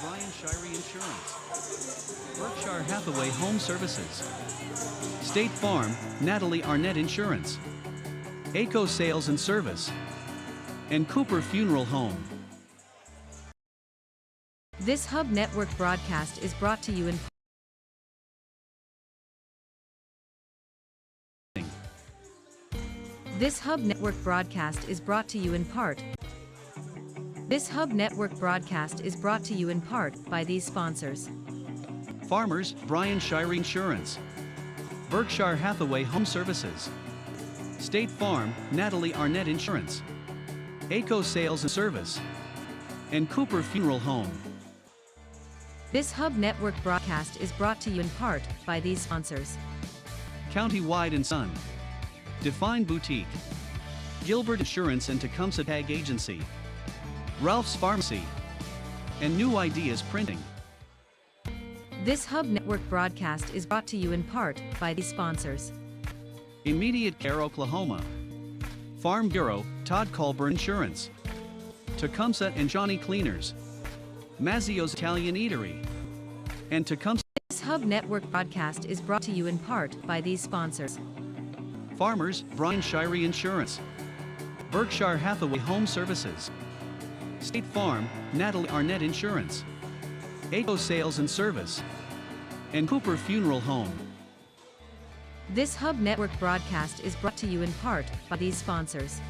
Brian Shirey Insurance, Berkshire Hathaway Home Services, State Farm, Natalie Arnett Insurance, ACO Sales and Service, and Cooper Funeral Home. This Hub Network broadcast is brought to you in This Hub Network broadcast is brought to you in part. This Hub Network broadcast is brought to you in part by these sponsors. Farmers, Brian Shirey Insurance, Berkshire Hathaway Home Services, State Farm, Natalie Arnett Insurance, ACO Sales and Service, and Cooper Funeral Home. This Hub Network broadcast is brought to you in part by these sponsors. County-Wide and Son, Define Boutique, Gilbert Insurance and Tecumseh Tag Agency, Ralph's Pharmacy, and New Ideas Printing. This Hub Network broadcast is brought to you in part by these sponsors. Immediate Care Oklahoma, Farm Bureau, Todd Colburn Insurance, Tecumseh and Johnny Cleaners, Mazzio's Italian Eatery, and Tecumseh. This Hub Network broadcast is brought to you in part by these sponsors. Farmers, Brian Shirey Insurance, Berkshire Hathaway Home Services, State Farm, Natalie Arnett Insurance, ACO Sales and Service, and Cooper Funeral Home. This Hub Network broadcast is brought to you in part by these sponsors.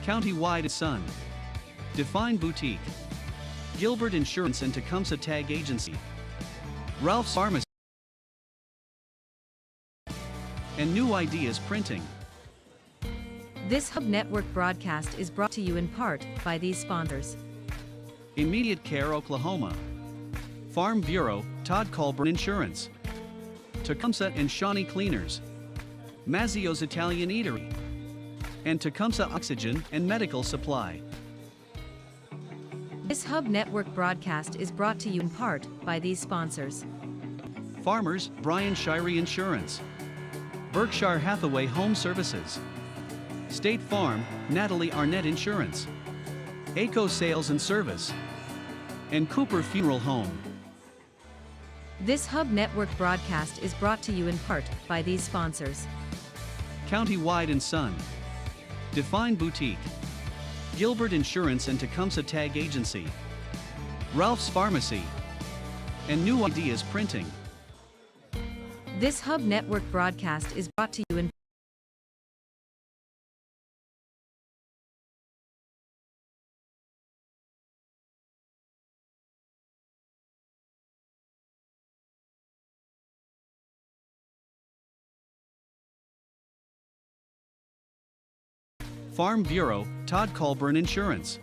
County-Wide and Son, Define Boutique, Gilbert Insurance and Tecumseh Tag Agency, Ralph's Pharmacy, and New Ideas Printing. This Hub Network broadcast is brought to you in part by these sponsors. Immediate Care Oklahoma, Farm Bureau, Todd Colburn Insurance, Tecumseh and Shawnee Cleaners, Mazzio's Italian Eatery, and Tecumseh Oxygen and Medical Supply. This Hub Network broadcast is brought to you in part by these sponsors. Farmers, Brian Shirey Insurance, Berkshire Hathaway Home Services, State Farm, Natalie Arnett Insurance, ACO Sales and Service, and Cooper Funeral Home. This Hub Network broadcast is brought to you in part by these sponsors. County-Wide and Son, Define Boutique, Gilbert Insurance and Tecumseh Tag Agency, Ralph's Pharmacy, and New Ideas Printing. This Hub Network broadcast is brought to you in Farm Bureau, Todd Colburn Insurance,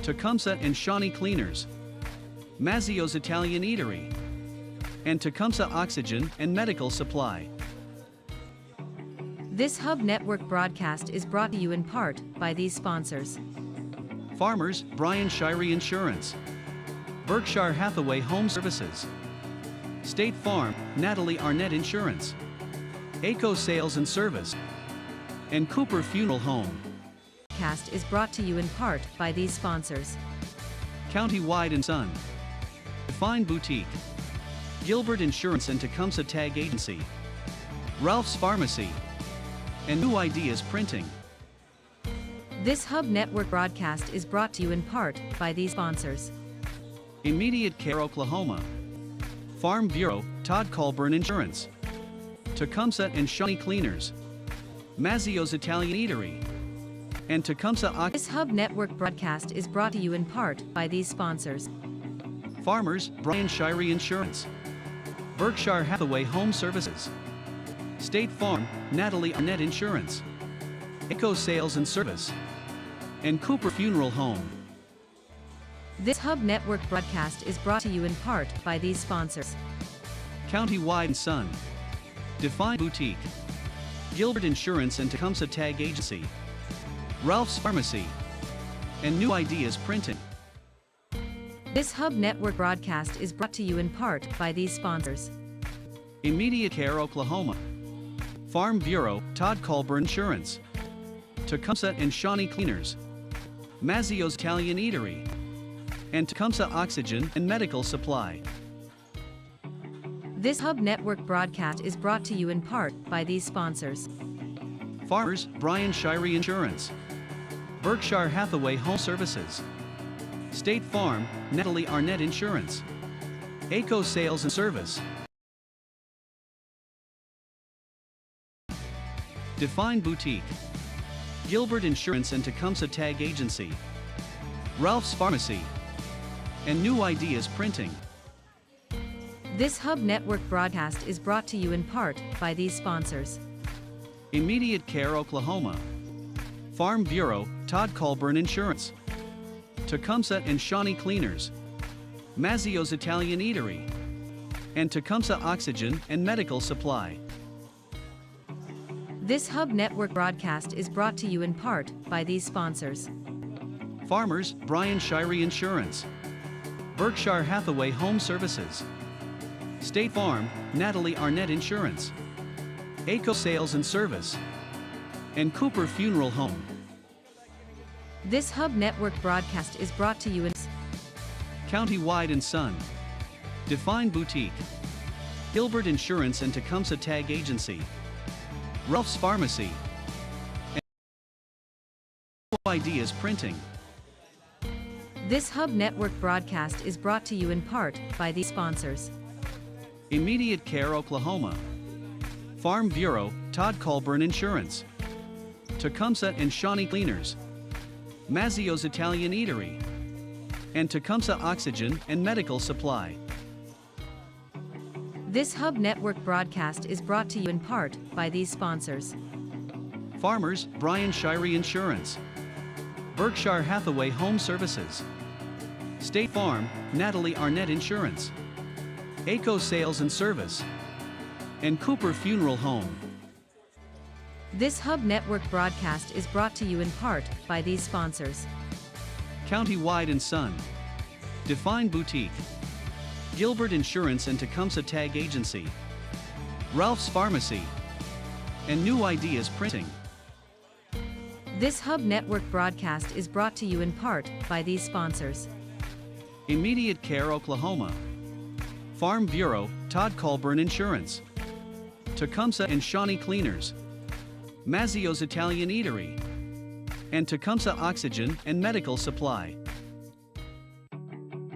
Tecumseh and Shawnee Cleaners, Mazzio's Italian Eatery, and Tecumseh Oxygen and Medical Supply. This Hub Network broadcast is brought to you in part by these sponsors. Farmers, Brian Shirey Insurance, Berkshire Hathaway Home Services, State Farm, Natalie Arnett Insurance, ACO Sales and Service, and Cooper Funeral Home. Cast is brought to you in part by these sponsors. County-Wide and Son, Define Boutique, Gilbert Insurance and Tecumseh Tag Agency, Ralph's Pharmacy, and New Ideas Printing. This Hub Network broadcast is brought to you in part by these sponsors. Immediate Care Oklahoma, Farm Bureau, Todd Colburn Insurance, Tecumseh and Shawnee Cleaners, Mazzio's Italian Eatery, and Tecumseh. This Hub Network broadcast is brought to you in part by these sponsors. Farmers, Brian Shirey Insurance, Berkshire Hathaway Home Services, State Farm, Natalie Arnett Insurance, ACO Sales and Service, and Cooper Funeral Home. This Hub Network broadcast is brought to you in part by these sponsors. County-Wide and Son, Define Boutique, Gilbert Insurance and Tecumseh Tag Agency, Ralph's Pharmacy, and New Ideas Printing. This Hub Network broadcast is brought to you in part by these sponsors. Immediate Care Oklahoma, Farm Bureau, Todd Colburn Insurance, Tecumseh and Shawnee Cleaners, Mazzio's Italian Eatery, and Tecumseh Oxygen and Medical Supply. This Hub Network broadcast is brought to you in part by these sponsors. Farmers, Brian Shirey Insurance. Berkshire Hathaway Home Services. State Farm, Natalie Arnett Insurance. ACO Sales and Service. Define Boutique. Gilbert Insurance and Tecumseh Tag Agency. Ralph's Pharmacy. And New Ideas Printing. This Hub Network broadcast is brought to you in part by these sponsors. Immediate Care Oklahoma. Farm Bureau, Todd Colburn Insurance. Tecumseh and Shawnee Cleaners. Mazzio's Italian Eatery. And Tecumseh Oxygen and Medical Supply. This Hub Network broadcast is brought to you in part by these sponsors. Farmers, Brian Shirey Insurance. Berkshire Hathaway Home Services. State Farm, Natalie Arnett Insurance. ACO Sales and Service. And Cooper Funeral Home. This Hub Network broadcast is brought to you in Countywide and Son. Define Boutique. Gilbert Insurance and Tecumseh Tag Agency. Ralph's Pharmacy. And New Ideas Printing. This Hub Network broadcast is brought to you in part by these sponsors. Immediate Care Oklahoma. Farm Bureau, Todd Colburn Insurance. Tecumseh and Shawnee Cleaners. Mazzio's Italian Eatery. And Tecumseh Oxygen and Medical Supply. This Hub Network broadcast is brought to you in part by these sponsors. Farmers, Brian Shirey Insurance. Berkshire Hathaway Home Services. State Farm, Natalie Arnett Insurance. ACO Sales and Service. And Cooper Funeral Home. This Hub Network broadcast is brought to you in part by these sponsors. Countywide and Son. Define Boutique. Gilbert Insurance and Tecumseh Tag Agency. Ralph's Pharmacy. And New Ideas Printing. This Hub Network broadcast is brought to you in part by these sponsors. Immediate Care Oklahoma. Farm Bureau, Todd Colburn Insurance. Tecumseh and Shawnee Cleaners. Mazzio's Italian Eatery. And Tecumseh Oxygen and Medical Supply.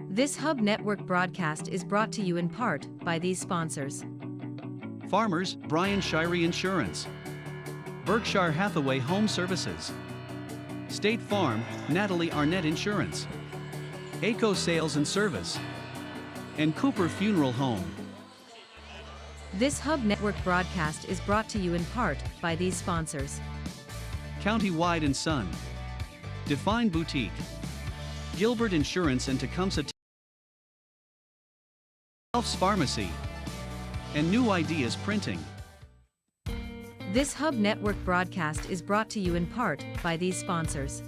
This Hub Network broadcast is brought to you in part by these sponsors. Farmers, Brian Shirey Insurance. Berkshire Hathaway Home Services. State Farm, Natalie Arnett Insurance. ACO Sales and Service. And Cooper Funeral Home. This Hub Network broadcast is brought to you in part by these sponsors. Countywide and Son. Define Boutique. Gilbert Insurance and Tecumseh Ralph's Pharmacy. And New Ideas Printing. This Hub Network broadcast is brought to you in part by these sponsors.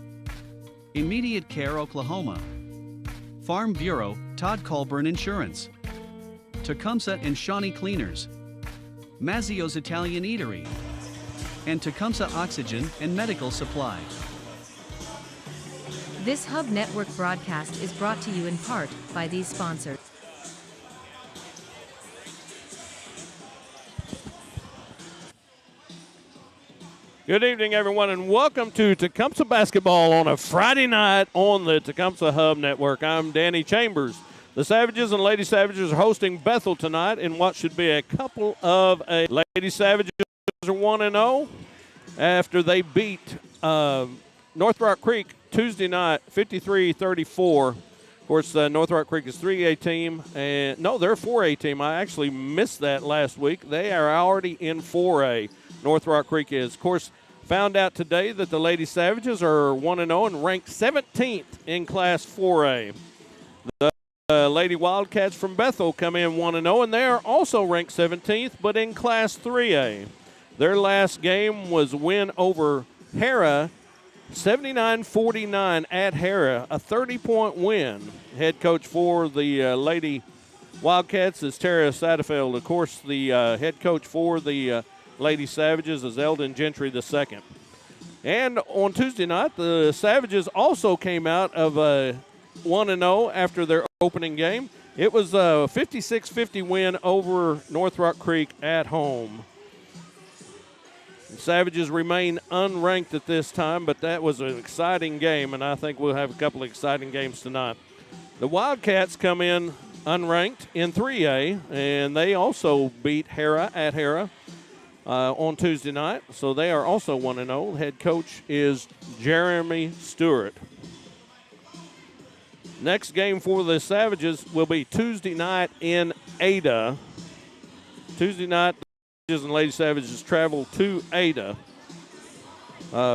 Immediate Care Oklahoma. Farm Bureau, Todd Colburn Insurance. Tecumseh and Shawnee Cleaners. Mazzio's Italian Eatery. And Tecumseh Oxygen and Medical Supply. This Hub Network broadcast is brought to you in part by these sponsors. Good evening, everyone, and welcome to Tecumseh Basketball on a Friday night on the Tecumseh Hub Network. I'm Danny Chambers. The Savages and Lady Savages are hosting Bethel tonight in what should be a couple of Lady Savages are 1-0 after they beat North Rock Creek Tuesday night 53-34. Of course, North Rock Creek is 3A team, and no, they're a 4A team. I actually missed that last week. They are already in 4A. North Rock Creek is. Of course, found out today that the Lady Savages are 1-0 and ranked 17th in Class 4A. The Lady Wildcats from Bethel come in 1-0, and they are also ranked 17th, but in Class 3A. Their last game was a win over Hera, 79-49 at Hera, a 30-point win. Head coach for the Lady Wildcats is Tara Satterfield. Of course, the head coach for the Lady Savages is Eldon Gentry II. And on Tuesday night, the Savages also came out of a 1-0 after their opening game. It was a 56-50 win over North Rock Creek at home. The Savages remain unranked at this time, but that was an exciting game, and I think we'll have a couple of exciting games tonight. The Wildcats come in unranked in 3A, and they also beat Hera at Hera on Tuesday night, so they are also 1-0. Head coach is Jeremy Stewart. Next game for the Savages will be Tuesday night in Ada. Tuesday night, the Savages and Lady Savages travel to Ada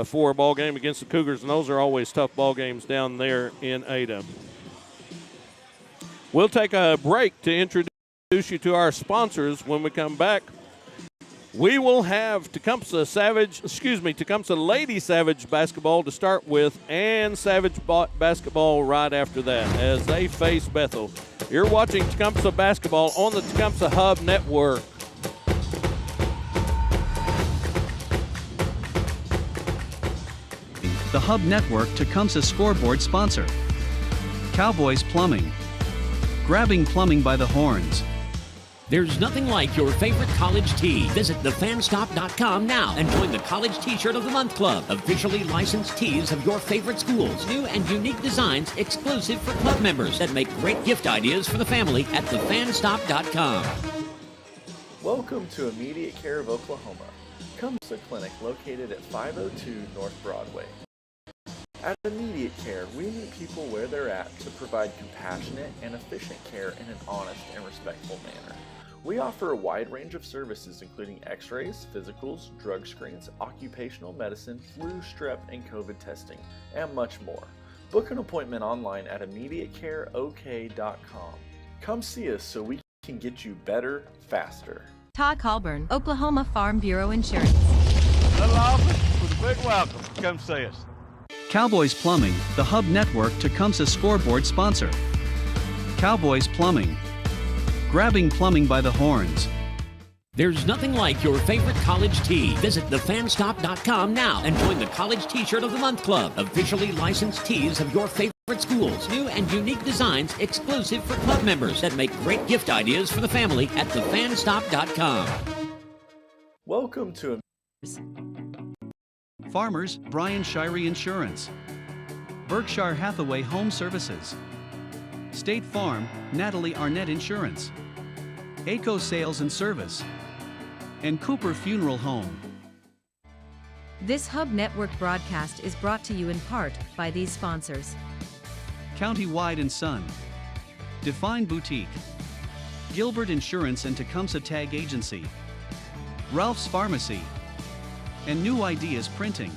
for a ball game against the Cougars, and those are always tough ball games down there in Ada. We'll take a break to introduce you to our sponsors. When we come back, we will have Tecumseh Lady Savage basketball to start with, and Savage basketball right after that as they face Bethel. You're watching Tecumseh basketball on the Tecumseh Hub Network. The Hub Network Tecumseh scoreboard sponsor. Cowboys Plumbing. Grabbing plumbing by the horns. There's nothing like your favorite college tee. Visit thefanstop.com now and join the College T-Shirt of the Month Club. Officially licensed tees of your favorite schools. New and unique designs exclusive for club members that make great gift ideas for the family at thefanstop.com. Welcome to Immediate Care of Oklahoma. Tecumseh Clinic located at 502 North Broadway. At Immediate Care, we meet people where they're at to provide compassionate and efficient care in an honest and respectful manner. We offer a wide range of services including x-rays, physicals, drug screens, occupational medicine, flu, strep, and COVID testing, and much more. Book an appointment online at immediatecareok.com. Come see us so we can get you better, faster. Todd Colburn, Oklahoma Farm Bureau Insurance. Little office with a big welcome. Come see us. Cowboys Plumbing, the Hub Network Tecumseh scoreboard sponsor. Cowboys Plumbing. Grabbing plumbing by the horns. There's nothing like your favorite college tee. Visit thefanstop.com now and join the College T-Shirt of the Month Club. Officially licensed tees of your favorite schools. New and unique designs exclusive for club members that make great gift ideas for the family at thefanstop.com. Welcome to Farmers, Brian Shirey Insurance. Berkshire Hathaway Home Services. State Farm, Natalie Arnett Insurance. ACO Sales and Service. And Cooper Funeral Home. This Hub Network broadcast is brought to you in part by these sponsors. County-Wide and Son. Define Boutique. Gilbert Insurance and Tecumseh Tag Agency. Ralph's Pharmacy. And New Ideas Printing.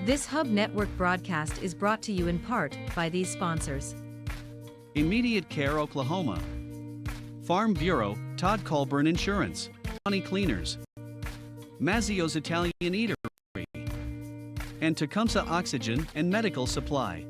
This Hub Network broadcast is brought to you in part by these sponsors. Immediate Care Oklahoma. Farm Bureau, Todd Colburn Insurance. County Cleaners. Mazzio's Italian Eatery. And Tecumseh Oxygen and Medical Supply.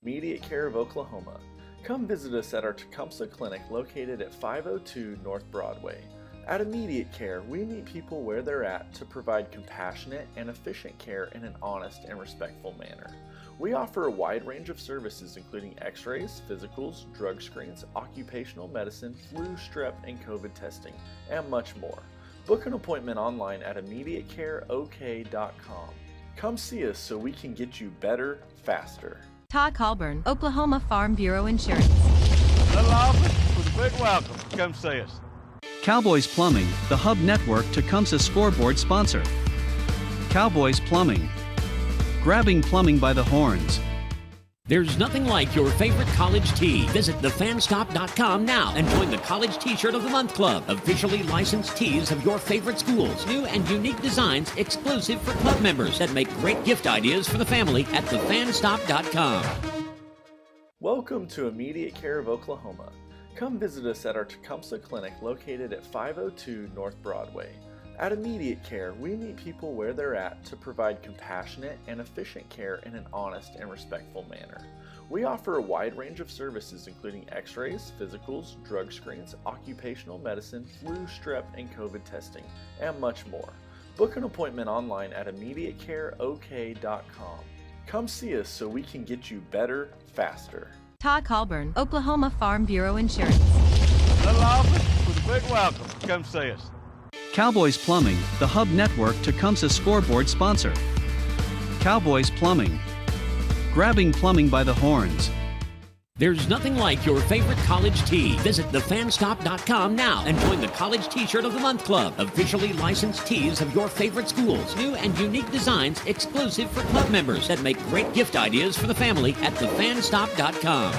Immediate Care of Oklahoma. Come visit us at our Tecumseh Clinic located at 502 North Broadway. At Immediate Care, we meet people where they're at to provide compassionate and efficient care in an honest and respectful manner. We offer a wide range of services including x-rays, physicals, drug screens, occupational medicine, flu, strep, and COVID testing, and much more. Book an appointment online at immediatecareok.com. Come see us so we can get you better, faster. Todd Colburn, Oklahoma Farm Bureau Insurance. Little office with a big welcome. Come see us. Cowboys Plumbing, the Hub Network Tecumseh scoreboard sponsor. Cowboys Plumbing. Grabbing plumbing by the horns. There's nothing like your favorite college tee. Visit thefanstop.com now and join the College T-Shirt of the Month Club. Officially licensed tees of your favorite schools. New and unique designs exclusive for club members that make great gift ideas for the family at thefanstop.com. Welcome to Immediate Care of Oklahoma. Come visit us at our Tecumseh Clinic located at 502 North Broadway. At Immediate Care, we meet people where they're at to provide compassionate and efficient care in an honest and respectful manner. We offer a wide range of services including x-rays, physicals, drug screens, occupational medicine, flu, strep, and COVID testing, and much more. Book an appointment online at immediatecareok.com. Come see us so we can get you better, faster. Todd Colburn, Oklahoma Farm Bureau Insurance. Little office with a big welcome. Come see us. Cowboys Plumbing, the Hub Network Tecumseh scoreboard sponsor. Cowboys Plumbing. Grabbing plumbing by the horns. There's nothing like your favorite college tee. Visit thefanstop.com now and join the College T-Shirt of the Month Club. Officially licensed tees of your favorite schools. New and unique designs exclusive for club members that make great gift ideas for the family at thefanstop.com.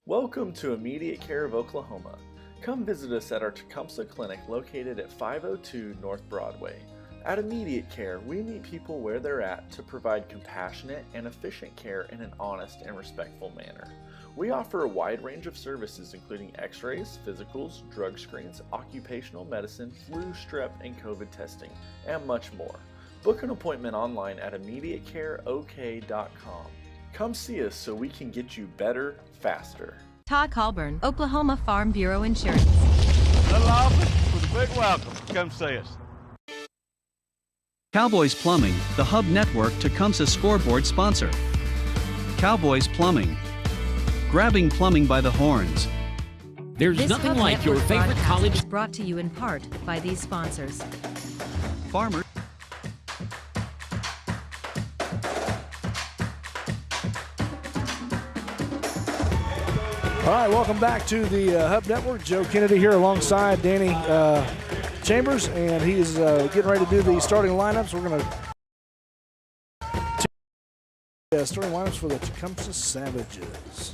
Welcome to Immediate Care of Oklahoma. Come visit us at our Tecumseh Clinic located at 502 North Broadway. At Immediate Care, we meet people where they're at to provide compassionate and efficient care in an honest and respectful manner. We offer a wide range of services including x-rays, physicals, drug screens, occupational medicine, flu, strep, and COVID testing, and much more. Book an appointment online at immediatecareok.com. Come see us so we can get you better, faster. Todd Colburn, Oklahoma Farm Bureau Insurance. Little office with a big welcome. Come see us. Cowboys Plumbing, the Hub Network Tecumseh scoreboard sponsor. Cowboys Plumbing. Grabbing plumbing by the horns. There's This nothing Hub like your Network favorite broadcast college is brought to you in part by these sponsors. Farmers. All right, welcome back to the Hub Network. Joe Kennedy here alongside Danny Chambers, and he's getting ready to do the starting lineups. We're going to starting lineups for the Tecumseh Savages.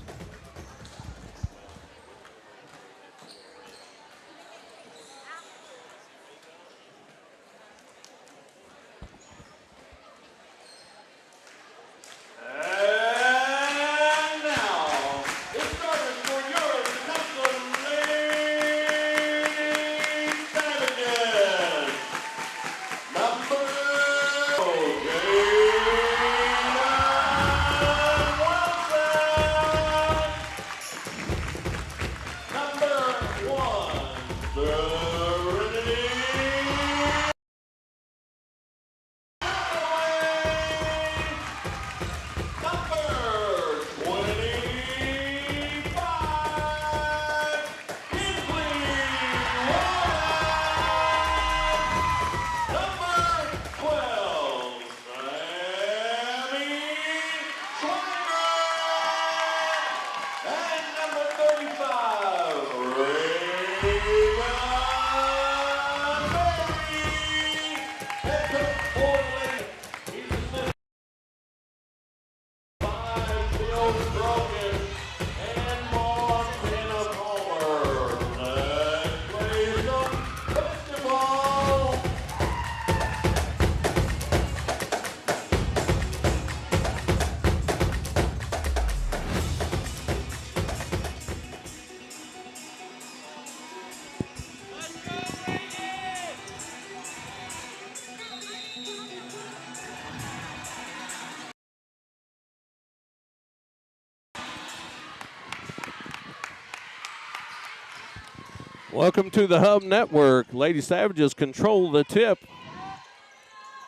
Welcome to the Hub Network. Lady Savages control the tip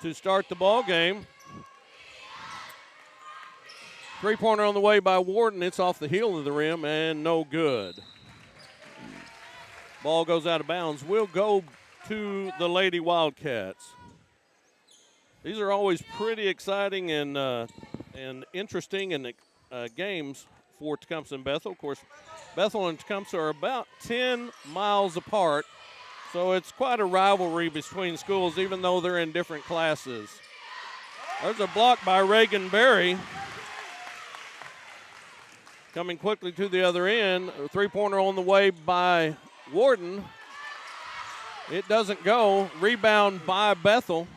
to start the ball game. Three-pointer on the way by Warden. It's off the heel of the rim and no good. Ball goes out of bounds. We'll go to the Lady Wildcats. These are always pretty exciting and interesting and games for Tecumseh and Bethel. Of course, Bethel and Tecumseh are about 10 miles apart, so it's quite a rivalry between schools, even though they're in different classes. There's a block by Reagan Berry. Coming quickly to the other end, a three-pointer on the way by Warden. It doesn't go. Rebound by Bethel.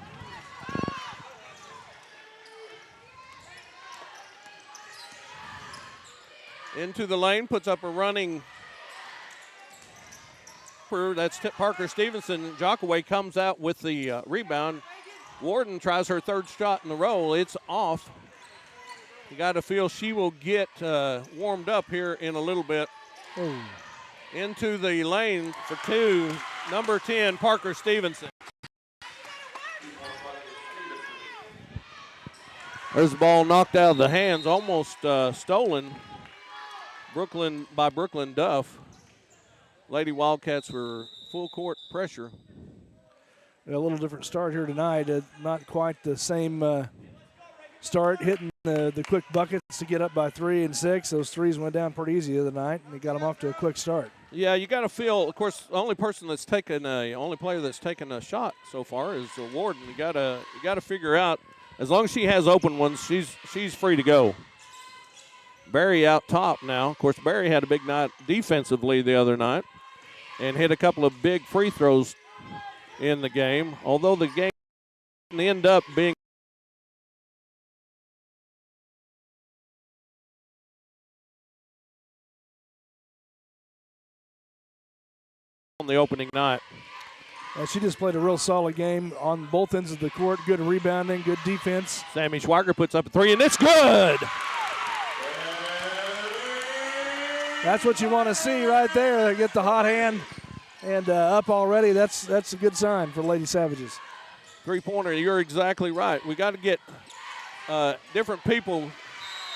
Into the lane, puts up a running. That's Parker Stevenson. Jockaway comes out with the rebound. Warden tries her third shot in the row. It's off. You got to feel she will get warmed up here in a little bit. Ooh. Into the lane for two, number 10, Parker Stevenson. There's the ball knocked out of the hands, almost stolen. By Brooklyn Duff. Lady Wildcats were full court pressure. A little different start here tonight. Not quite the same start, hitting the quick buckets to get up by 3 and 6. Those threes went down pretty easy the other night, and they got them off to a quick start. Yeah, you got to feel. Of course, the only player that's taken a shot so far is Warden. You got to figure out. As long as she has open ones, she's free to go. Barry out top now. Of course, Barry had a big night defensively the other night and hit a couple of big free throws in the game. Although the game didn't end up being on the opening night. She just played a real solid game on both ends of the court. Good rebounding, good defense. Sammy Schweiger puts up a 3, and it's good. That's what you want to see right there. Get the hot hand and up already. That's a good sign for Lady Savages. Three-pointer, you're exactly right. We got to get different people.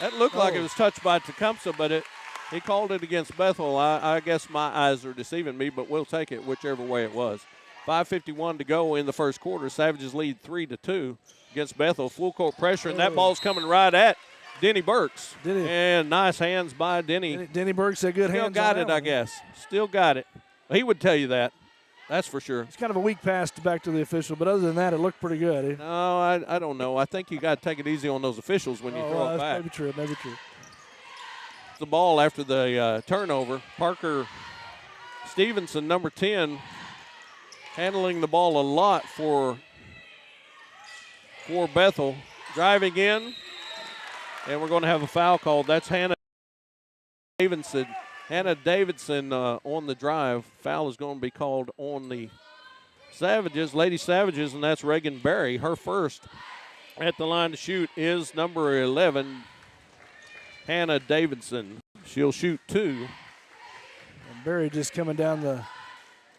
That looked like it was touched by Tecumseh, but he called it against Bethel. I guess my eyes are deceiving me, but we'll take it whichever way it was. 5:51 to go in the first quarter. Savages lead 3-2 against Bethel. Full court pressure, and that ball's coming right at Denny Burks. And nice hands by Denny. Denny Burks had good hands. Still got it, I guess. Still got it. He would tell you that. That's for sure. It's kind of a weak pass back to the official, but other than that, it looked pretty good. No, I don't know. I think you got to take it easy on those officials when you throw it back. Maybe true. Maybe true. The ball after the turnover. Parker Stevenson, number 10, handling the ball a lot for Bethel. Driving in, and we're going to have a foul called. That's Hannah Davidson. Hannah Davidson on the drive. Foul is going to be called on the Savages, Lady Savages, and that's Reagan Berry. Her first at the line to shoot is number 11, Hannah Davidson. She'll shoot 2. And Berry just coming down the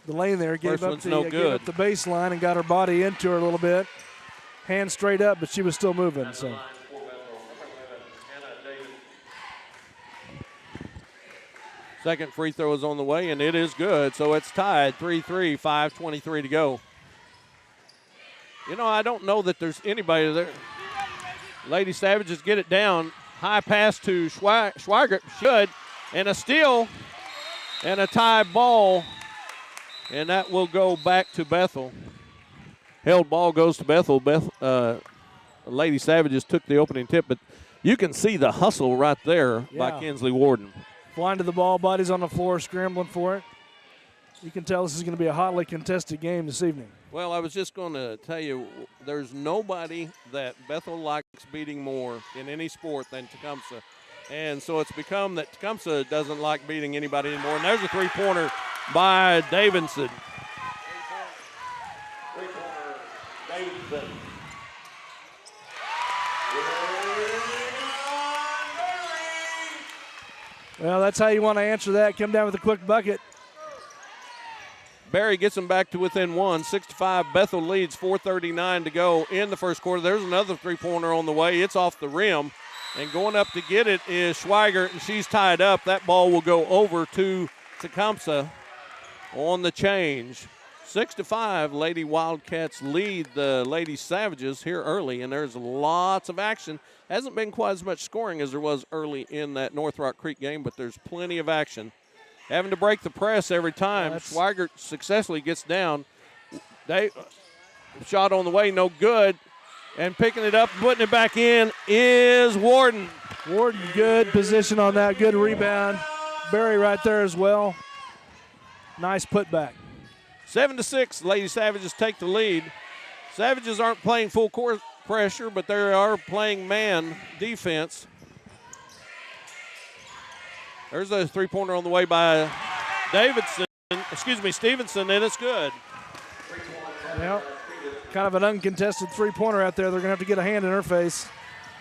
lane there. Gave up the baseline and got her body into her a little bit. Hand straight up, but she was still moving. So. Second free throw is on the way, and it is good. So it's tied 3-3, 5:23 to go. You know, I don't know that there's anybody there. Lady Savages get it down. High pass to Schweiger. Should. And a steal and a tie ball. And that will go back to Bethel. Held ball goes to Bethel. Lady Savages took the opening tip, but you can see the hustle right there by Kinsley Warden. Flying to the ball, bodies on the floor, scrambling for it. You can tell this is going to be a hotly contested game this evening. Well, I was just going to tell you, there's nobody that Bethel likes beating more in any sport than Tecumseh. And so it's become that Tecumseh doesn't like beating anybody anymore. And there's a three-pointer by Davidson. Three-pointer, Davidson. Well, that's how you want to answer that. Come down with a quick bucket. Barry gets them back to within 1, 6-5. Bethel leads, 4:39 to go in the first quarter. There's another three-pointer on the way. It's off the rim. And going up to get it is Schweiger, and she's tied up. That ball will go over to Tecumseh on the change. 6-5, Lady Wildcats lead the Lady Savages here early, and there's lots of action. Hasn't been quite as much scoring as there was early in that North Rock Creek game, but there's plenty of action. Having to break the press every time. Schweiger successfully gets down. Shot on the way, no good. And picking it up, putting it back in is Warden. Warden, good position on that, good rebound. Barry right there as well. Nice putback. 7-6, Lady Savages take the lead. Savages aren't playing full court pressure, but they are playing man defense. There's a three-pointer on the way by Stevenson, and it's good. Yeah, kind of an uncontested three-pointer out there. They're going to have to get a hand in her face.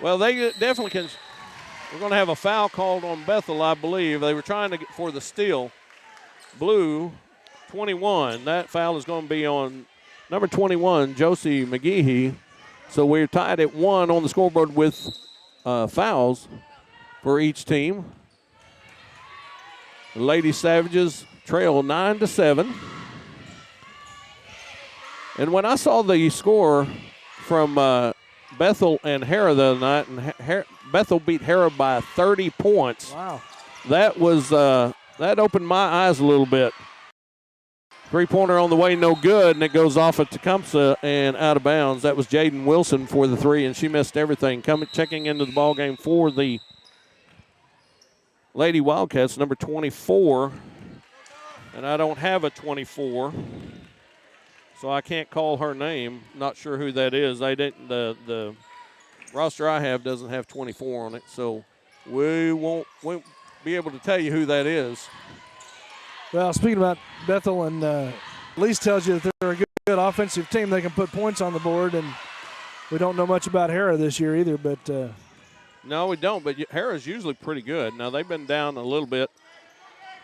Well, they definitely can. We're going to have a foul called on Bethel, I believe. They were trying to get for the steal. Blue, 21. That foul is going to be on number 21, Josie McGehee. So we're tied at 1 on the scoreboard with fouls for each team. The Lady Savages trail 9-7. And when I saw the score from Bethel and Hera the other night, and Bethel beat Hera by 30 points. Wow. That was that opened my eyes a little bit. Three-pointer on the way, no good, and it goes off at Tecumseh and out of bounds. That was Jaden Wilson for the three, and she missed everything. Checking into the ball game for the Lady Wildcats, number 24, and I don't have a 24, so I can't call her name. Not sure who that is. I didn't. The roster I have doesn't have 24 on it, so we won't be able to tell you who that is. Well, speaking about Bethel, and at least tells you that they're a good offensive team. They can put points on the board, and we don't know much about Hera this year either. But no, we don't. But Hera's usually pretty good. Now they've been down a little bit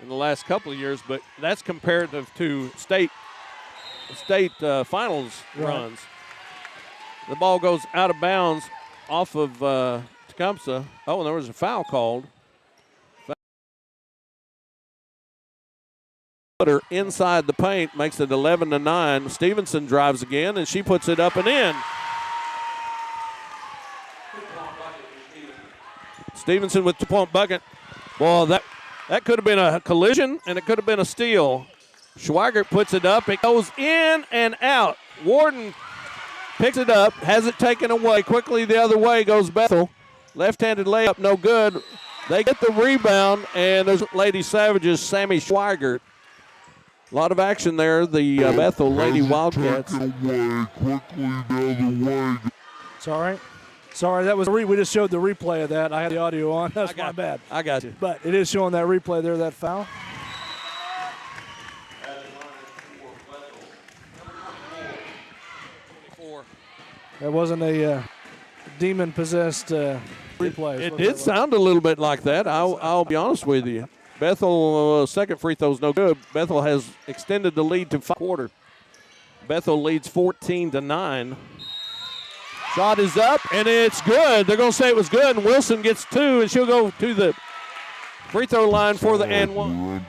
in the last couple of years, but that's comparative to state finals runs. The ball goes out of bounds off of Tecumseh. Oh, and there was a foul called. Inside the paint, makes it 11-9. Stevenson drives again, and she puts it up and in. Stevenson with the point bucket. Well, that could have been a collision, and it could have been a steal. Schweigert puts it up. It goes in and out. Warden picks it up, has it taken away. Quickly the other way goes Bethel. Left-handed layup, no good. They get the rebound, and there's Lady Savages, Sammy Schweigert. A lot of action there, the Bethel Lady Wildcats. Sorry, that was we just showed the replay of that. I had the audio on. That's my bad. I got you. But it is showing that replay there, that foul. That wasn't a demon-possessed replay. It did sound a little bit like that. I'll be honest with you. Bethel, second free throw is no good. Bethel has extended the lead to 5 quarter. Bethel leads 14-9. Shot is up, and it's good. They're going to say it was good, and Wilson gets 2, and she'll go to the free throw line for the and one.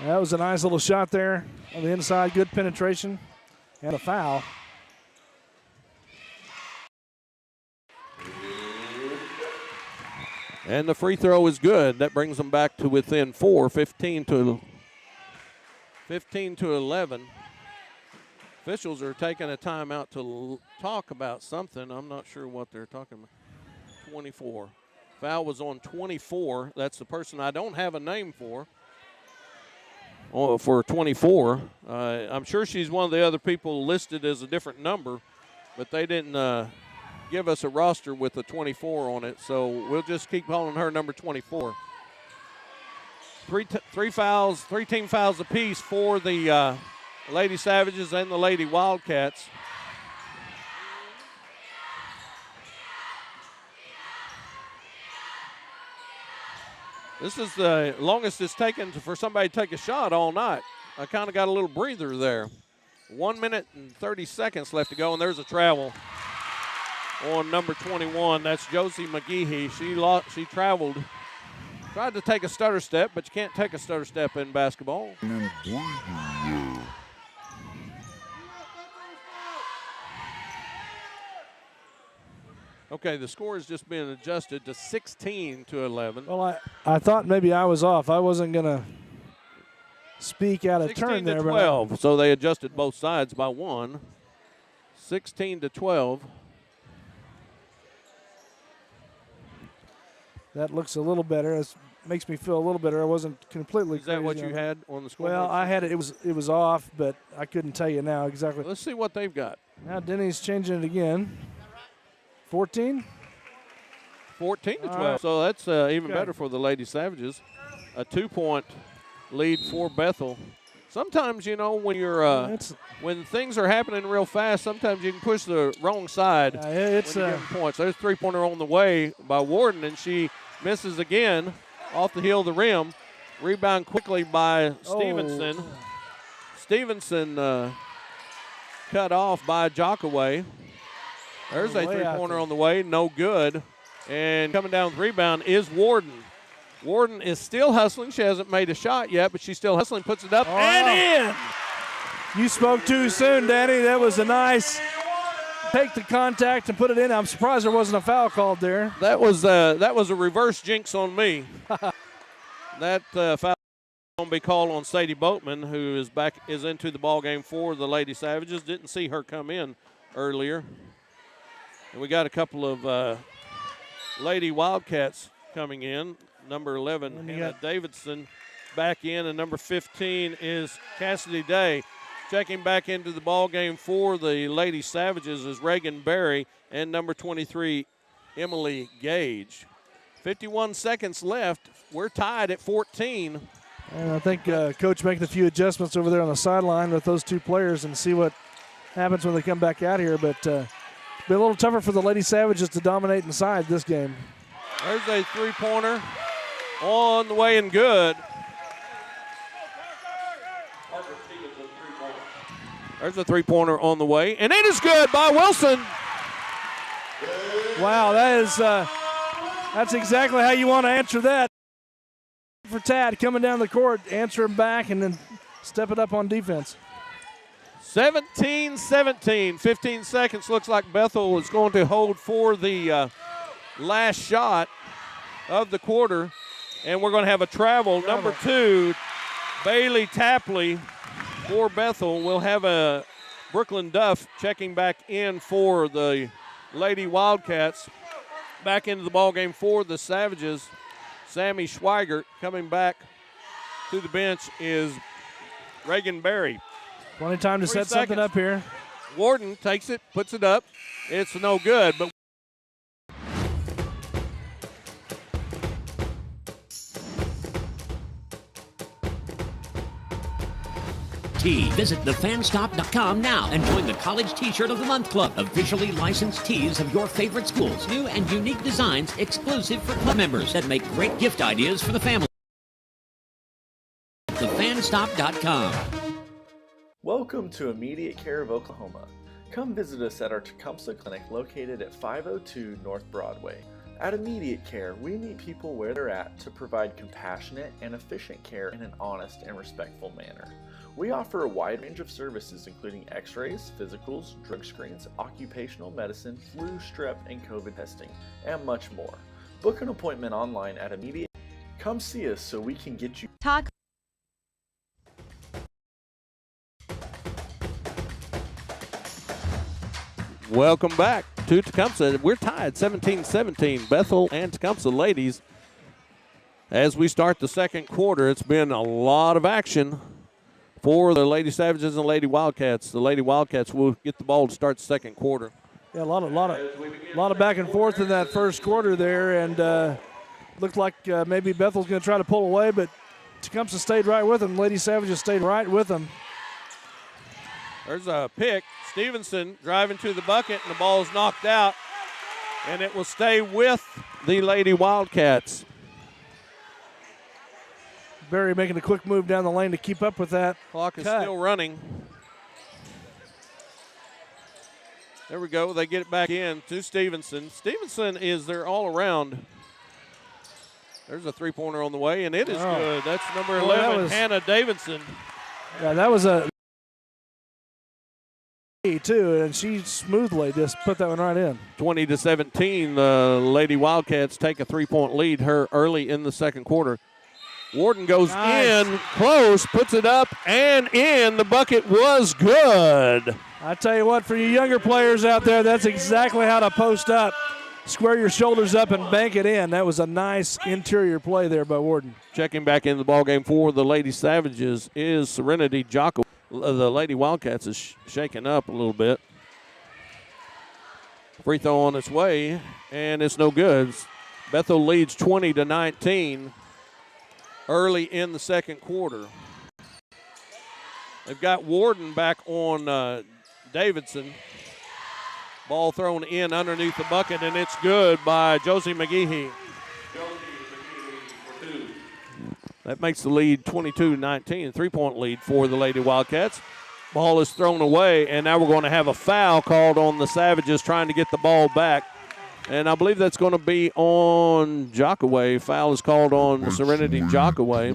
That was a nice little shot there on the inside. Good penetration and a foul. And the free throw is good. That brings them back to within 4, 15 to 11. Officials are taking a timeout to talk about something. I'm not sure what they're talking about. 24. Foul was on 24. That's the person I don't have a name for. Oh, for 24. I'm sure she's one of the other people listed as a different number, but they didn't give us a roster with a 24 on it, so we'll just keep calling her number 24. Three team fouls apiece for the Lady Savages and the Lady Wildcats. This is the longest it's taken for somebody to take a shot all night. I kind of got a little breather there. 1 minute and 30 seconds left to go, and there's a travel on number 21. That's Josie McGehee. She traveled, tried to take a stutter step, but you can't take a stutter step in basketball. Okay, the score has just been adjusted to 16-11. Well, I thought maybe I was off. I wasn't going to speak out of turn there. 16-12, so they adjusted both sides by 1. 16-12. That looks a little better. It makes me feel a little better. I wasn't completely. Is that what you had on the scoreboard? Well, I had it. It was off, but I couldn't tell you now exactly. Let's see what they've got. Now Denny's changing it again. 14? 14-12. Right. So that's even better for the Lady Savages. A 2-point lead for Bethel. Sometimes, you know, when you're when things are happening real fast, sometimes you can push the wrong side. It's points. There's 3-pointer on the way by Warden, and she misses again off the heel of the rim. Rebound quickly by Stevenson. Stevenson cut off by Jockaway. There's a three-pointer on the way, no good. And coming down with rebound is Warden. Warden is still hustling. She hasn't made a shot yet, but she's still hustling, puts it up and in. You spoke too soon, Danny. That was a nice take the contact and put it in. I'm surprised there wasn't a foul called there. That was a reverse jinx on me. That foul going to be called on Sadie Boatman, who is into the ball game for the Lady Savages. Didn't see her come in earlier. And we got a couple of Lady Wildcats coming in. Number 11, Hannah Davidson, back in, and number 15 is Cassidy Day. Checking back into the ball game for the Lady Savages is Reagan Berry and number 23, Emily Gage. 51 seconds left. We're tied at 14. And I think Coach making a few adjustments over there on the sideline with those two players and see what happens when they come back out here. But it'll be a little tougher for the Lady Savages to dominate inside this game. There's a three-pointer on the way and good. There's a three-pointer on the way, and it is good by Wilson. Wow, that's exactly how you want to answer that. For Tad coming down the court, answer him back, and then step it up on defense. 17-17, 15 seconds. Looks like Bethel is going to hold for the last shot of the quarter, and we're going to have a travel. Number 2, Bailey Tapley for Bethel. We'll have a Brooklyn Duff checking back in for the Lady Wildcats. Back into the ball game for the Savages. Sammy Schweigert coming back to the bench is Reagan Berry. Plenty of time to set something up here. Warden takes it, puts it up. It's no good, but Visit thefanstop.com now and join the College T-Shirt of the Month Club. Officially licensed tees of your favorite schools. New and unique designs exclusive for club members that make great gift ideas for the family. Thefanstop.com. Welcome to Immediate Care of Oklahoma. Come visit us at our Tecumseh Clinic located at 502 North Broadway. At Immediate Care, we meet people where they're at to provide compassionate and efficient care in an honest and respectful manner. We offer a wide range of services including x-rays, physicals, drug screens, occupational medicine, flu, strep, and COVID testing, and much more. Book an appointment online at Immediate. Come see us so we can get you. Talk. welcome back to Tecumseh. We're tied 17-17, Bethel and Tecumseh ladies. As we start the second quarter, it's been a lot of action for the Lady Savages and Lady Wildcats. The Lady Wildcats will get the ball to start the second quarter. Yeah, a lot of back and forth in that first quarter there, and looked like maybe Bethel's going to try to pull away, but Tecumseh stayed right with them. Lady Savages stayed right with them. There's a pick. Stevenson driving to the bucket, and the ball's knocked out, and it will stay with the Lady Wildcats. Berry making a quick move down the lane to keep up with that. Clock is still running. There we go. They get it back in to Stevenson. Stevenson is there all around. There's a three-pointer on the way, and it is good. That's number 11, Hannah Davidson. Yeah, that was a too, and she smoothly just put that one right in. 20-17, the Lady Wildcats take a three-point lead her early in the second quarter. Warden goes in, close, puts it up, and in. The bucket was good. I tell you what, for you younger players out there, that's exactly how to post up. Square your shoulders up and bank it in. That was a nice interior play there by Warden. Checking back in the ballgame for the Lady Savages is Serenity Jocko. The Lady Wildcats is shaking up a little bit. Free throw on its way, and it's no good. Bethel leads 20-19 early in the second quarter. They've got Warden back on Davidson. Ball thrown in underneath the bucket, and it's good by Josie McGehee. That makes the lead 22-19, 3-point lead for the Lady Wildcats. Ball is thrown away, and now we're going to have a foul called on the Savages trying to get the ball back. And I believe that's going to be on Jockaway. Foul is called on Serenity Jockaway.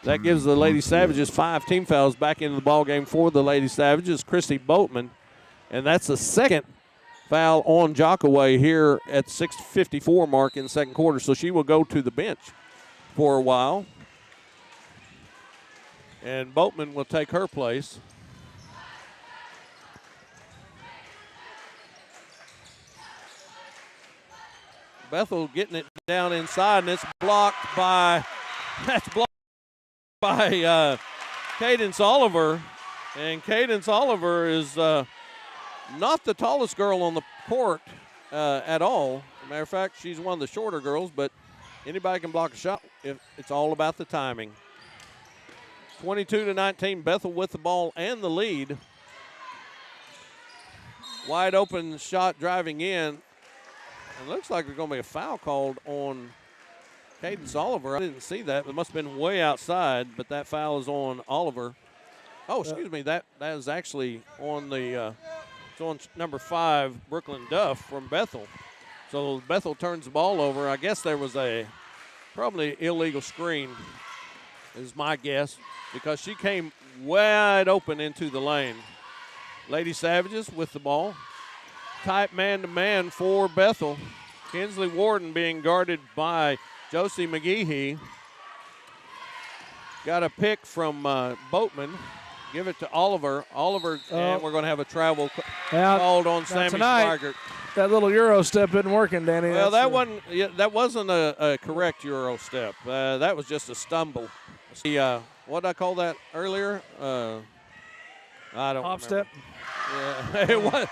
That gives the Lady Savages 5 team fouls back into the ball game for the Lady Savages, Chrissy Boatman. And that's the second foul on Jockaway here at 6:54 mark in the second quarter. So she will go to the bench for a while. And Boatman will take her place. Bethel getting it down inside, and it's blocked by Cadence Oliver. And Cadence Oliver is not the tallest girl on the court at all. As a matter of fact, she's one of the shorter girls, but anybody can block a shot if it's all about the timing. 22-19, Bethel with the ball and the lead. Wide open shot driving in. It looks like there's going to be a foul called on Cadence Oliver. I didn't see that. It must have been way outside, but that foul is on Oliver. Oh, excuse me. That is actually on the it's on number 5, Brooklyn Duff from Bethel. So Bethel turns the ball over. I guess there was probably illegal screen is my guess, because she came wide open into the lane. Lady Savages with the ball. Tight man-to-man for Bethel. Kinsley Warden being guarded by Josie McGehee. Got a pick from Boatman. Give it to Oliver. And we're going to have a travel called on Sammy Schweigert. That little Euro step isn't working, Danny. Well, that wasn't a correct Euro step. That was just a stumble. See, what did I call that earlier? I don't Hop remember. step? Yeah, it was.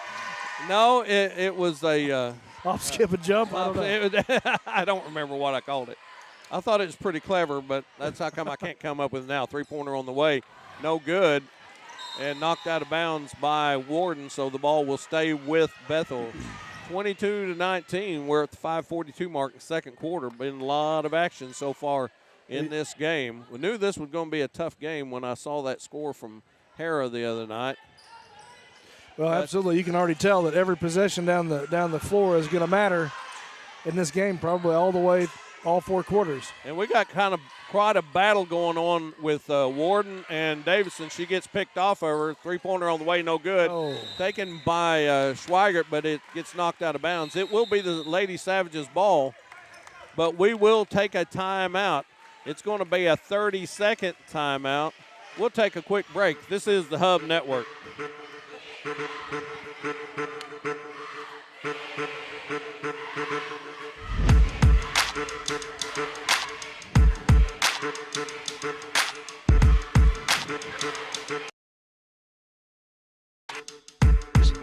No, it was a hop, skip, and jump. I don't know. I don't remember what I called it. I thought it was pretty clever, but that's how come I can't come up with it now. 3-pointer on the way, no good, and knocked out of bounds by Warden. So the ball will stay with Bethel. 22-19. We're at the 5:42 mark in the second quarter. Been a lot of action so far in this game. We knew this was going to be a tough game when I saw that score from Hera the other night. Well, absolutely. You can already tell that every possession down the floor is going to matter in this game, probably all the way, all 4 quarters. And we got kind of quite a battle going on with Warden and Davidson. She gets picked off of her. 3-pointer on the way, no good. Oh. Taken by Schweigert, but it gets knocked out of bounds. It will be the Lady Savages ball, but we will take a timeout. It's going to be a 30-second timeout. We'll take a quick break. This is the Hub Network.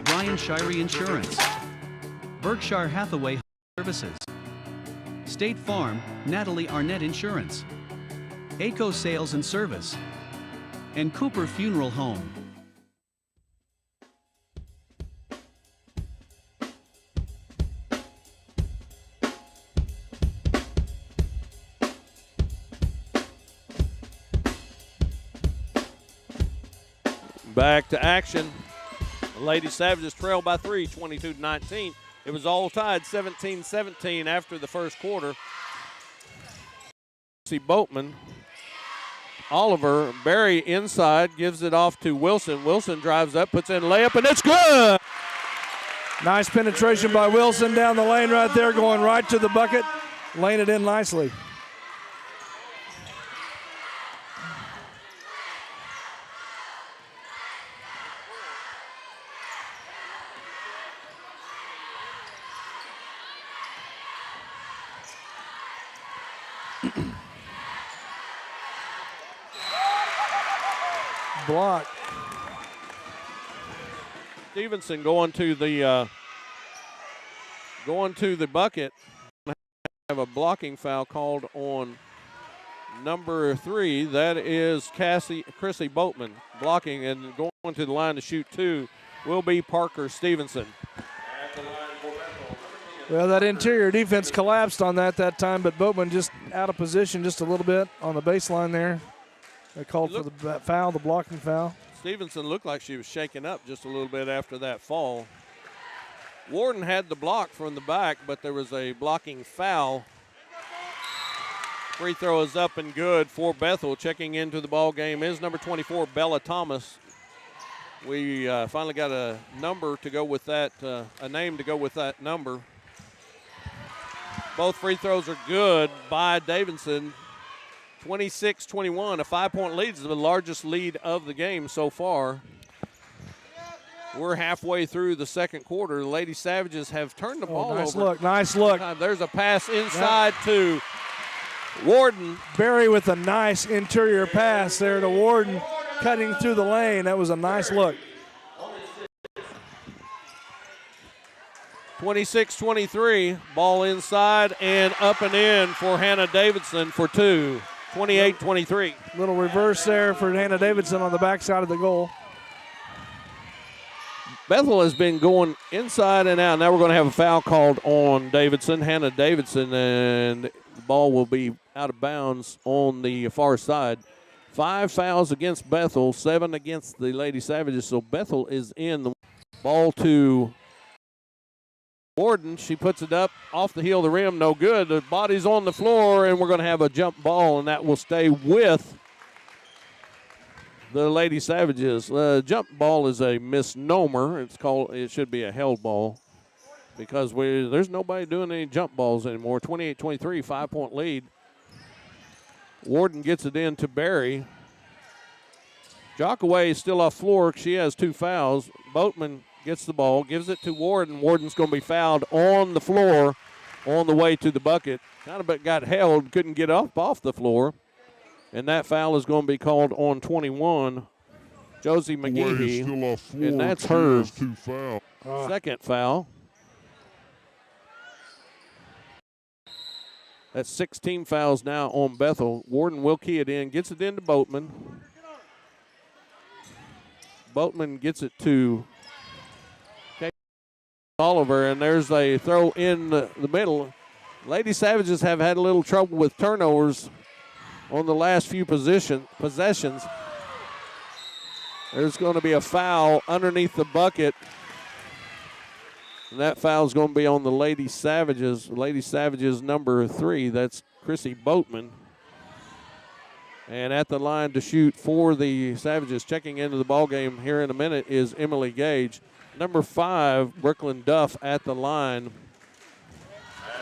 Brian Shirey Insurance, Berkshire Hathaway Services, State Farm, Natalie Arnett Insurance, ACO Sales and Service, and Cooper Funeral Home. Back to action. The Lady Savages trail by 3, 22-19. It was all tied 17-17 after the first quarter. See Boatman. Oliver, Barry inside, gives it off to Wilson. Wilson drives up, puts in a layup, and it's good. Nice penetration by Wilson down the lane right there, going right to the bucket, laying it in nicely. Block. Stevenson going to the bucket. Have a blocking foul called on number 3. That is Chrissy Boatman blocking, and going to the line to shoot 2 will be Parker Stevenson. At the line for Bethel, number Well, that interior defense collapsed on that time, but Boatman just out of position just a little bit on the baseline there. They called for the foul, the blocking foul. Stevenson looked like she was shaken up just a little bit after that fall. Warden had the block from the back, but there was a blocking foul. Free throw is up and good for Bethel. Checking into the ball game is number 24, Bella Thomas. We finally got a number to go with that, a name to go with that number. Both free throws are good by Davidson. 26-21, a 5-point lead is the largest lead of the game so far. We're halfway through the second quarter. The Lady Savages have turned the ball over. Nice look. There's a pass inside to Warden. Barry with a nice interior pass there to Warden, cutting through the lane. That was a nice look. 26-23, ball inside and up and in for Hannah Davidson for two. 28-23. Little reverse there for Hannah Davidson on the backside of the goal. Bethel has been going inside and out. Now we're going to have a foul called on Davidson, Hannah Davidson, and the ball will be out of bounds on the far side. 5 fouls against Bethel, 7 against the Lady Savages. So Bethel is in. The ball to Warden. She puts it up off the heel of the rim. No good. The body's on the floor, and we're going to have a jump ball, and that will stay with the Lady Savages. Jump ball is a misnomer. It should be a held ball because there's nobody doing any jump balls anymore. 28-23, 5-point lead. Warden gets it in to Barry. Jockaway is still off floor. She has 2 fouls. Boatman gets the ball, gives it to Warden. Warden's going to be fouled on the floor on the way to the bucket. Kind of got held, couldn't get up off the floor. And that foul is going to be called on 21, Josie McGehee. And that's her second foul. That's 16 fouls now on Bethel. Warden will key it in, gets it into Boatman. Boatman gets it to Oliver, and there's a throw in the middle. Lady Savages have had a little trouble with turnovers on the last few possessions. There's going to be a foul underneath the bucket. And that foul is going to be on the Lady Savages. Lady Savages number 3, that's Chrissy Boatman. And at the line to shoot for the Savages, checking into the ball game here in a minute, is Emily Gage. Number 5, Brooklyn Duff at the line. At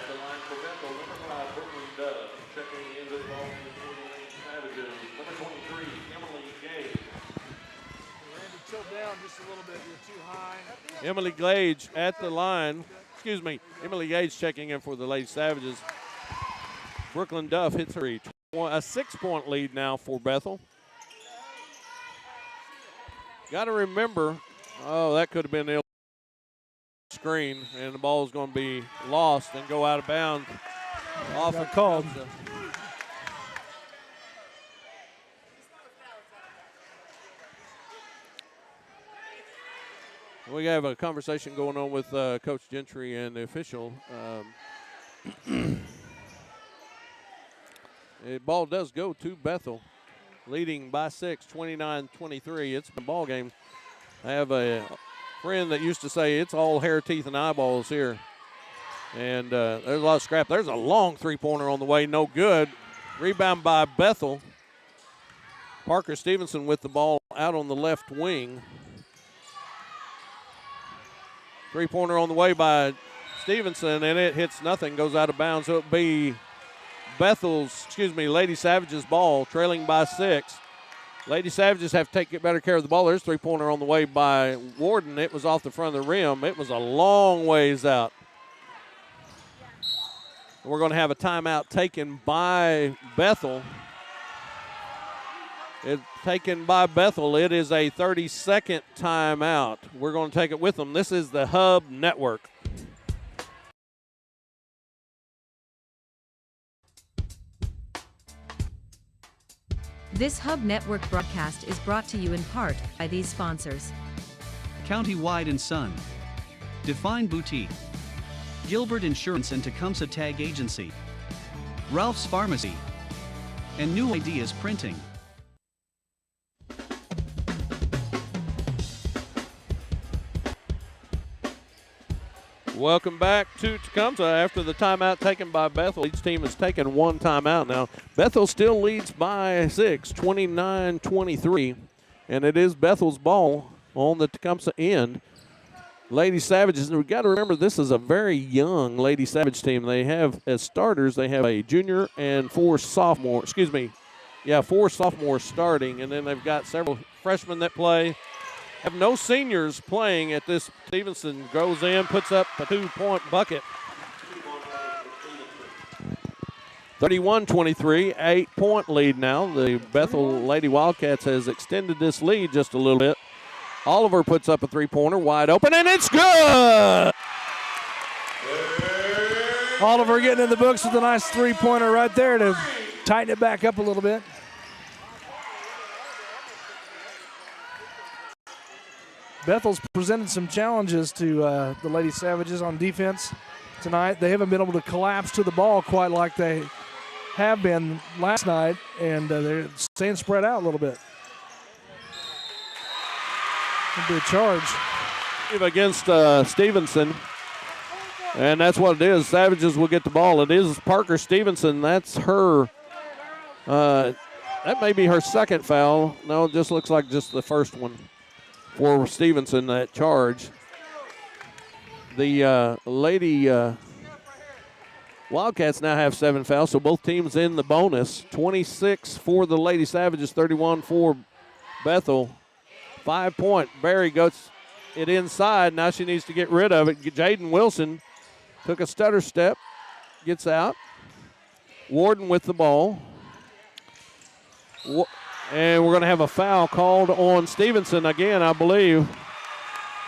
the line for Bethel, number 5, Brooklyn Duff. Checking into the ball game for the Lady Savages. Number 23, Emily Gage. Randy, tilt down just a little bit. You're too high. Emily Gage at the line. Excuse me. Emily Gage checking in for the Lady Savages. Brooklyn Duff hits her a 6-point lead now for Bethel. Got to remember, that could have been the screen, and the ball is going to be lost and go out of bounds. Off got called. We have a conversation going on with Coach Gentry and the official. The ball does go to Bethel, leading by 6, 29-23. It's the ball game. I have a friend that used to say it's all hair, teeth, and eyeballs here. And there's a lot of scrap. There's a long three-pointer on the way, no good. Rebound by Bethel. Parker Stevenson with the ball out on the left wing. Three-pointer on the way by Stevenson, and it hits nothing, goes out of bounds. So it'll be Lady Savages ball, trailing by 6. Lady Savages have to take better care of the ball. There's three-pointer on the way by Warden. It was off the front of the rim. It was a long ways out. We're going to have a timeout taken by Bethel. It's taken by Bethel. It is a 30-second timeout. We're going to take it with them. This is the Hub Network. This Hub Network broadcast is brought to you in part by these sponsors. County Wide and Son. Define Boutique. Gilbert Insurance and Tecumseh Tag Agency, Ralph's Pharmacy, and New Ideas Printing. Welcome back to Tecumseh after the timeout taken by Bethel. Each team has taken one timeout now. Bethel still leads by 6, 29-23, and it is Bethel's ball on the Tecumseh end. Lady Savages, and we've got to remember this is a very young Lady Savage team. They have, as starters, they have a junior and 4 sophomores starting, and then they've got several freshmen that play. Have no seniors playing at this. Stevenson goes in, puts up a 2-point bucket. 31-23, 8-point lead now. The Bethel Lady Wildcats has extended this lead just a little bit. Oliver puts up a 3-pointer, wide open, and it's good! Oliver getting in the books with a nice 3-pointer right there to tighten it back up a little bit. Bethel's presented some challenges to the Lady Savages on defense tonight. They haven't been able to collapse to the ball quite like they have been last night, and they're staying spread out a little bit. It'll be a charge. Against Stevenson, and that's what it is. Savages will get the ball. It is Parker Stevenson. That's her. That may be her second foul. No, it just looks like just the first one for Stevenson, that charge. The Lady Wildcats now have 7 fouls, so both teams in the bonus. 26 for the Lady Savages, 31 for Bethel. 5-point. Barry goes it inside. Now she needs to get rid of it. Jaden Wilson took a stutter step, gets out. Warden with the ball. And we're going to have a foul called on Stevenson again, I believe.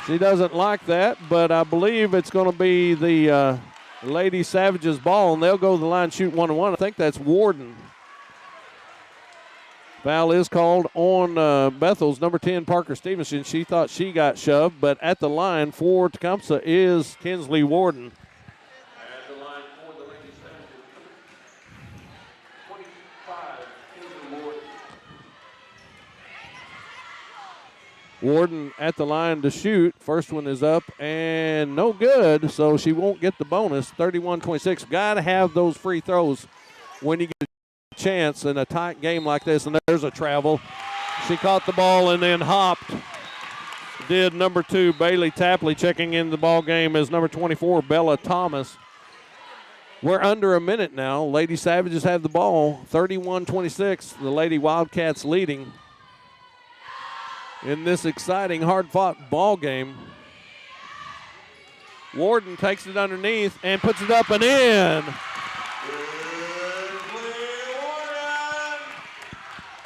She doesn't like that, but I believe it's going to be the Lady Savages ball, and they'll go to the line, shoot 1-1. I think that's Warden. Foul is called on Bethel's number 10, Parker Stevenson. She thought she got shoved, but at the line for Tecumseh is Kinsley Warden. At the line for the Lady Savages, 25, Kinsley Warden. Warden at the line to shoot. First one is up and no good, so she won't get the bonus. 31-26. Got to have those free throws when you get a chance in a tight game like this. And there's a travel. She caught the ball and then hopped. Did number 2, Bailey Tapley, checking in the ball game as number 24, Bella Thomas. We're under a minute now. Lady Savages have the ball. 31-26. The Lady Wildcats leading in this exciting, hard-fought ball game. Warden takes it underneath and puts it up and in.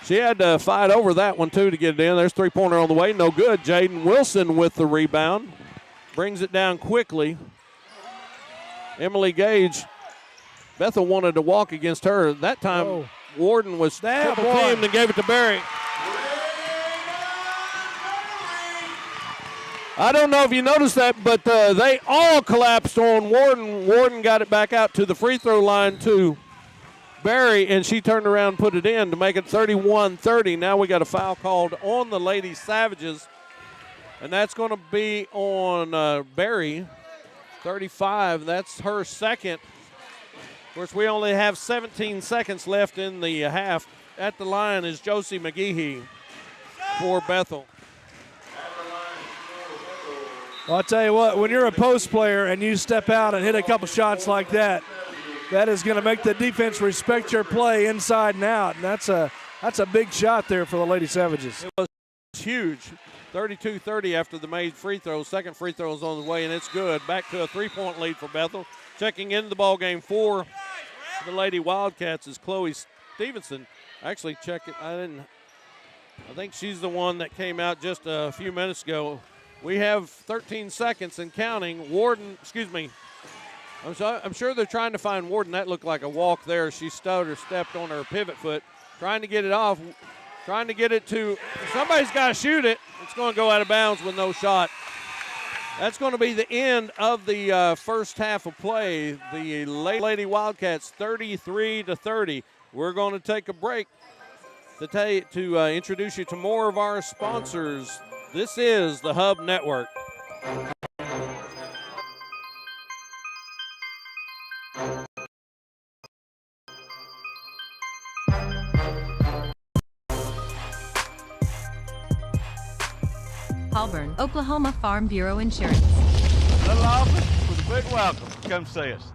She had to fight over that one, too, to get it in. There's 3-pointer on the way. No good. Jaden Wilson with the rebound. Brings it down quickly. Emily Gage. Bethel wanted to walk against her. That time, Warden was triple teamed and gave it to Barry. I don't know if you noticed that, but they all collapsed on Warden. Warden got it back out to the free throw line to Barry, and she turned around and put it in to make it 31-30. Now we got a foul called on the Lady Savages, and that's going to be on Barry. 35, that's her second. Of course, we only have 17 seconds left in the half. At the line is Josie McGehee for Bethel. Well, I'll tell you what, when you're a post player and you step out and hit a couple shots like that, that is going to make the defense respect your play inside and out. And that's a big shot there for the Lady Savages. It was huge. 32-30 after the made free throw. Second free throw is on the way, and it's good. Back to a 3-point lead for Bethel. Checking into the ball game for the Lady Wildcats is Chloe Stevenson. Actually, check it. I think she's the one that came out just a few minutes ago. We have 13 seconds and counting. I'm sure they're trying to find Warden. That looked like a walk there. She stepped on her pivot foot, trying to get it off, trying to get it to – somebody's got to shoot it. It's going to go out of bounds with no shot. That's going to be the end of the first half of play. The Lady Wildcats 33-30. We're going to take a break to introduce you to more of our sponsors. This is the Hub Network. Auburn, Oklahoma Farm Bureau Insurance. Little office with a big welcome. Come see us.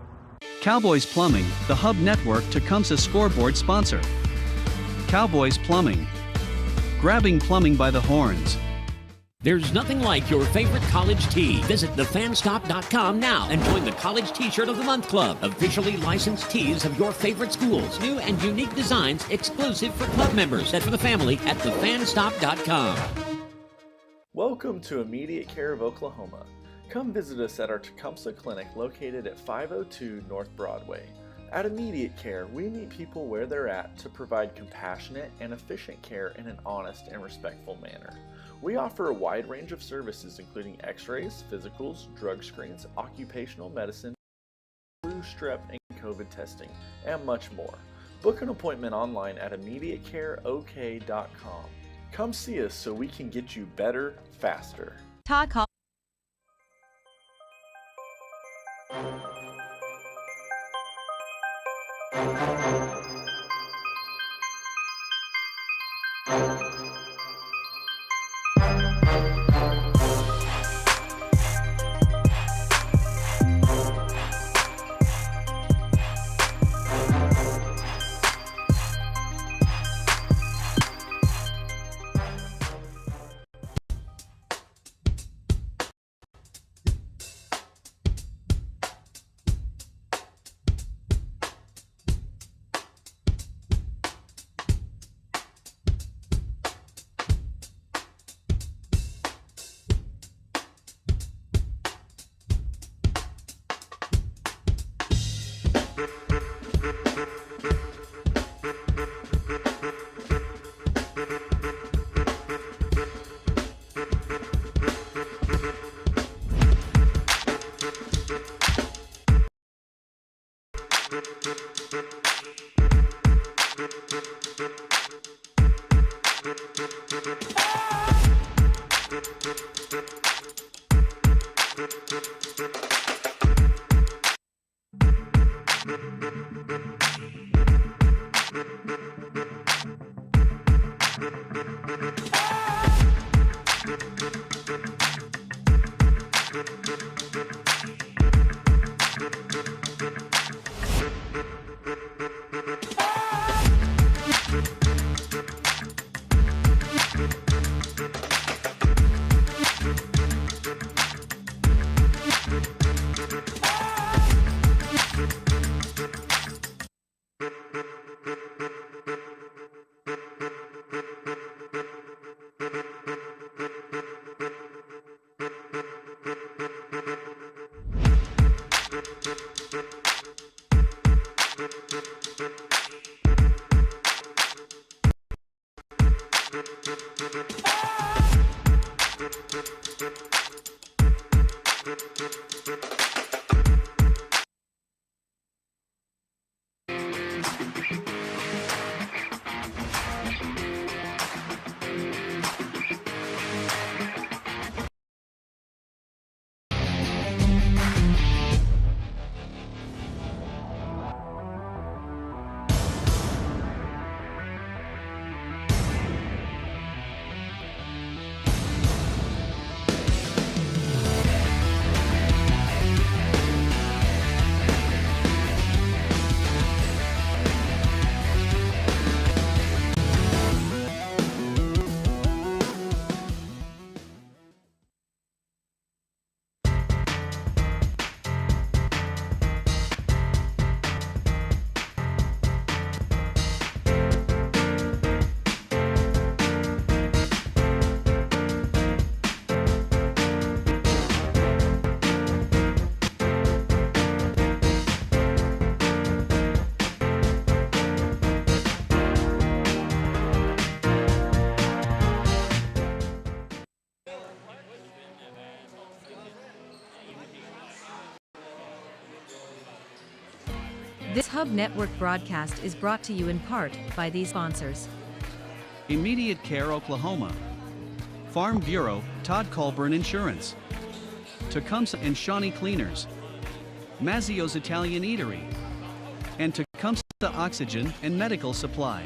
Cowboys Plumbing, the Hub Network Tecumseh scoreboard sponsor. Cowboys Plumbing. Grabbing plumbing by the horns. There's nothing like your favorite college tee. Visit thefanstop.com now and join the College T-Shirt of the Month Club. Officially licensed tees of your favorite schools. New and unique designs exclusive for club members and for the family at thefanstop.com. Welcome to Immediate Care of Oklahoma. Come visit us at our Tecumseh Clinic located at 502 North Broadway. At Immediate Care, we meet people where they're at to provide compassionate and efficient care in an honest and respectful manner. We offer a wide range of services including x-rays, physicals, drug screens, occupational medicine, flu, strep, and COVID testing, and much more. Book an appointment online at immediatecareok.com. Come see us so we can get you better, faster. Todd Hall. This Hub Network broadcast is brought to you in part by these sponsors. Immediate Care Oklahoma, Farm Bureau, Todd Colburn Insurance, Tecumseh and Shawnee Cleaners, Mazzio's Italian Eatery, and Tecumseh Oxygen and Medical Supply.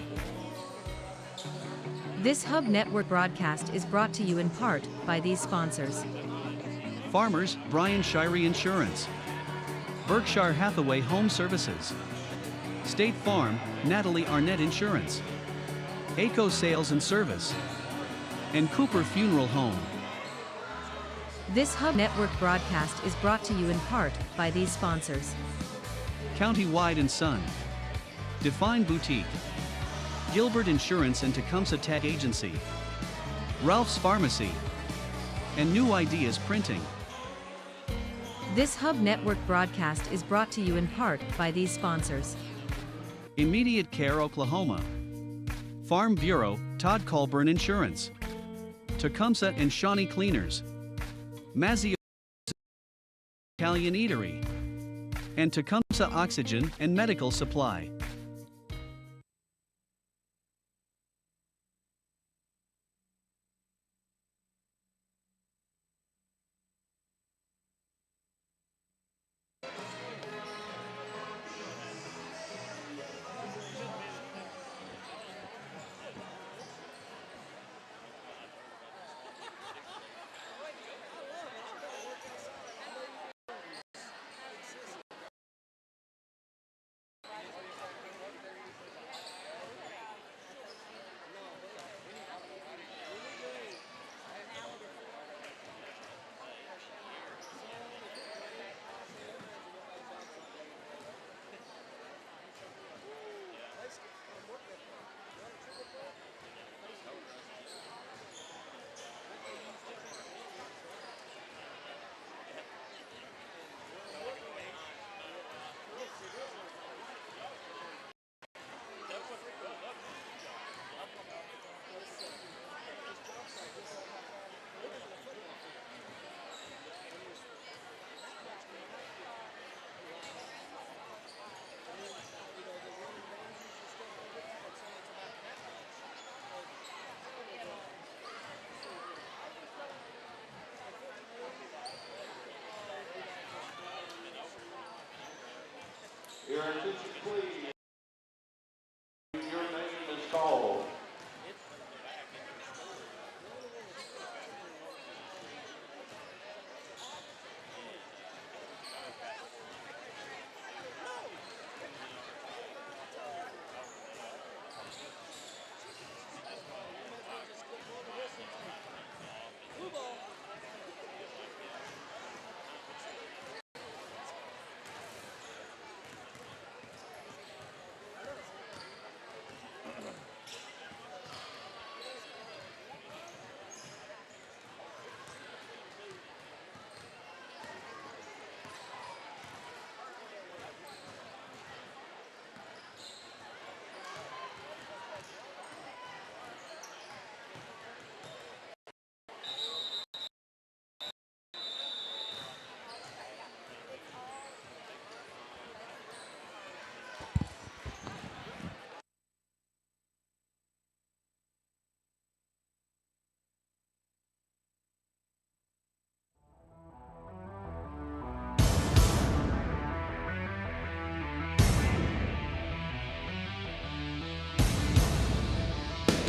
This Hub Network broadcast is brought to you in part by these sponsors. Farmers, Brian Shirey Insurance, Berkshire Hathaway Home Services, State Farm, Natalie Arnett Insurance, ACO Sales and Service, and Cooper Funeral Home. This Hub Network broadcast is brought to you in part by these sponsors. County-Wide and Son, Define Boutique, Gilbert Insurance and Tecumseh Tech Agency, Ralph's Pharmacy, and New Ideas Printing. This Hub Network broadcast is brought to you in part by these sponsors. Immediate Care Oklahoma, Farm Bureau, Todd Colburn Insurance, Tecumseh and Shawnee Cleaners, Mazzio's Italian Eatery, and Tecumseh Oxygen and Medical Supply. Your attention, please. Your name is called.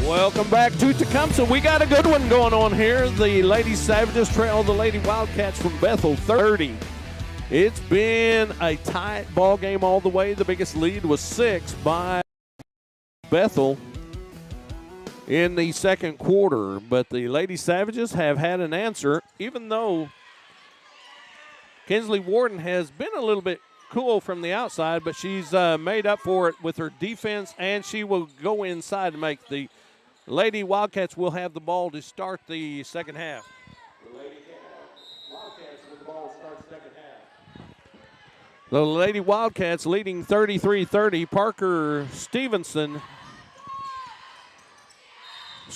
Welcome back to Tecumseh. We got a good one going on here. The Lady Savages trail the Lady Wildcats from Bethel 30. It's been a tight ball game all the way. The biggest lead was 6 by Bethel in the second quarter. But the Lady Savages have had an answer, even though Kinsley Warden has been a little bit cool from the outside, but she's made up for it with her defense, and she will go inside to make the Lady Wildcats will have the ball to start the second half. The Lady Wildcats with the ball to start the second half. The Lady Wildcats leading 33-30. Parker Stevenson,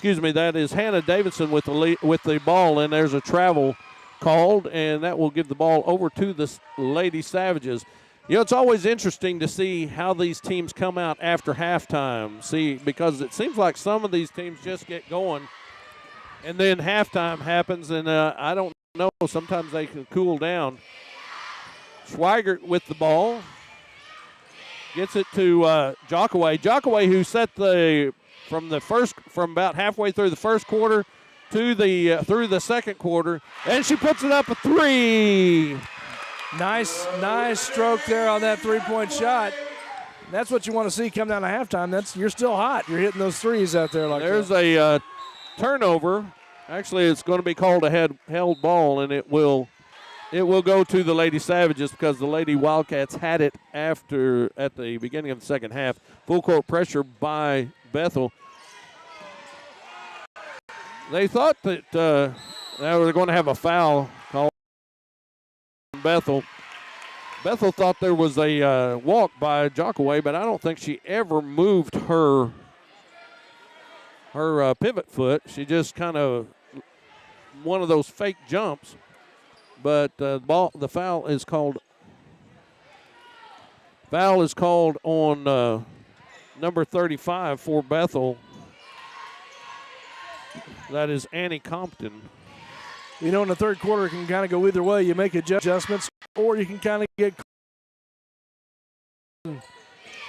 that is Hannah Davidson with the ball, and there's a travel called, and that will give the ball over to the Lady Savages. You know, it's always interesting to see how these teams come out after halftime. See, because it seems like some of these teams just get going, and then halftime happens, and I don't know. Sometimes they can cool down. Schweigert with the ball. Gets it to Jockaway. Jockaway, who set from about halfway through the first quarter to through the second quarter, and she puts it up a three. Nice stroke there on that three-point shot. That's what you want to see come down to halftime. You're still hot. You're hitting those threes out there like There's that. a turnover. Actually, it's going to be called a held ball, and it will go to the Lady Savages because the Lady Wildcats had it at the beginning of the second half. Full court pressure by Bethel. They thought that they were going to have a foul called on Bethel. Bethel thought there was a walk by Jockaway, but I don't think she ever moved her pivot foot. She just kind of one of those fake jumps. But the foul is called. Foul is called on number 35 for Bethel. That is Annie Compton. You know, in the third quarter, it can kind of go either way. You make adjustments, or you can kind of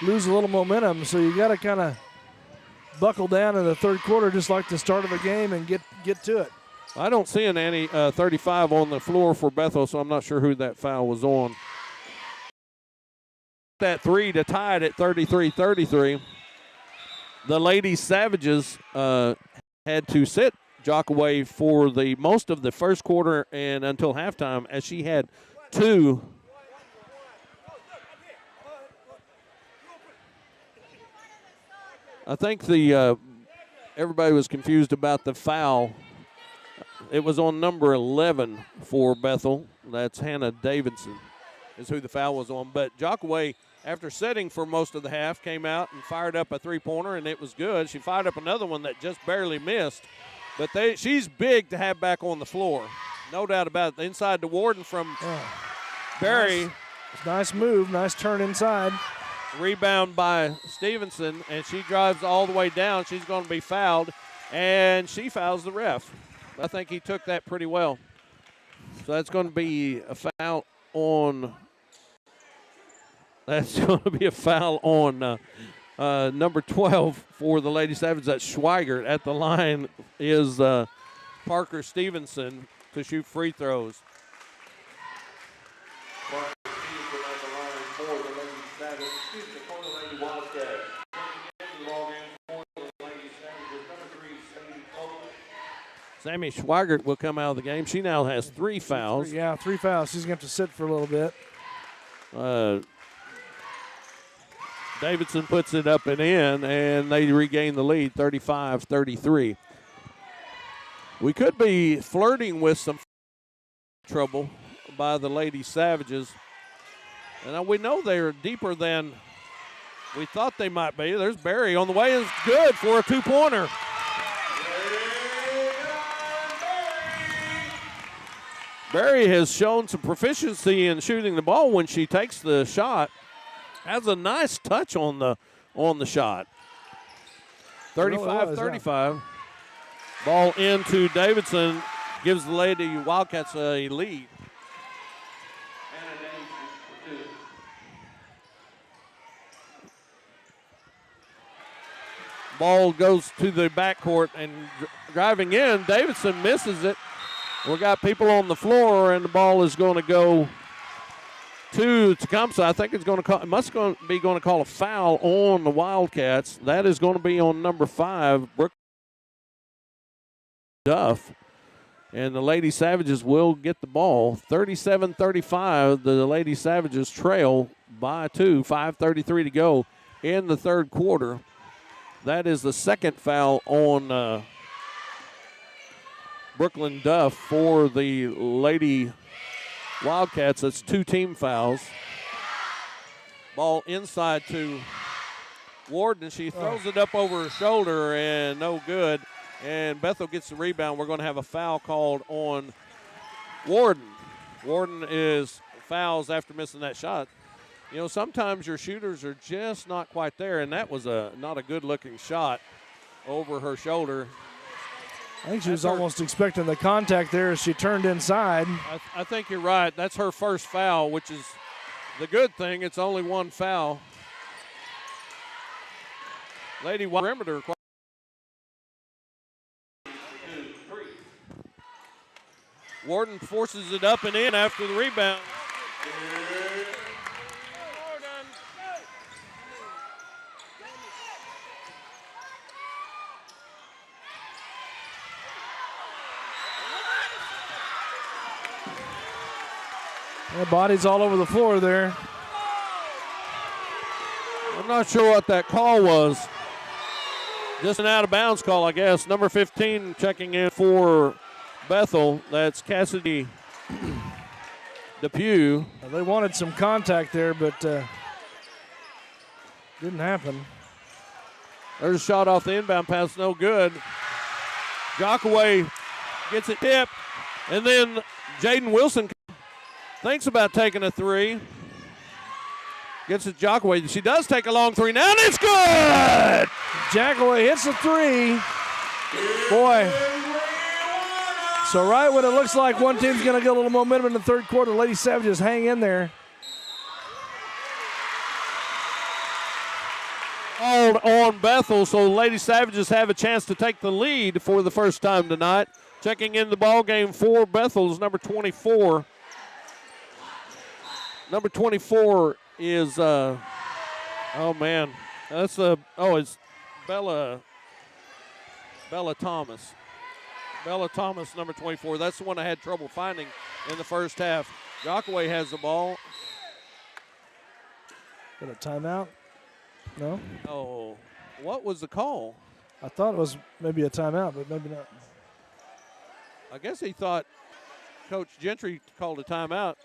lose a little momentum. So you got to kind of buckle down in the third quarter, just like the start of a game, and get to it. I don't see an Annie 35 on the floor for Bethel, so I'm not sure who that foul was on. That three to tie it at 33-33. The Lady Savages had to sit Jockaway for the most of the first quarter and until halftime, as she had two. I think everybody was confused about the foul. It was on number 11 for Bethel. That's Hannah Davidson is who the foul was on. But Jockaway, after setting for most of the half, came out and fired up a three-pointer, and it was good. She fired up another one that just barely missed. But she's big to have back on the floor. No doubt about it. Inside to Warden from Barry. Nice move, nice turn inside. Rebound by Stevenson, and she drives all the way down. She's going to be fouled, and she fouls the ref. I think he took that pretty well. So that's going to be a foul on. That's going to be a foul on number 12 for the Lady Savages. That's Schweigert. At the line is Parker Stevenson to shoot free throws. Sammy Schweigert will come out of the game. She now has 3 fouls. Yeah, 3 fouls. She's going to have to sit for a little bit. Davidson puts it up and in, and they regain the lead, 35-33. We could be flirting with some trouble by the Lady Savages. And we know they're deeper than we thought they might be. There's Barry on the way. It's good for a 2-pointer. Barry has shown some proficiency in shooting the ball when she takes the shot. Has a nice touch on the shot. 35-35. Ball into Davidson gives the Lady Wildcats a lead. Ball goes to the backcourt and driving in. Davidson misses it. We got people on the floor, and the ball is going to go to Tecumseh. I think it's going to call. It must be going to call a foul on the Wildcats. That is going to be on number 5, Brooke Duff, and the Lady Savages will get the ball. 37-35. The Lady Savages trail by 2. 5:33 to go in the third quarter. That is the second foul on Brooklyn Duff for the Lady Wildcats. That's 2 team fouls. Ball inside to Warden. She throws it up over her shoulder and no good. And Bethel gets the rebound. We're going to have a foul called on Warden. Warden is fouls after missing that shot. You know, sometimes your shooters are just not quite there, and that was not a good-looking shot over her shoulder. I think she was almost expecting the contact there as she turned inside. I think you're right. That's her first foul, which is the good thing. It's only one foul. Lady perimeter. Warden forces it up and in after the rebound. Bodies all over the floor there. I'm not sure what that call was. Just an out-of-bounds call, I guess. Number 15 checking in for Bethel. That's Cassidy Depew. They wanted some contact there, but didn't happen. There's a shot off the inbound pass, no good. Jockaway gets it tipped, and then Jaden Wilson thinks about taking a three. Gets it Jockaway. She does take a long three now, and it's good! Jockaway hits the three. Boy. So right when it looks like one team's going to get a little momentum in the third quarter, Lady Savages hang in there. Called on Bethel, so the Lady Savages have a chance to take the lead for the first time tonight. Checking in the ball game for Bethel is number 24. Number 24 is, oh man, that's it's Bella Thomas. Bella Thomas, number 24. That's the one I had trouble finding in the first half. Jockaway has the ball. Got a timeout? No? Oh, what was the call? I thought it was maybe a timeout, but maybe not. I guess he thought Coach Gentry called a timeout.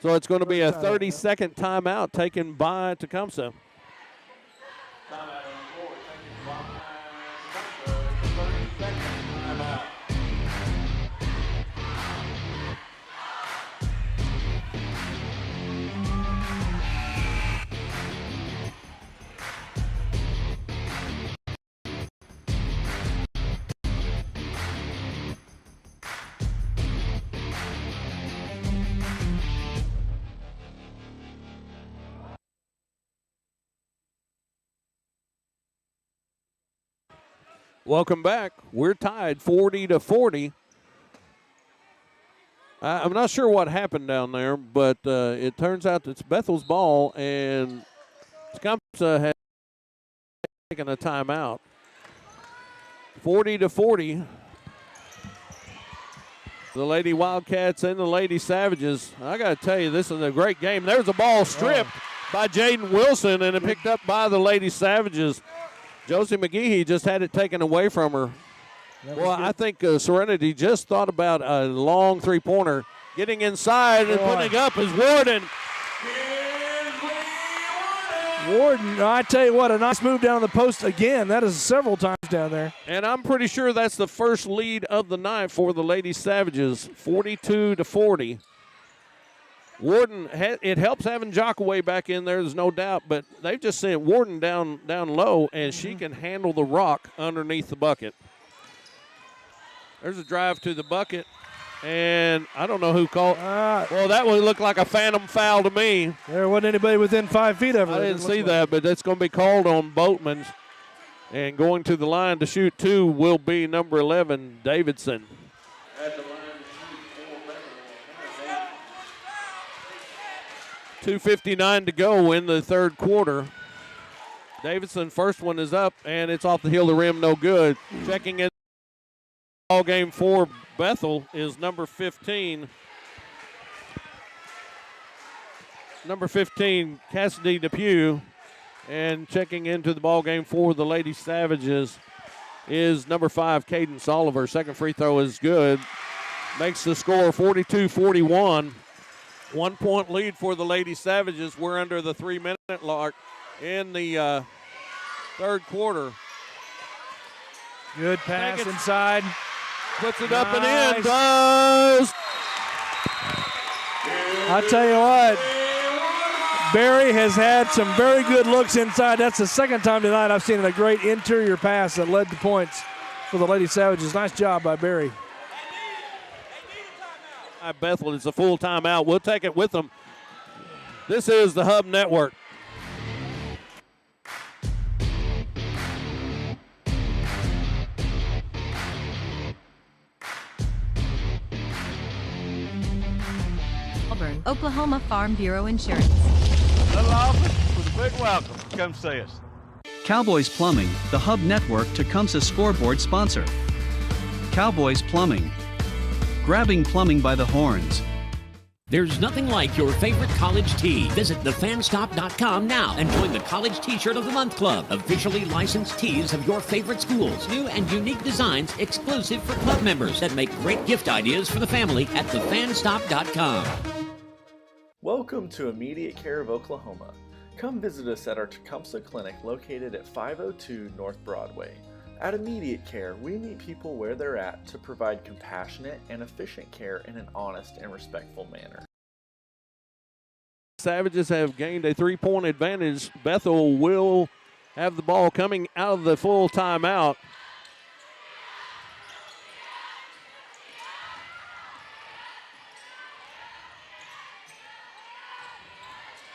So it's going to be a 30-second timeout taken by Tecumseh. Welcome back. We're tied 40-40. I'm not sure what happened down there, but it turns out it's Bethel's ball, and Tecumseh has taken a timeout. 40-40. The Lady Wildcats and the Lady Savages. I got to tell you, this is a great game. There's a ball stripped by Jaden Wilson, and it picked up by the Lady Savages. Josie McGehee just had it taken away from her. Well, I think Serenity just thought about a long three-pointer. Getting inside and putting up is Warden. Warden, I tell you what, a nice move down the post again. That is several times down there. And I'm pretty sure that's the first lead of the night for the Lady Savages, 42-40. Warden, it helps having Jockaway back in there, there's no doubt, but they've just sent Warden down low, and she can handle the rock underneath the bucket. There's a drive to the bucket, and I don't know who called. Well, that would look like a phantom foul to me. There wasn't anybody within 5 feet of her. I didn't see that, but that's going to be called on Boatman. And going to the line to shoot two will be number 11, Davidson. At the line to shoot 2:59 to go in the third quarter. Davidson, first one is up, and it's off the heel of the rim, no good. Checking in ball game for Bethel is number 15. Number 15, Cassidy Depew. And checking into the ball game for the Lady Savages is number 5, Cadence Oliver. Second free throw is good. Makes the score 42-41. 1 point lead for the Lady Savages. We're under the 3-minute mark in the third quarter. Good pass inside. Puts it up and in. Does. I tell you what, Barry has had some very good looks inside. That's the second time tonight I've seen a great interior pass that led to points for the Lady Savages. Nice job by Barry. Bethel, it's a full timeout. We'll take it with them. This is the Hub Network. Auburn, Oklahoma Farm Bureau Insurance. Little office with a big welcome. Come see us. Cowboys Plumbing, the Hub Network Tecumseh scoreboard sponsor. Cowboys Plumbing. Grabbing plumbing by the horns. There's nothing like your favorite college tee. Visit thefanstop.com now and join the College T-Shirt of the Month Club. Officially licensed tees of your favorite schools. New and unique designs exclusive for club members that make great gift ideas for the family at thefanstop.com. Welcome to Immediate Care of Oklahoma. Come visit us at our Tecumseh Clinic located at 502 North Broadway. At Immediate Care, we meet people where they're at to provide compassionate and efficient care in an honest and respectful manner. Savages have gained a 3-point advantage. Bethel will have the ball coming out of the full timeout.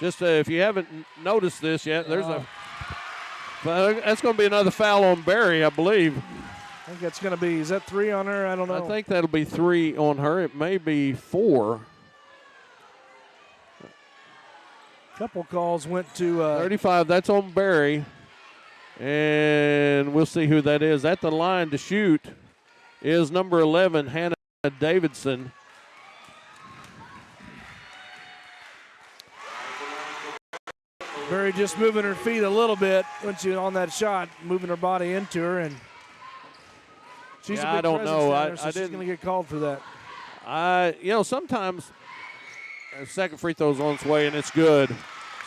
Just if you haven't noticed this yet, there's that's going to be another foul on Barry, I believe. I think that's going to be, is that 3 on her? I don't know. I think that'll be 3 on her. It may be 4. Couple calls went to 35, that's on Barry. And we'll see who that is. At the line to shoot is number 11, Hannah Davidson. Barry just moving her feet a little bit when she on that shot, moving her body into her, and she's a big I don't know. There, so I she's didn't. going to get called for that. Sometimes a second free throw's on its way and it's good.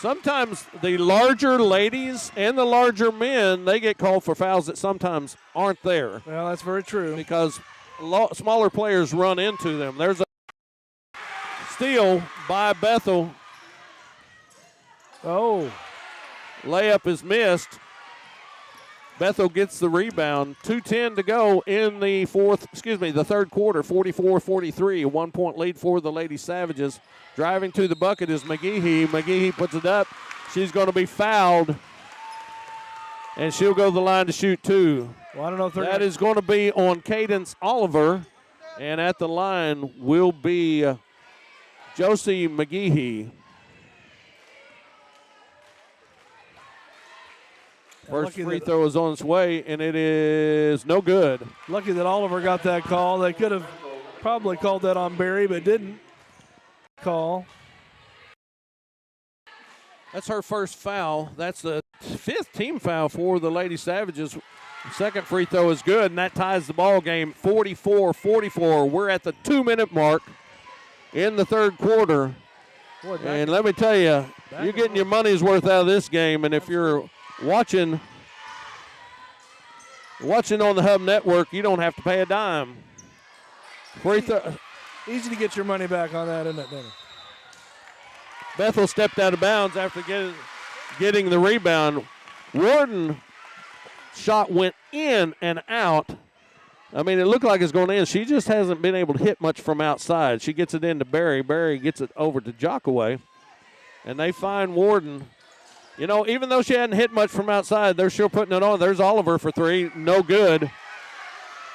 Sometimes the larger ladies and the larger men, they get called for fouls that sometimes aren't there. Well, that's very true. Because smaller players run into them. There's a steal by Bethel. Oh. Layup is missed. Bethel gets the rebound. 2:10 to go in the third quarter. 44-43, a 1-point lead for the Lady Savages. Driving to the bucket is McGehee. McGehee puts it up. She's going to be fouled, and she'll go to the line to shoot 2. Well, I don't know if that is going to be on Cadence Oliver, and at the line will be Josie McGehee. First free throw is on its way, and it is no good. Lucky that Oliver got that call. They could have probably called that on Barry, but didn't call. That's her first foul. That's the 5th team foul for the Lady Savages. The second free throw is good, and that ties the ball game 44-44. We're at the 2-minute mark in the third quarter. Boy, and let me tell you, you're getting your money's worth out of this game, and if you're watching on the Hub Network, you don't have to pay a dime. Free throw. Easy to get your money back on that, isn't it, Danny? Bethel stepped out of bounds after getting the rebound. Warden shot went in and out. I mean, it looked like it's going in. She just hasn't been able to hit much from outside. She gets it into Barry. Barry gets it over to Jockaway. And they find Warden. You know, even though she hadn't hit much from outside, they're still putting it on. There's Oliver for 3. No good.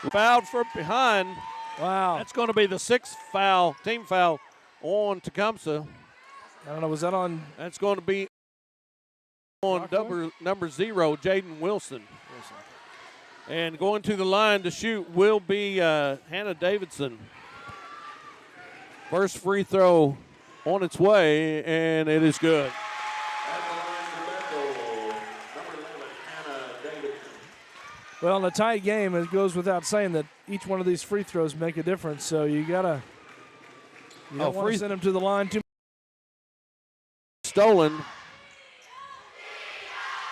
Fouled from behind. Wow. That's going to be the 6th team foul on Tecumseh. I don't know, was that on? That's going to be on number 0, Jaden Wilson. And going to the line to shoot will be Hannah Davidson. First free throw on its way, and it is good. Well, in a tight game, it goes without saying that each one of these free throws make a difference. So you don't want to send them to the line too much. Stolen.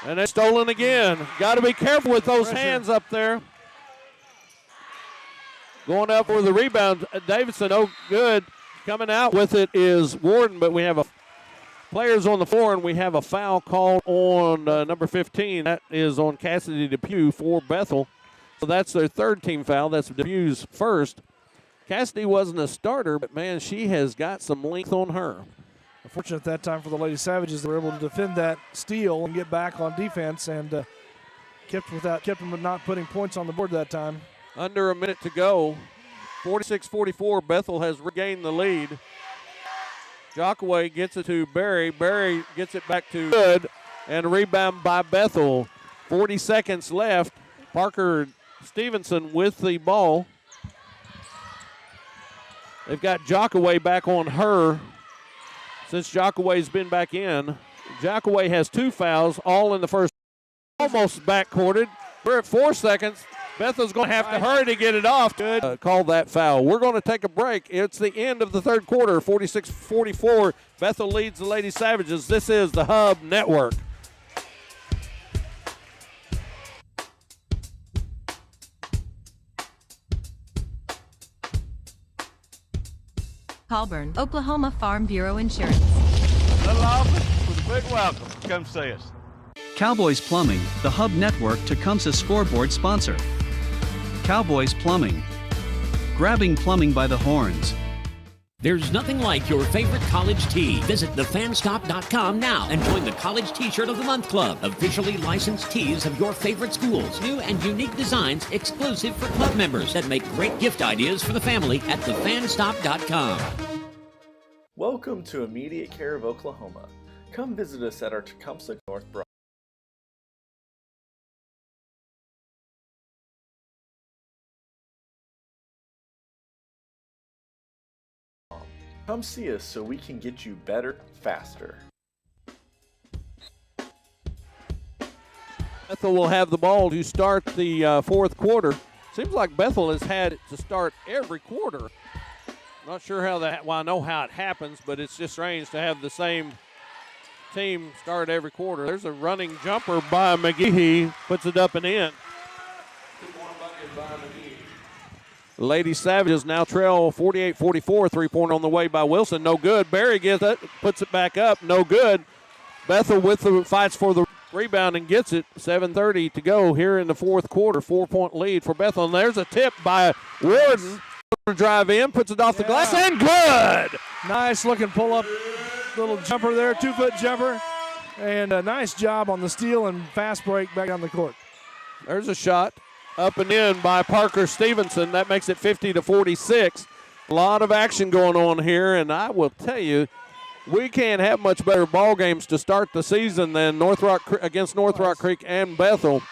And it's stolen again. Got to be careful with those hands up there. Going up for the rebound. Davidson, good. Coming out with it is Warden, but we have a players on the floor, and we have a foul called on number 15. That is on Cassidy Depew for Bethel. So that's their third team foul. That's Depew's first. Cassidy wasn't a starter, but, man, she has got some length on her. Unfortunate at that time for the Lady Savages, they were able to defend that steal and get back on defense and kept them not putting points on the board that time. Under a minute to go. 46-44, Bethel has regained the lead. Jockaway gets it to Barry. Barry gets it back to Good, and a rebound by Bethel. 40 seconds left. Parker Stevenson with the ball. They've got Jockaway back on her since Jockaway's been back in. Jockaway has 2 fouls, all in the first. Almost backcourted. We're at 4 seconds. Bethel's going to have to hurry to get it off. Good. Call that foul. We're going to take a break. It's the end of the third quarter, 46-44. Bethel leads the Lady Savages. This is the Hub Network. Colburn, Oklahoma Farm Bureau Insurance. Little office with a big welcome. Come see us. Cowboys Plumbing, the Hub Network Tecumseh scoreboard sponsor. Cowboys Plumbing. Grabbing plumbing by the horns. There's nothing like your favorite college tee. Visit thefanstop.com now and join the College T-Shirt of the Month Club. Officially licensed tees of your favorite schools. New and unique designs exclusive for club members that make great gift ideas for the family at thefanstop.com. Welcome to Immediate Care of Oklahoma. Come visit us at our Tecumseh North Broad. Come see us so we can get you better, faster. Bethel will have the ball to start the fourth quarter. Seems like Bethel has had it to start every quarter. Not sure how that, well, I know how it happens, but it's just strange to have the same team start every quarter. There's a running jumper by McGehee, puts it up and in. Lady Savages now trail 48-44. Three-pointer on the way by Wilson. No good. Barry gets it, puts it back up. No good. Bethel with the fights for the rebound and gets it. 7:30 to go here in the fourth quarter. 4-point lead for Bethel. And there's a tip by Warden. Drive in, puts it off the glass, and good. Nice looking pull-up little jumper there, 2-foot jumper. And a nice job on the steal and fast break back on the court. There's a shot. Up and in by Parker Stevenson. That makes it 50-46. A lot of action going on here, and I will tell you, we can't have much better ball games to start the season than against North Rock Creek and Bethel.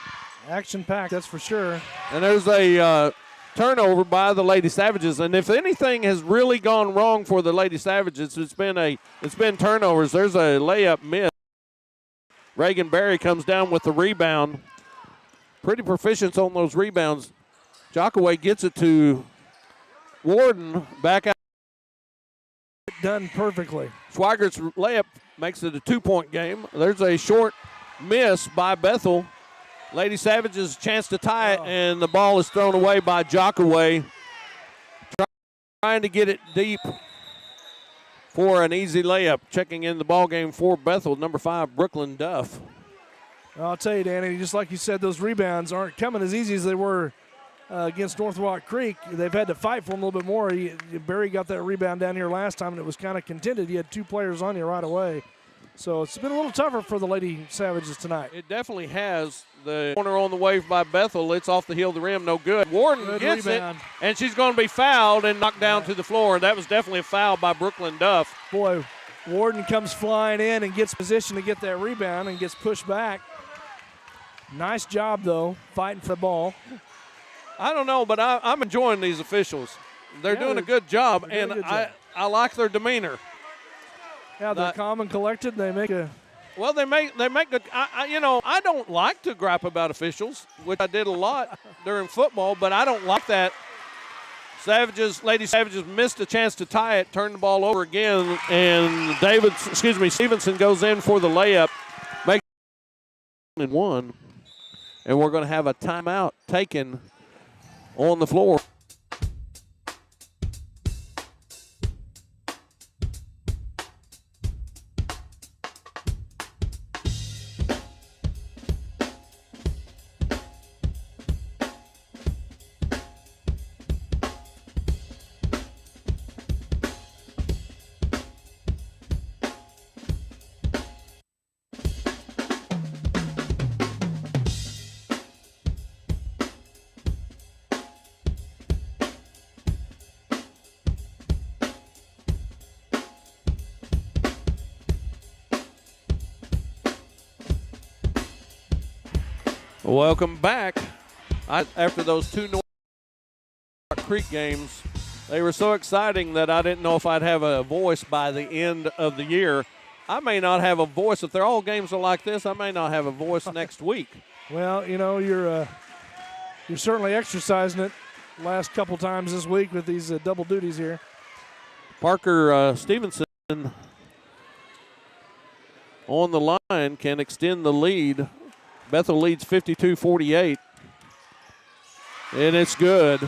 Action-packed, that's for sure. And there's a turnover by the Lady Savages, and if anything has really gone wrong for the Lady Savages, it's been turnovers. There's a layup miss. Reagan Berry comes down with the rebound. Pretty proficient on those rebounds. Jockaway gets it to Warden. Back out. Done perfectly. Schweigert's layup makes it a 2-point game. There's a short miss by Bethel. Lady Savages chance to tie it, and the ball is thrown away by Jockaway. Trying to get it deep for an easy layup. Checking in the ball game for Bethel, number 5, Brooklyn Duff. I'll tell you, Danny, just like you said, those rebounds aren't coming as easy as they were against North Rock Creek. They've had to fight for them a little bit more. Barry got that rebound down here last time, and it was kind of contended. He had 2 players on you right away. So it's been a little tougher for the Lady Savages tonight. It definitely has. The corner on the wave by Bethel. It's off the heel of the rim. No good. Warden gets rebound. It, and she's going to be fouled and knocked down to the floor. That was definitely a foul by Brooklyn Duff. Boy, Warden comes flying in and gets position to get that rebound and gets pushed back. Nice job, though, fighting for the ball. I don't know, but I'm enjoying these officials. They're doing a good job, and I like their demeanor. Yeah, they're calm and collected. They make a. Well, they make the. I don't like to gripe about officials, which I did a lot during football, but I don't like that. Lady Savages missed a chance to tie it, turned the ball over again, and Stevenson goes in for the layup, makes it 1. And we're going to have a timeout taken on the floor. Welcome back. After those two North Creek games, they were so exciting that I didn't know if I'd have a voice by the end of the year. I may not have a voice. If they're all games are like this, I may not have a voice next week. Well, you know, you're certainly exercising it last couple times this week with these double duties here. Parker Stevenson on the line can extend the lead. Bethel leads 52-48. And it's good.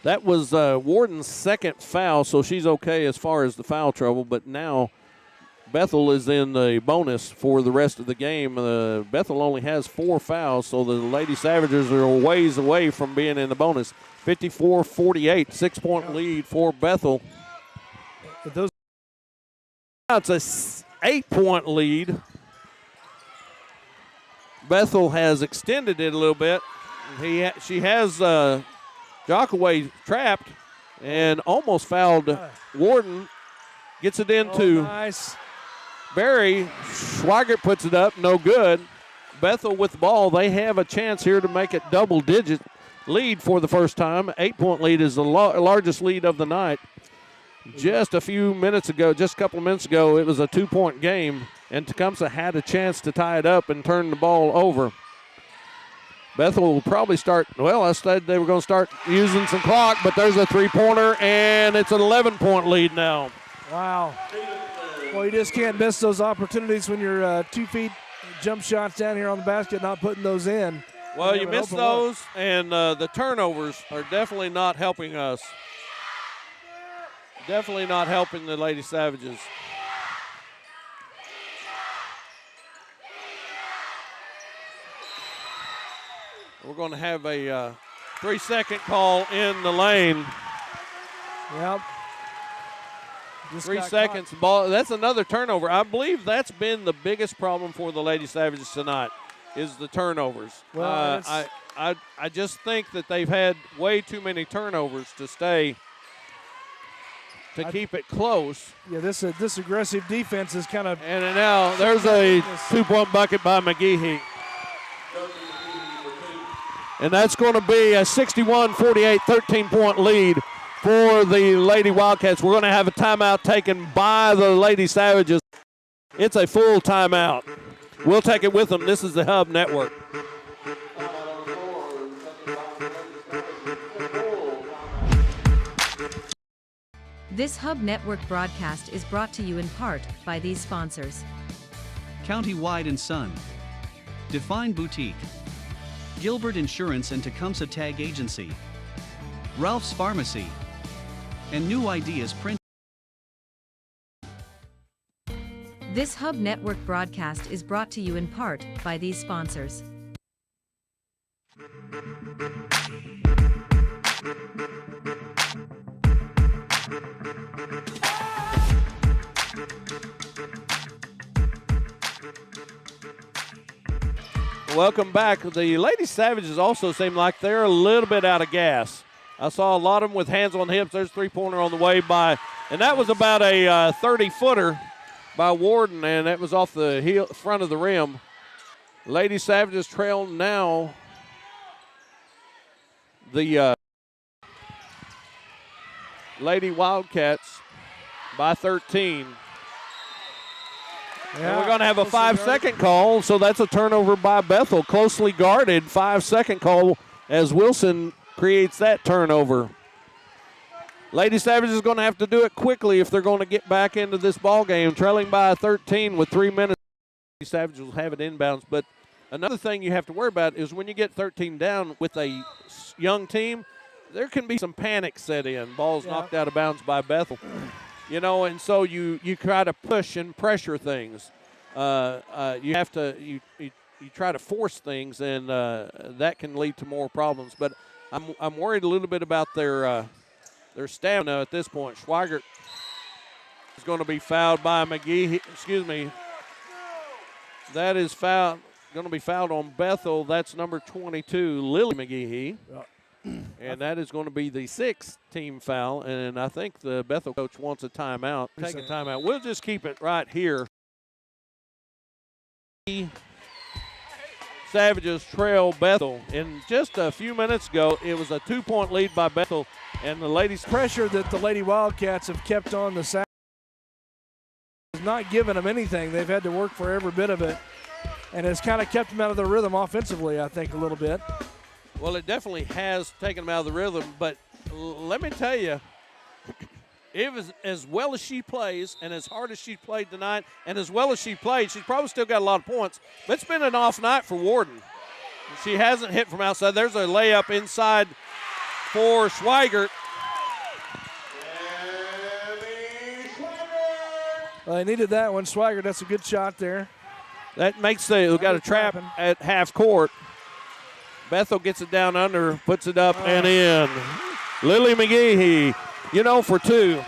That was Warden's second foul, so she's okay as far as the foul trouble. But now Bethel is in the bonus for the rest of the game. Bethel only has 4 fouls, so the Lady Savages are a ways away from being in the bonus. 54-48, 6-point lead for Bethel. Now it's a 8-point lead. Bethel has extended it a little bit. She has Jockaway trapped and almost fouled Warden. Gets it into nice. Barry. Schweigert puts it up, no good. Bethel with the ball. They have a chance here to make it double-digit lead for the first time. 8-point lead is the largest lead of the night. Just a couple of minutes ago, it was a 2-point game, and Tecumseh had a chance to tie it up and turn the ball over. Bethel will probably start, well, I said they were going to start using some clock, but there's a 3-pointer, and it's an 11-point lead now. Wow. Well, you just can't miss those opportunities when you're 2 feet jump shots down here on the basket, not putting those in. Well, you miss those, and the turnovers are definitely not helping us. Definitely not helping the Lady Savages. We're going to have a 3-second call in the lane. Yep. 3 seconds. Ball. That's another turnover. I believe that's been the biggest problem for the Lady Savages tonight is the turnovers. Well, I just think that they've had way too many turnovers to keep it close. Yeah, this aggressive defense is kind of. And now there's a 2-point bucket by McGehee. And that's going to be a 61-48, 13-point lead for the Lady Wildcats. We're going to have a timeout taken by the Lady Savages. It's a full timeout. We'll take it with them. This is the Hub Network. This Hub Network broadcast is brought to you in part by these sponsors. County-wide and Son. Define Boutique. Gilbert Insurance and Tecumseh Tag Agency. Ralph's Pharmacy. And New Ideas Print. This Hub Network broadcast is brought to you in part by these sponsors. Welcome back. The Lady Savages also seem like they're a little bit out of gas. I saw a lot of them with hands on hips. There's a 3-pointer on the way by, and that was about a 30-footer by Warden, and that was off the front of the rim. Lady Savages trail now. The Lady Wildcats by 13. Yeah, and we're going to have a 5-second call, so that's a turnover by Bethel. Closely guarded, 5-second call as Wilson creates that turnover. Lady Savage is going to have to do it quickly if they're going to get back into this ball game. Trailing by 13 with 3 minutes. Lady Savage will have it inbounds. But another thing you have to worry about is when you get 13 down with a young team, there can be some panic set in. Ball's knocked out of bounds by Bethel. You know, and so you try to push and pressure things. You have to you try to force things, and that can lead to more problems. But I'm worried a little bit about their stamina at this point. Schweigert is going to be fouled by McGee. Excuse me. That is going to be fouled on Bethel. That's number 22, Lily McGee. And that is going to be the 6th team foul, and I think the Bethel coach wants a timeout. Take a timeout. We'll just keep it right here. Savages trail Bethel. In just a few minutes ago, it was a 2-point lead by Bethel, and the ladies' pressure that the Lady Wildcats have kept on the Savages has not given them anything. They've had to work for every bit of it, and it's kind of kept them out of their rhythm offensively, I think, a little bit. Well, it definitely has taken them out of the rhythm, but let me tell you, it was as well as she plays and as hard as she played tonight and as well as she played, she's probably still got a lot of points, but it's been an off night for Warden. She hasn't hit from outside. There's a layup inside for Schweigert. Well, they needed that one. Swigert, that's a good shot there. That makes we've got a trap at half court. Bethel gets it down under, puts it up and in. Lily McGehee, for two.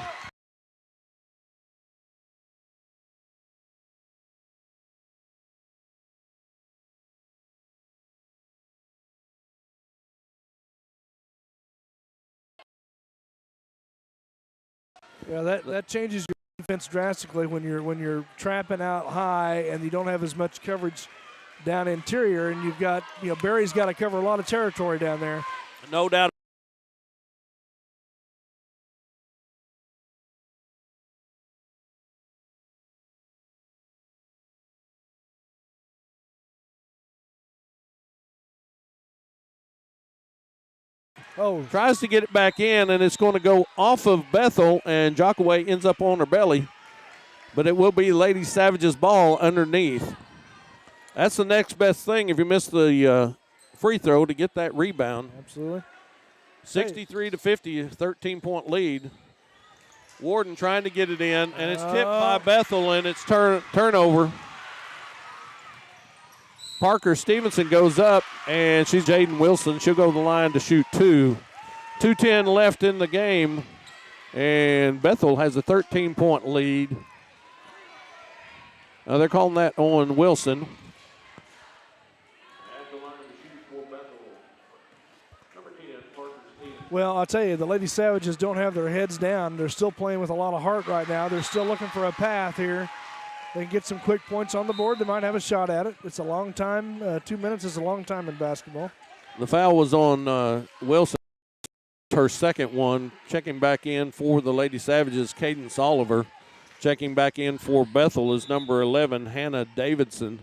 Yeah, that changes your defense drastically when you're trapping out high and you don't have as much coverage down interior, and you've got Barry's got to cover a lot of territory down there. No doubt. Tries to get it back in, and it's going to go off of Bethel, and Jockaway ends up on her belly. But it will be Lady Savage's ball underneath. That's the next best thing if you miss the free throw to get that rebound. Absolutely. 63 to 50, 13-point lead. Warden trying to get it in, and it's tipped by Bethel, and it's turnover. Parker Stevenson goes up, and she's Jaden Wilson. She'll go to the line to shoot two. 2:10 left in the game, and Bethel has a 13-point lead. They're calling that on Wilson. Well, I'll tell you, the Lady Savages don't have their heads down. They're still playing with a lot of heart right now. They're still looking for a path here. They can get some quick points on the board. They might have a shot at it. It's a long time. 2 minutes is a long time in basketball. The foul was on Wilson, her second one. Checking back in for the Lady Savages, Cadence Oliver. Checking back in for Bethel is number 11, Hannah Davidson.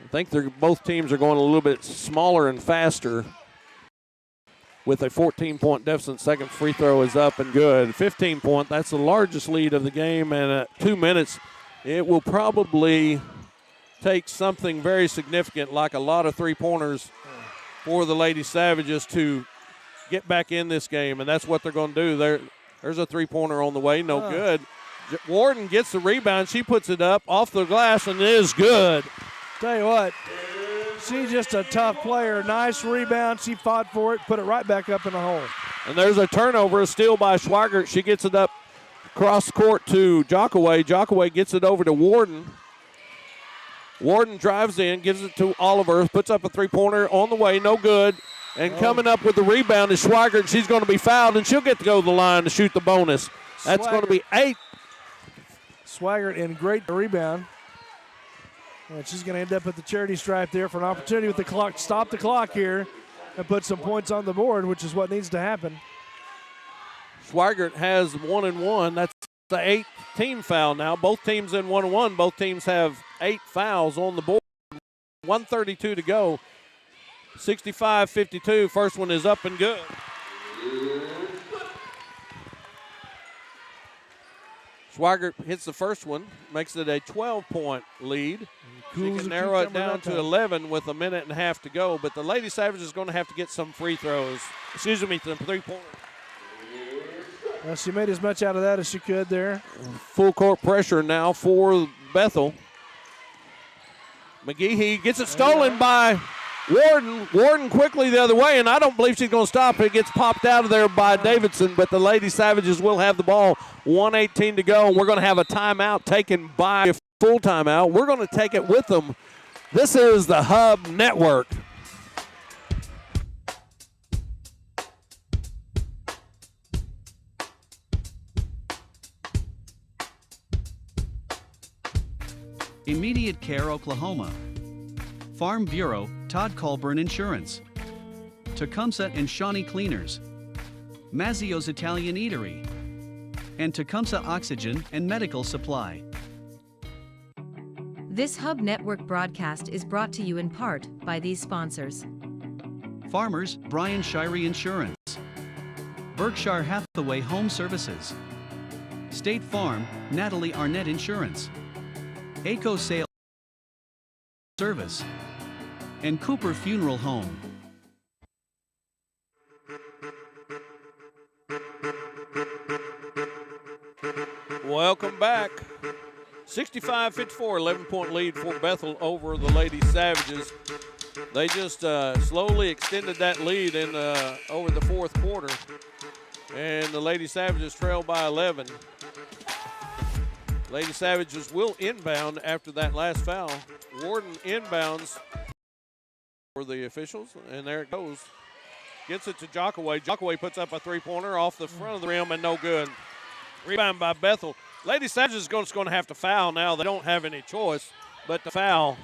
I think both teams are going a little bit smaller and faster. With a 14-point deficit, second free throw is up and good. 15-point, that's the largest lead of the game, and at 2 minutes, it will probably take something very significant, like a lot of three-pointers for the Lady Savages to get back in this game, and that's what they're going to do. There's a three-pointer on the way, no good. Warden gets the rebound. She puts it up off the glass, and it is good. Tell you what, she's just a tough player. Nice rebound. She fought for it, put it right back up in the hole. And there's a turnover, a steal by Schweigert. She gets it up across the court to Jockaway. Jockaway gets it over to Warden. Warden drives in, gives it to Oliver, puts up a three-pointer on the way, no good. And coming up with the rebound is Schweigert. She's going to be fouled, and she'll get to go to the line to shoot the bonus. That's going to be 8. Schweigert in great rebound. And she's going to end up at the charity stripe there for an opportunity with the clock. Stop the clock here and put some points on the board, which is what needs to happen. Schweigert has 1 and 1. That's the 8th team foul now. Both teams in 1 and 1. Both teams have 8 fouls on the board. 1:32 to go. 65-52. First one is up and good. Schweigert hits the first one, makes it a 12-point lead. She can narrow it down to 11 with a minute and a half to go, but the Lady Savage is going to have to get some free throws. Excuse me, some three-pointers. Well, she made as much out of that as she could there. Full court pressure now for Bethel. McGehee gets it stolen by Warden. Warden quickly the other way, and I don't believe she's going to stop. It gets popped out of there by Davidson, but the Lady Savages will have the ball. 1:18 to go, and we're going to have a timeout taken by a full timeout. We're going to take it with them. This is the Hub Network. Immediate Care Oklahoma, Farm Bureau, Todd Colburn Insurance, Tecumseh and Shawnee Cleaners, Mazzio's Italian Eatery, and Tecumseh Oxygen and Medical Supply. This Hub Network broadcast is brought to you in part by these sponsors. Farmers, Brian Shirey Insurance, Berkshire Hathaway Home Services, State Farm, Natalie Arnett Insurance, ACO Sales Service, and Cooper Funeral Home. Welcome back. 65-54, 11-point lead for Bethel over the Lady Savages. They just slowly extended that lead in over the fourth quarter, and the Lady Savages trail by 11. Lady Savages will inbound after that last foul. Warden inbounds for the officials, and there it goes. Gets it to Jockaway. Jockaway puts up a three-pointer off the front of the rim and no good. Rebound by Bethel. Lady Savages is going to have to foul now. They don't have any choice but to foul.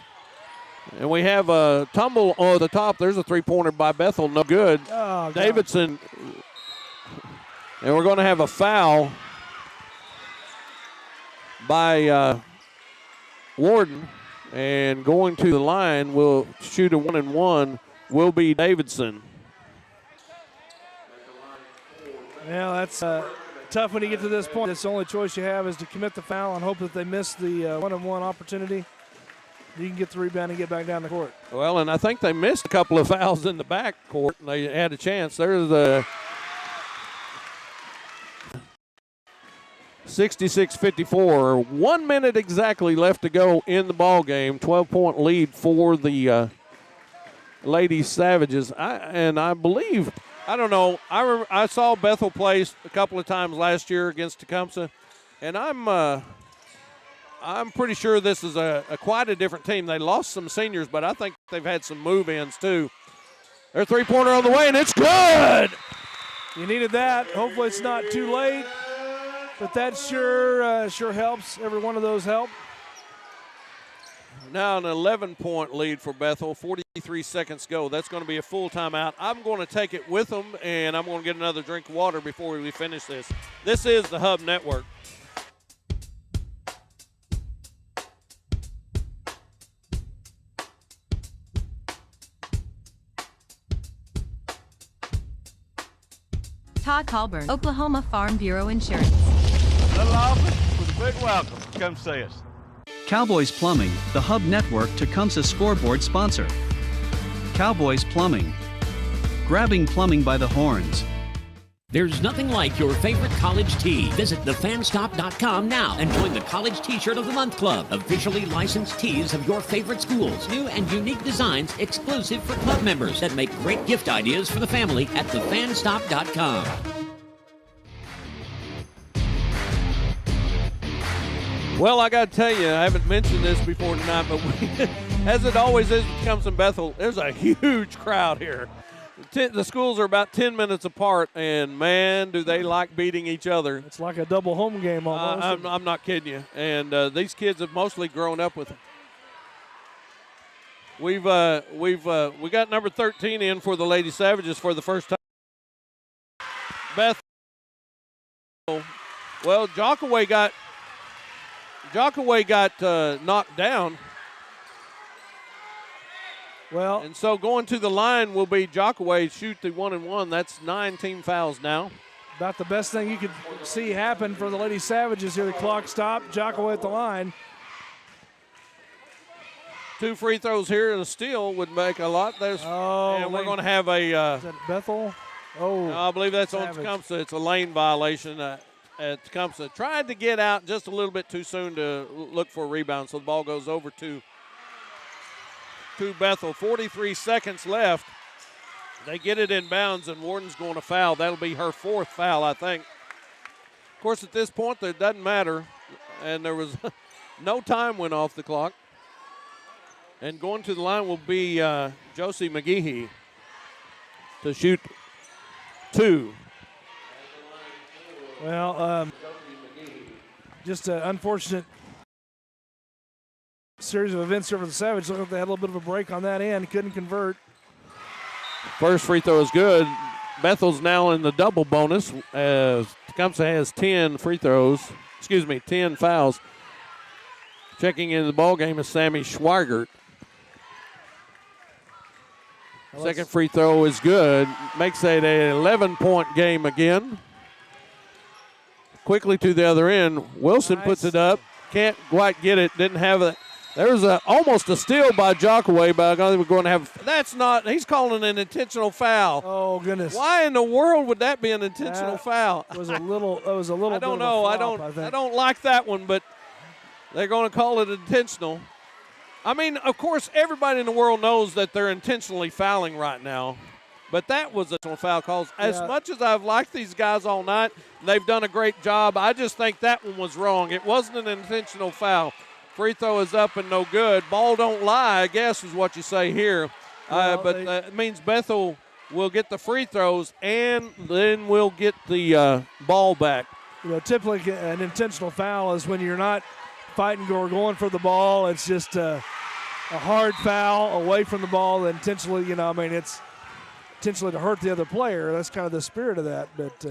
And we have a tumble on the top. There's a three-pointer by Bethel. No good. Oh, Davidson. And we're going to have a foul by Warden. And going to the line will shoot a 1-and-1 will be Davidson. Yeah, that's tough when you get to this point. That's the only choice you have is to commit the foul and hope that they miss the one-on-one opportunity. You can get the rebound and get back down the court. Well, and I think they missed a couple of fouls in the back court, and they had a chance. There's the 66-54. 1 minute exactly left to go in the ball game. 12-point lead for the Lady Savages. I believe. I don't know. I saw Bethel play a couple of times last year against Tecumseh, and I'm pretty sure this is quite a different team. They lost some seniors, but I think they've had some move-ins too. Their three-pointer on the way, and it's good. You needed that. Hopefully it's not too late, but that sure helps. Every one of those help. Now an 11-point lead for Bethel, 43 seconds go. That's going to be a full timeout. I'm going to take it with them, and I'm going to get another drink of water before we finish this. This is the Hub Network. Todd Colburn, Oklahoma Farm Bureau Insurance. Little office with a big welcome. Come see us. Cowboys Plumbing, the Hub Network Tecumseh scoreboard sponsor. Cowboys Plumbing, grabbing plumbing by the horns. There's nothing like your favorite college tee. Visit thefanstop.com now and join the College T-Shirt of the Month Club. Officially licensed tees of your favorite schools. New and unique designs exclusive for club members that make great gift ideas for the family at thefanstop.com. Well, I got to tell you, I haven't mentioned this before tonight, but as it always is with Tecumseh and Bethel, there's a huge crowd here. The schools are about 10 minutes apart, and, man, do they like beating each other. It's like a double home game almost. I'm not kidding you. And these kids have mostly grown up with them. We got number 13 in for the Lady Savages for the first time. Bethel. Well, Jockaway got knocked down. Well, and so going to the line will be Jockaway shoot the 1-and-1. That's 9 team fouls now. about the best thing you could see happen for the Lady Savages here. The clock stopped. Jockaway at the line. 2 free throws here and a steal would make a lot. And we're going to have a. Is that Bethel? Oh, I believe that's Savage. on Tecumseh. It's a lane violation at Tecumseh. Tried to get out just a little bit too soon to look for a rebound, so the ball goes over to Bethel. 43 seconds left. They get it in bounds, and Warden's going to foul. That'll be her 4th foul, I think. Of course, at this point, it doesn't matter, and there was no time went off the clock. And going to the line will be Josie McGehee to shoot 2. Well, just an unfortunate series of events here for the Savage. Looked like they had a little bit of a break on that end. Couldn't convert. First free throw is good. Bethel's now in the double bonus as Tecumseh has 10 10 fouls. Checking into the ball game is Sammy Schweigert. Second free throw is good. Makes it an 11-point game again. Quickly to the other end. Wilson puts it up. Can't quite get it. Didn't have it. There was almost a steal by Jockaway, but I think we're going to have. That's not. He's calling an intentional foul. Oh goodness! Why in the world would that be an intentional foul? It was a little. It was a little. I don't know. I don't like that one, but they're going to call it intentional. I mean, of course, everybody in the world knows that they're intentionally fouling right now, but that was a foul call. As much as I've liked these guys all night, they've done a great job. I just think that one was wrong. It wasn't an intentional foul. Free throw is up and no good. Ball don't lie, I guess, is what you say here. But it means Bethel will get the free throws and then we'll get the ball back. You know, typically an intentional foul is when you're not fighting or going for the ball. It's just a hard foul away from the ball intentionally. You know, I mean, it's intentionally to hurt the other player. That's kind of the spirit of that. But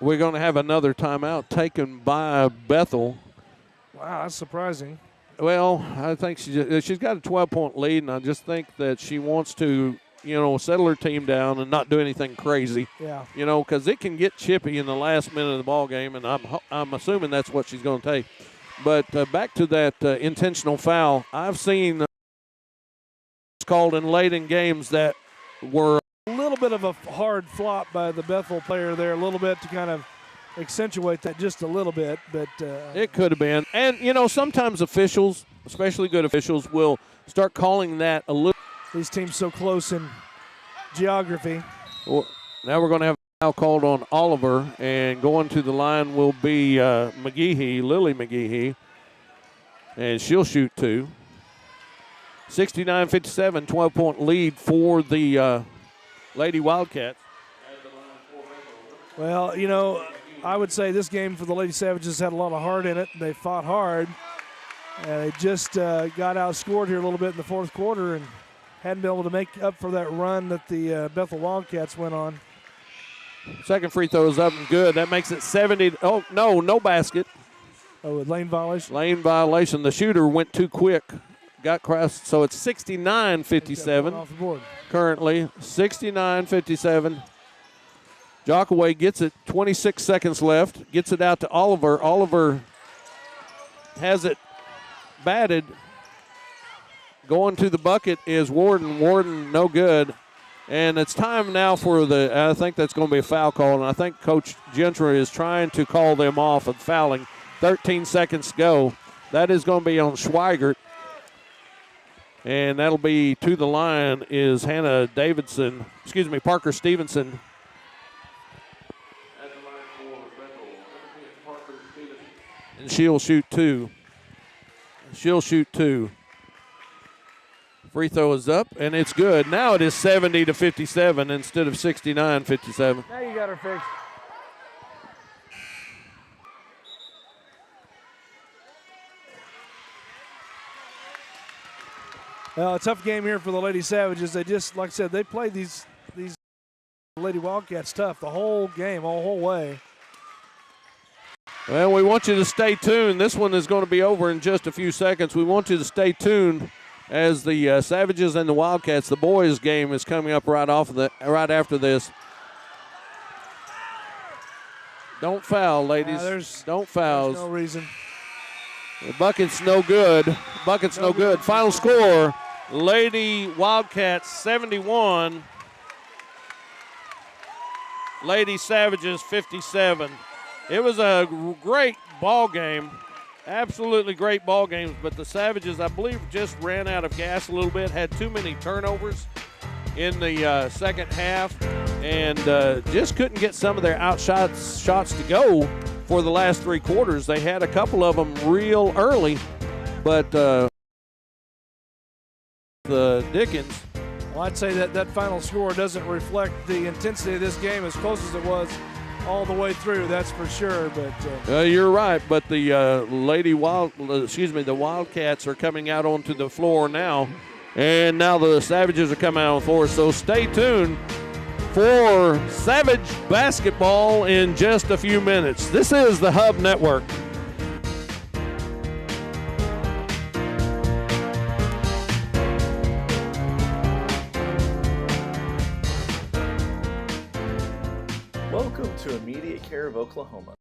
we're going to have another timeout taken by Bethel. Wow, that's surprising. Well, I think she's got a 12-point lead, and I just think that she wants to, settle her team down and not do anything crazy. Yeah. Because it can get chippy in the last minute of the ball game, and I'm assuming that's what she's going to take. But back to that intentional foul, I've seen called in late in games that were a little bit of a hard flop by the Bethel player there, a little bit to kind of accentuate that just a little bit, but it could have been. And sometimes officials, especially good officials, will start calling that a little. These teams so close in geography. Well, now we're going to have a foul called on Oliver, and going to the line will be Lily McGehee, and she'll shoot two. 69-57, 12-point lead for the Lady Wildcats. Well, I would say this game for the Lady Savages had a lot of heart in it. They fought hard. They just got outscored here a little bit in the fourth quarter and hadn't been able to make up for that run that the Bethel Wildcats went on. Second free throw is up and good. That makes it 70. Oh, no basket. Oh, lane violation? Lane violation. The shooter went too quick. Got crossed. So it's 69-57. Off the board. Currently, 69-57. Jockaway gets it, 26 seconds left, gets it out to Oliver. Oliver has it batted. Going to the bucket is Warden. Warden, no good. And it's time now for I think that's going to be a foul call, and I think Coach Gentry is trying to call them off of fouling. 13 seconds to go. That is going to be on Schweigert. And that'll be to the line is Parker Stevenson. And she'll shoot two. Free throw is up, and it's good. Now it is 70-57 instead of 69-57. Now you got her fixed. Well, a tough game here for the Lady Savages. They just, like I said, they played these Lady Wildcats tough the whole game, all whole way. Well, we want you to stay tuned. This one is going to be over in just a few seconds. We want you to stay tuned as the Savages and the Wildcats, the boys' game is coming up right after this. Don't foul, ladies. Don't foul. There's no reason. The bucket's no good. No good. Final score, Lady Wildcats 71. Lady Savages 57. It was a great ball game, absolutely great ball games, but the Savages, I believe, just ran out of gas a little bit, had too many turnovers in the second half, and just couldn't get some of their shots to go for the last three quarters. They had a couple of them real early, but the Dickens. Well, I'd say that final score doesn't reflect the intensity of this game as close as it was all the way through, that's for sure. But you're right. But the the Wildcats are coming out onto the floor now, and now the Savages are coming out on the floor. So stay tuned for Savage basketball in just a few minutes. This is the Hub Network. Welcome to Immediate Care of Oklahoma,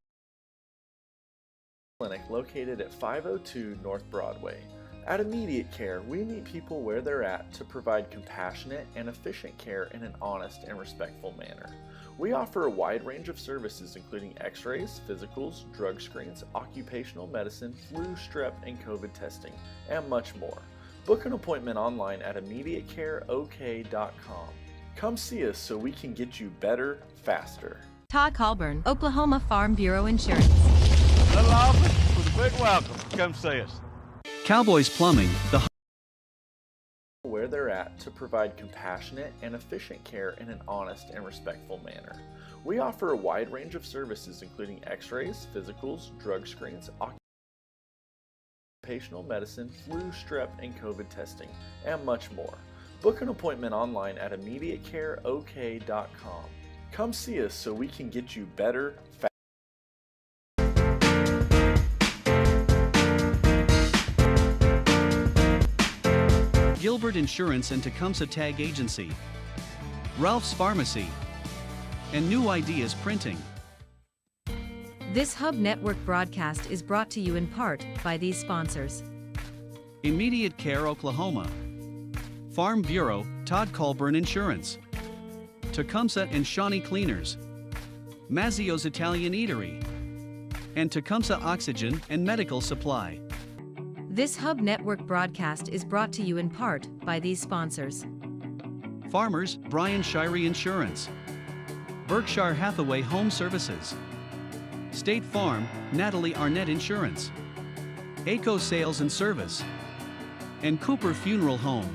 clinic located at 502 North Broadway. At Immediate Care, we meet people where they're at to provide compassionate and efficient care in an honest and respectful manner. We offer a wide range of services including x-rays, physicals, drug screens, occupational medicine, flu, strep, and COVID testing, and much more. Book an appointment online at immediatecareok.com. Come see us so we can get you better, faster. Todd Colburn, Oklahoma Farm Bureau Insurance. Little office with a big welcome. Come see us. Cowboys Plumbing, the Where they're at to provide compassionate and efficient care in an honest and respectful manner. We offer a wide range of services including x-rays, physicals, drug screens, occupational medicine, flu, strep, and COVID testing, and much more. Book an appointment online at immediatecareok.com. Come see us so we can get you better, faster. Gilbert Insurance and Tecumseh Tag Agency, Ralph's Pharmacy, and New Ideas Printing. This Hub Network broadcast is brought to you in part by these sponsors. Immediate Care Oklahoma, Farm Bureau, Todd Colburn Insurance, Tecumseh and Shawnee Cleaners, Mazzio's Italian Eatery, and Tecumseh Oxygen and Medical Supply. This Hub Network broadcast is brought to you in part by these sponsors. Farmers, Brian Shirey Insurance, Berkshire Hathaway Home Services, State Farm, Natalie Arnett Insurance, ACO Sales and Service, and Cooper Funeral Home.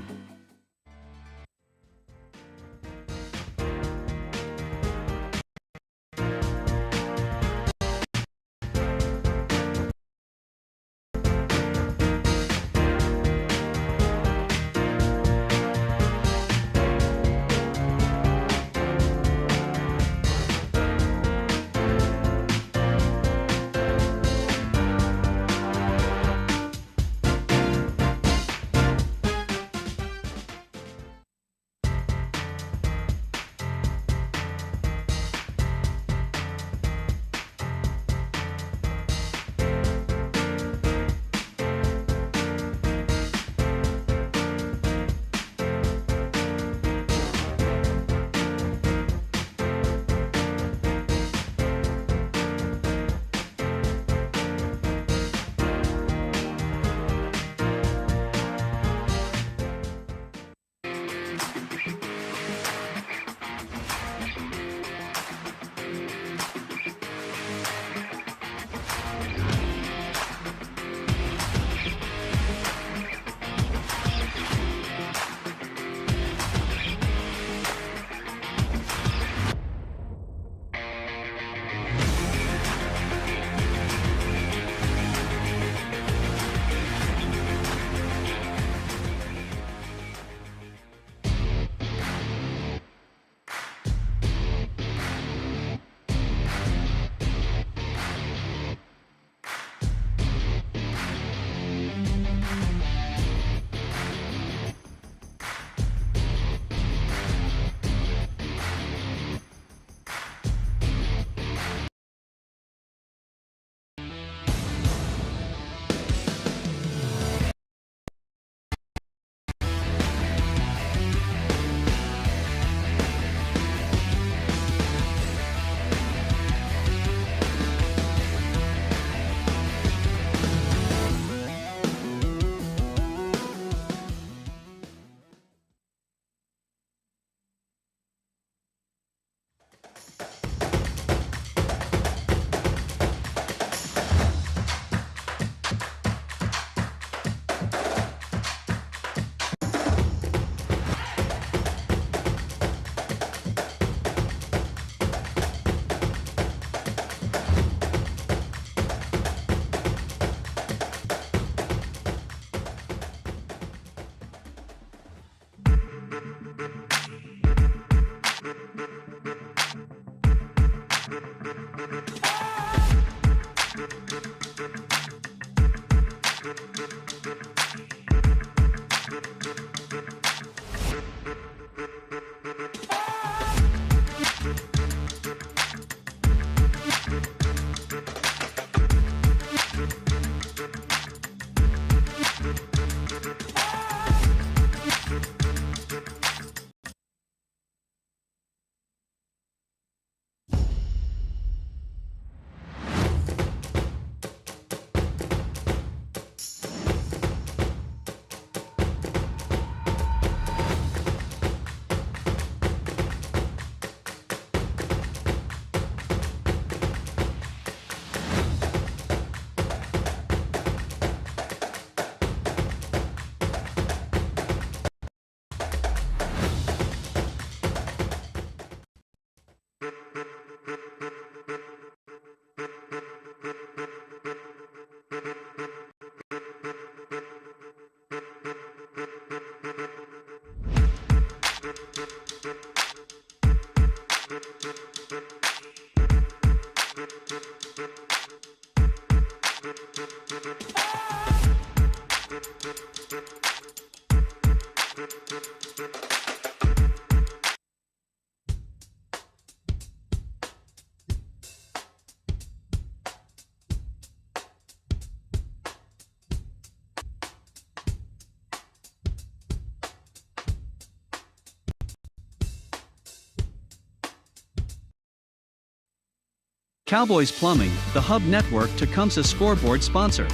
Cowboys Plumbing, the Hub Network Tecumseh scoreboard sponsor.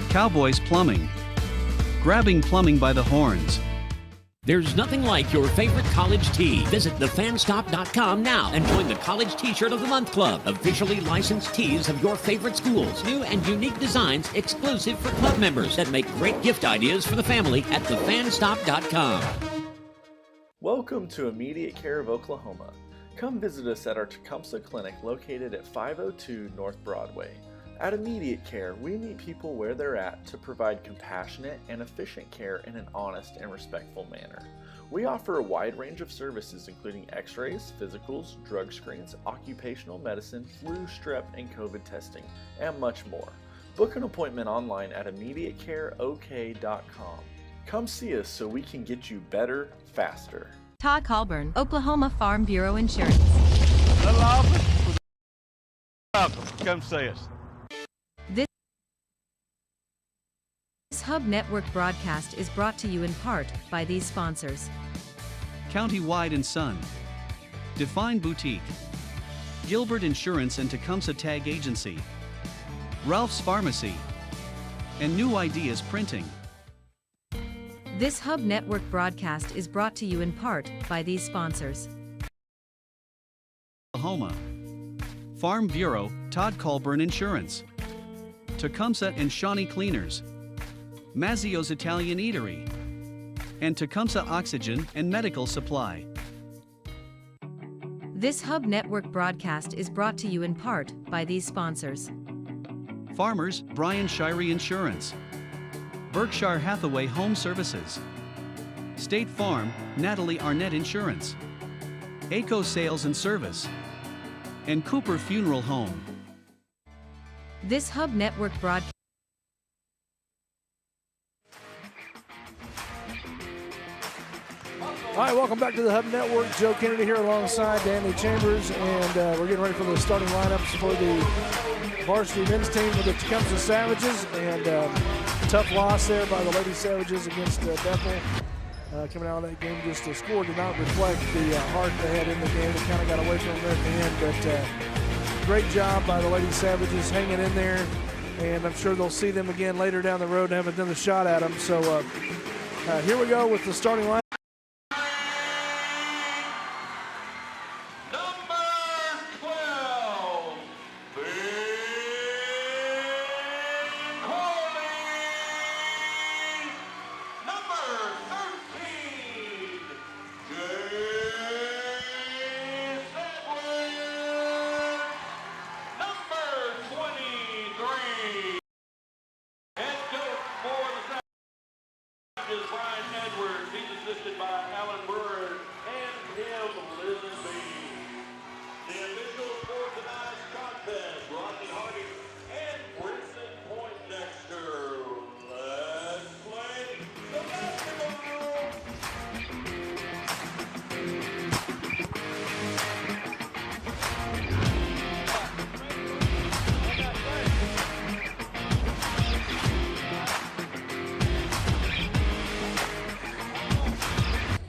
Cowboys Plumbing. Grabbing plumbing by the horns. There's nothing like your favorite college tee. Visit thefanstop.com now and join the College T-Shirt of the Month Club. Officially licensed tees of your favorite schools. New and unique designs exclusive for club members that make great gift ideas for the family at thefanstop.com. Welcome to Immediate Care of Oklahoma. Come visit us at our Tecumseh Clinic located at 502 North Broadway. At Immediate Care, we meet people where they're at to provide compassionate and efficient care in an honest and respectful manner. We offer a wide range of services including x-rays, physicals, drug screens, occupational medicine, flu, strep, and COVID testing, and much more. Book an appointment online at immediatecareok.com. Come see us so we can get you better, faster. Todd Colburn, Oklahoma Farm Bureau Insurance. Little office. Welcome. Come see us. This Hub Network broadcast is brought to you in part by these sponsors. County-Wide and Son. Define Boutique. Gilbert Insurance and Tecumseh Tag Agency. Ralph's Pharmacy. And New Ideas Printing. This Hub Network broadcast is brought to you in part by these sponsors. Oklahoma. Farm Bureau, Todd Colburn Insurance. Tecumseh and Shawnee Cleaners. Mazzio's Italian Eatery. And Tecumseh Oxygen and Medical Supply. This Hub Network broadcast is brought to you in part by these sponsors. Farmers, Brian Shirey Insurance. Berkshire Hathaway Home Services. State Farm, Natalie Arnett Insurance. ACO Sales and Service. And Cooper Funeral Home. This Hub Network broadcast. All right, welcome back to the Hub Network. Joe Kennedy here alongside Danny Chambers, and we're getting ready for the starting lineups for the varsity men's team for the Tecumseh Savages, and tough loss there by the Lady Savages against Bethel. Coming out of that game, just the score did not reflect the heart they had in the game. It kind of got away from them at the end, but great job by the Lady Savages hanging in there, and I'm sure they'll see them again later down the road and have another shot at them. So here we go with the starting line.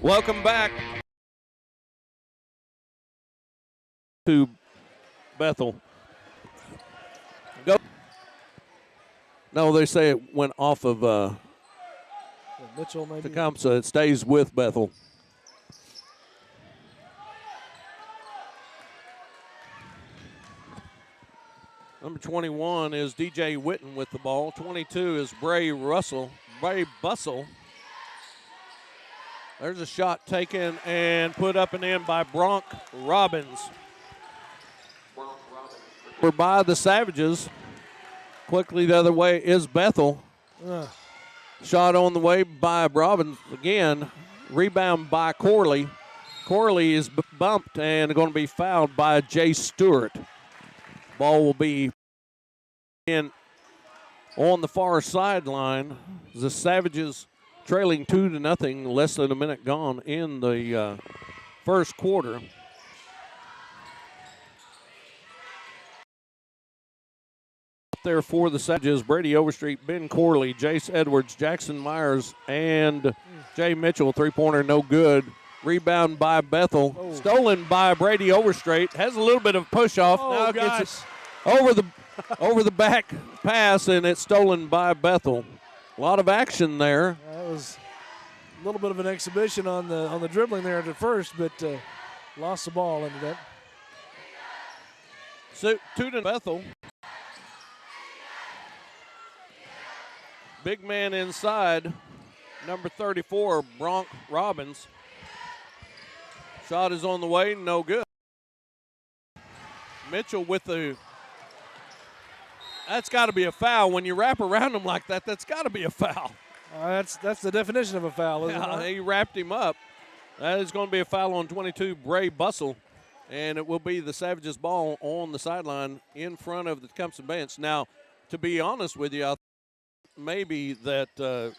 Welcome back to Bethel. Go. No, they say it went off of Mitchell, maybe. Tecumseh. It stays with Bethel. Number 21 is DJ Witten with the ball. 22 is Bray Bussell. There's a shot taken and put up and in by Bronk Robbins. We're by the Savages. Quickly the other way is Bethel. Shot on the way by Robbins again. Rebound by Corley. Corley is bumped and going to be fouled by Jay Stewart. Ball will be in on the far sideline. The Savages trailing 2-0, less than a minute gone in the first quarter. There for the Savages, Brady Overstreet, Ben Corley, Jace Edwards, Jackson Myers, and Jay Mitchell. Three-pointer, no good. Rebound by Bethel. Oh. Stolen by Brady Overstreet. Has a little bit of push-off. Oh, now gosh. gets it over the back pass, and it's stolen by Bethel. A lot of action there. That was a little bit of an exhibition on the dribbling there at first, but lost the ball into that. So, two to Bethel. Big man inside, number 34, Bronk Robbins. Shot is on the way, no good. Mitchell with the, that's got to be a foul. When you wrap around him like that, that's got to be a foul. That's the definition of a foul, isn't it? He wrapped him up. That is going to be a foul on 22, Bray Bussell, and it will be the Savages ball on the sideline in front of the Tecumseh bench. Now, to be honest with you, I maybe that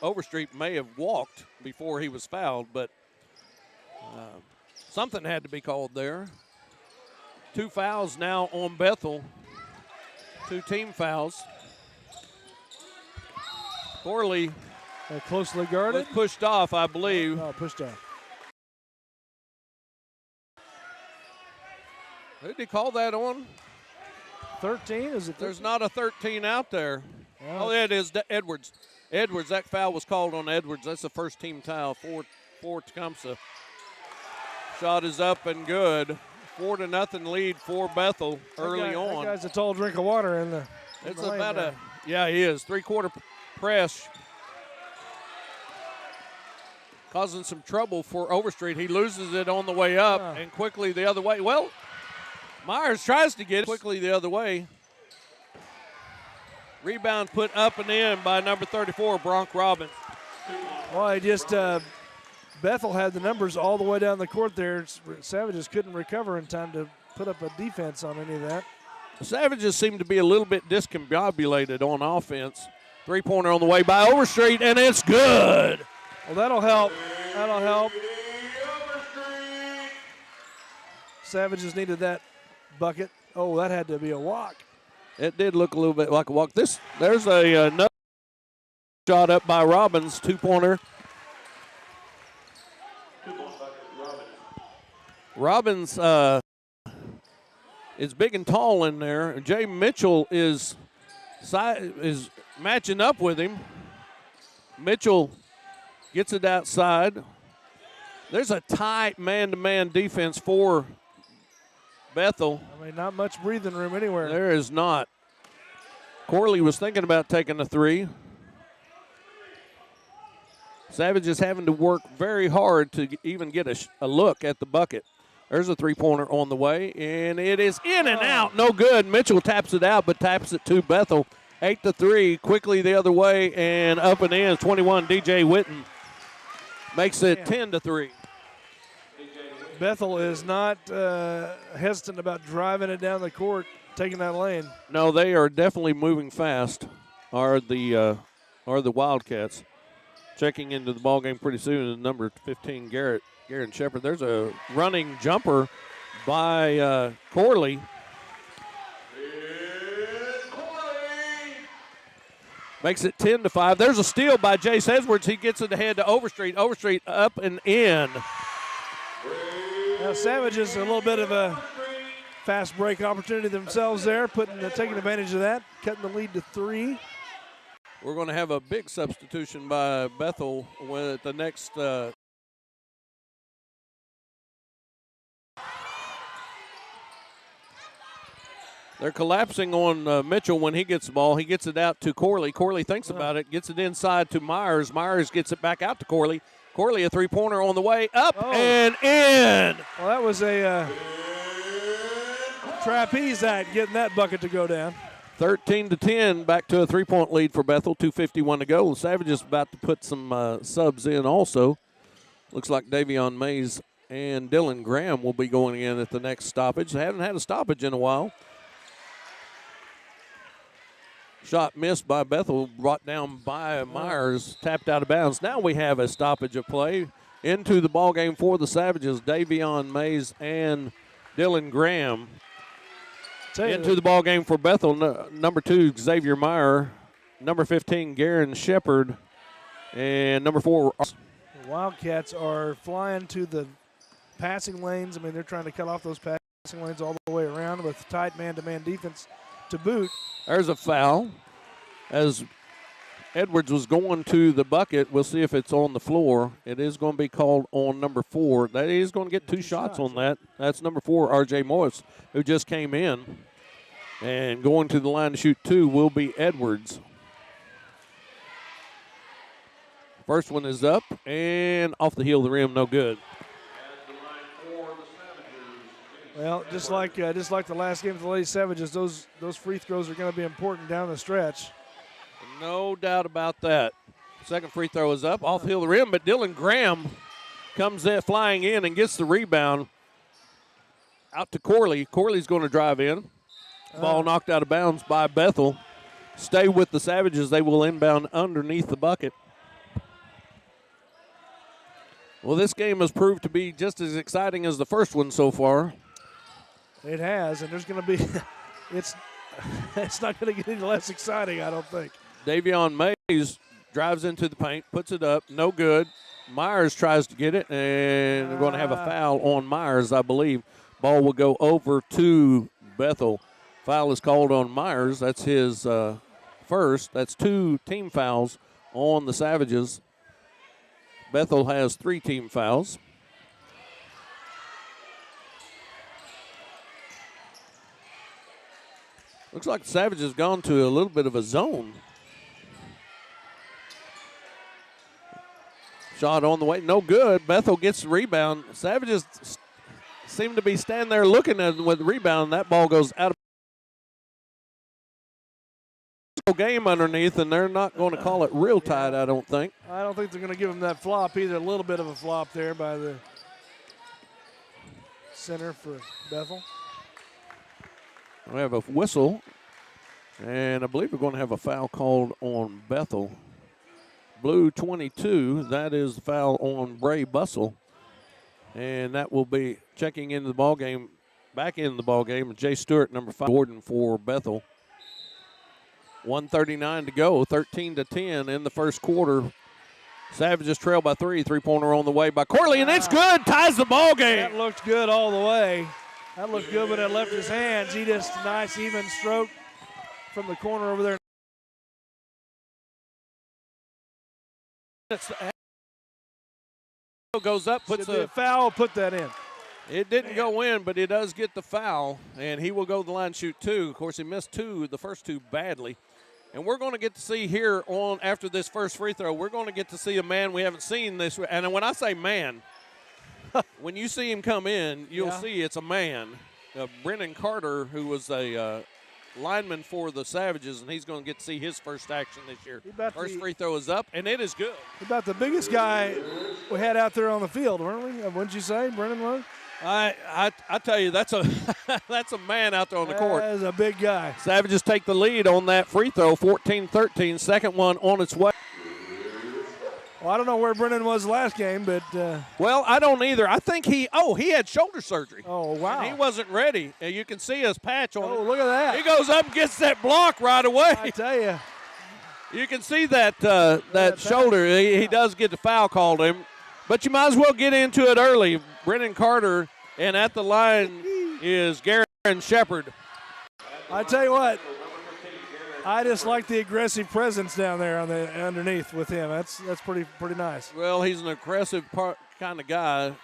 Overstreet may have walked before he was fouled, but something had to be called there. 2 fouls now on Bethel. 2 team fouls. Corley closely guarded. was pushed off, I believe. Oh, pushed off. Who did he call that on? 13, is it? 13? There's not a 13 out there. Oh, yeah, it is. Edwards. Edwards, that foul was called on Edwards. That's the first team foul for Tecumseh. Shot is up and good. 4-0 lead for Bethel early on. That guy's a tall drink of water in the. It's about a, yeah, he is. 3-quarter press. Causing some trouble for Overstreet. He loses it on the way up and quickly the other way. Well, Myers tries to get it quickly the other way. Rebound put up and in by number 34, Bronk Robbins. Well, he just Bethel had the numbers all the way down the court there. Savages couldn't recover in time to put up a defense on any of that. The Savages seem to be a little bit discombobulated on offense. 3-pointer on the way by Overstreet, and it's good. Well, that'll help. That'll help. Savages needed that bucket. Oh, that had to be a walk. It did look a little bit like a walk. There's another shot up by Robbins, 2-pointer. Robbins is big and tall in there. Jay Mitchell is matching up with him. Mitchell gets it outside. There's a tight man-to-man defense for Bethel. I mean, not much breathing room anywhere. There is not. Corley was thinking about taking a 3. Savages having to work very hard to even get a look at the bucket. There's a 3-pointer on the way, and it is in and out. No good. Mitchell taps it out, but taps it to Bethel. 8-3, quickly the other way, and up and in. 21, DJ Witten makes it 10-3. Bethel is not hesitant about driving it down the court, taking that lane. No, they are definitely moving fast. Are the Wildcats checking into the ball game pretty soon? And number 15, Garrett Shepard. There's a running jumper by Corley. Makes it 10-5. There's a steal by Jace Edwards. He gets it ahead to Overstreet. Overstreet up and in. Now Savages a little bit of a fast break opportunity themselves there, taking advantage of that, cutting the lead to 3. We're going to have a big substitution by Bethel with the next. They're collapsing on Mitchell when he gets the ball. He gets it out to Corley. Corley thinks about it, gets it inside to Myers. Myers gets it back out to Corley. Corley, a 3-pointer on the way, up and in. Well, that was a trapeze act getting that bucket to go down. 13-10, back to a 3-point lead for Bethel. 2:51 to go. The Savages about to put some subs in also. Looks like Davion Mays and Dylan Graham will be going in at the next stoppage. They haven't had a stoppage in a while. Shot missed by Bethel, brought down by Myers, tapped out of bounds. Now we have a stoppage of play into the ball game for the Savages. Davion Mays and Dylan Graham into the ball game for Bethel. Number 2, Xavier Meyer. Number 15, Garen Shepard. And number 4. The Wildcats are flying to the passing lanes. I mean, they're trying to cut off those passing lanes all the way around with tight man-to-man defense to boot. There's a foul. As Edwards was going to the bucket, we'll see if it's on the floor. It is going to be called on number 4. That is going to get two shots on that. That's number 4, R.J. Morris, who just came in. And going to the line to shoot 2 will be Edwards. First one is up and off the heel of the rim, no good. Well, just like the last game of the Lady Savages, those free throws are going to be important down the stretch. No doubt about that. Second free throw is up, off the heel of the rim, but Dylan Graham comes in, flying in and gets the rebound out to Corley. Corley's going to drive in. Ball knocked out of bounds by Bethel. Stay with the Savages. They will inbound underneath the bucket. Well, this game has proved to be just as exciting as the first one so far. It has, and there's going to be it's not going to get any less exciting, I don't think. Davion Mays drives into the paint, puts it up, no good. Myers tries to get it, and they're going to have a foul on Myers, I believe. Ball will go over to Bethel. Foul is called on Myers. That's his first. That's 2 team fouls on the Savages. Bethel has 3 team fouls. Looks like the Savages have gone to a little bit of a zone. Shot on the way, no good. Bethel gets the rebound. Savages seem to be standing there looking at with the rebound. That ball goes out of game underneath, and they're not going to call it real tight, I don't think. I don't think they're going to give him that flop either. A little bit of a flop there by the center for Bethel. We have a whistle, and I believe we're going to have a foul called on Bethel. Blue 22, that is the foul on Bray Bussell. And that will be checking into the ball game, back in the ball game. Jay Stewart, number 5, Gordon for Bethel. 1:39 to go, 13-10 in the first quarter. Savages trail by 3. Three-pointer on the way by Corley, and it's good. Ties the ball game. That looked good all the way. That looked good, but it left his hands. He just nice, even stroke from the corner over there. Goes up, puts a foul, put that in. It didn't go in, but he does get the foul, and he will go to the line and shoot 2. Of course, he missed the first 2 badly. And we're going to get to see here on after this first free throw, we're going to get to see a man we haven't seen this. And when I say man, when you see him come in, you'll see it's a man. Brennan Carter, who was a lineman for the Savages, and he's going to get to see his first action this year. First free throw is up, and it is good. About the biggest guy we had out there on the field, weren't we? Wouldn't you say, Brennan was? I tell you, that's a that's a man out there on the court. That is a big guy. Savages take the lead on that free throw, 14-13. Second one on its way. Well, I don't know where Brennan was last game, but well, I don't either. I think he had shoulder surgery. Oh, wow. And he wasn't ready. And you can see his patch on it. Oh, look at that. He goes up and gets that block right away. I tell you. You can see that that shoulder. He does get the foul called him. But you might as well get into it early. Brennan Carter, and at the line is Garen Shepard. I tell you what, I just like the aggressive presence down there on the underneath with him. That's pretty nice. Well, he's an aggressive kind of guy.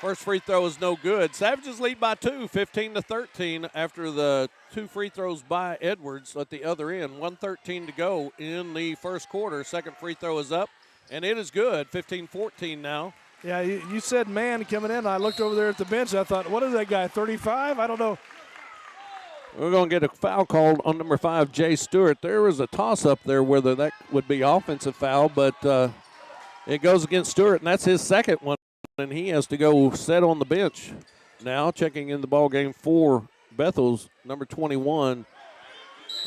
First free throw is no good. Savages lead by 2, 15-13 after the 2 free throws by Edwards at the other end. 1:13 to go in the first quarter. Second free throw is up, and it is good. 15-14 now. Yeah, you said man coming in. I looked over there at the bench. I thought, what is that guy, 35? I don't know. We're going to get a foul called on number 5, Jay Stewart. There was a toss-up there whether that would be offensive foul, but it goes against Stewart, and that's his second one, and he has to go set on the bench. Now checking in the ball game for Bethel's number 21,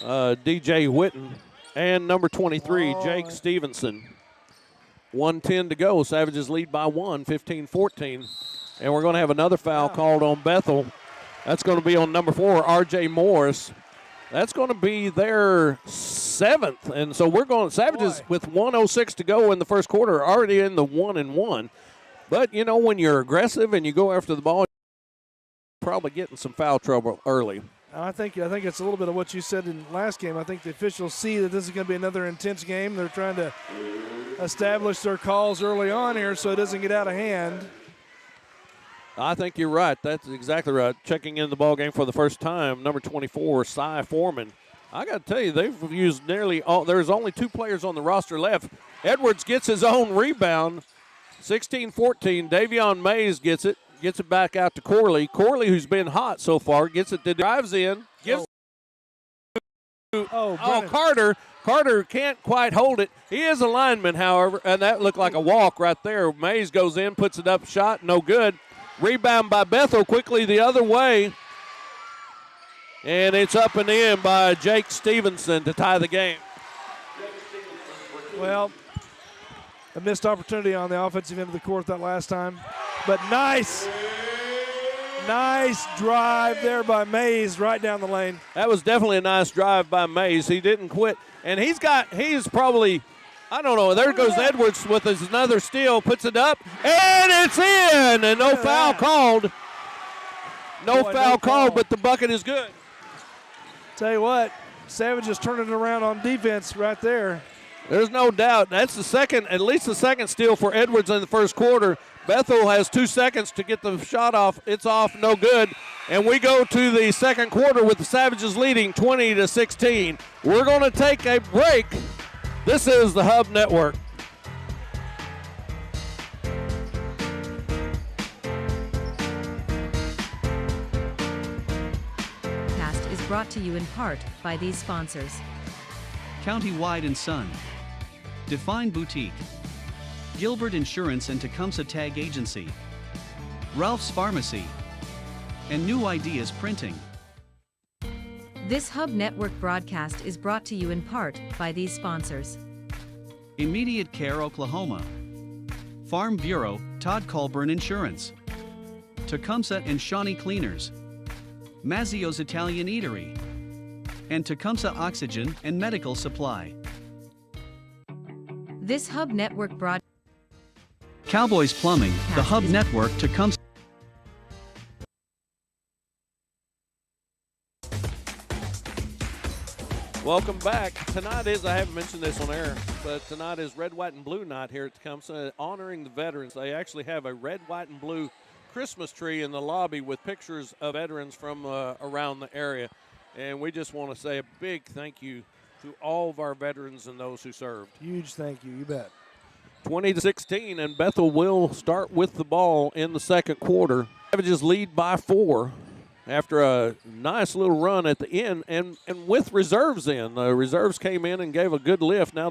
DJ Whitten, and number 23, Jake Stevenson. 1:10 to go. Savages lead by 1, 15-14. And we're going to have another foul called on Bethel. That's going to be on number 4, R.J. Morris. That's going to be their 7th. And so we're going, Savages with 1:06 to go in the first quarter are already in the 1-1. But, you know, when you're aggressive and you go after the ball, you're probably getting some foul trouble early. I think it's a little bit of what you said in the last game. I think the officials see that this is going to be another intense game. They're trying to establish their calls early on here so it doesn't get out of hand. I think you're right. That's exactly right. Checking in the ball game for the first time, number 24, Cy Foreman. I got to tell you, they've used nearly all. There's only 2 players on the roster left. Edwards gets his own rebound, 16-14. Davion Mays gets it back out to Corley. Corley, who's been hot so far, gets it, drives in, gives Carter. Carter can't quite hold it. He is a lineman, however, and that looked like a walk right there. Mays goes in, puts it up, shot, no good. Rebound by Bethel, quickly the other way. And it's up and in by Jake Stevenson to tie the game. Well, a missed opportunity on the offensive end of the court that last time. But nice drive there by Mays right down the lane. That was definitely a nice drive by Mays. He didn't quit. And he's probably, I don't know, there goes Edwards with his another steal, puts it up, and it's in! And no foul called. No foul called, but the bucket is good. Tell you what, Savages turning it around on defense right there. There's no doubt. That's the second, at least the second steal for Edwards in the first quarter. Bethel has 2 seconds to get the shot off. It's off, no good. And we go to the second quarter with the Savages leading 20-16. We're going to take a break. This is the Hub Network. Cast is brought to you in part by these sponsors. County-Wide and Son, Define Boutique, Gilbert Insurance and Tecumseh Tag Agency, Ralph's Pharmacy, and New Ideas Printing. This Hub Network broadcast is brought to you in part by these sponsors. Immediate Care Oklahoma, Farm Bureau, Todd Colburn Insurance, Tecumseh and Shawnee Cleaners, Mazzio's Italian Eatery, and Tecumseh Oxygen and Medical Supply. This Hub Network broadcast. Cowboys Plumbing, the Hub Network, Tecumseh. Welcome back. Tonight is, I haven't mentioned this on air, but tonight is Red, White, and Blue night here at Tecumseh, honoring the veterans. They actually have a red, white, and blue Christmas tree in the lobby with pictures of veterans from around the area. And we just want to say a big thank you to all of our veterans and those who served. Huge thank you, you bet. 20-16, and Bethel will start with the ball in the second quarter. Savages lead by 4 after a nice little run at the end, and with reserves in. The reserves came in and gave a good lift. Now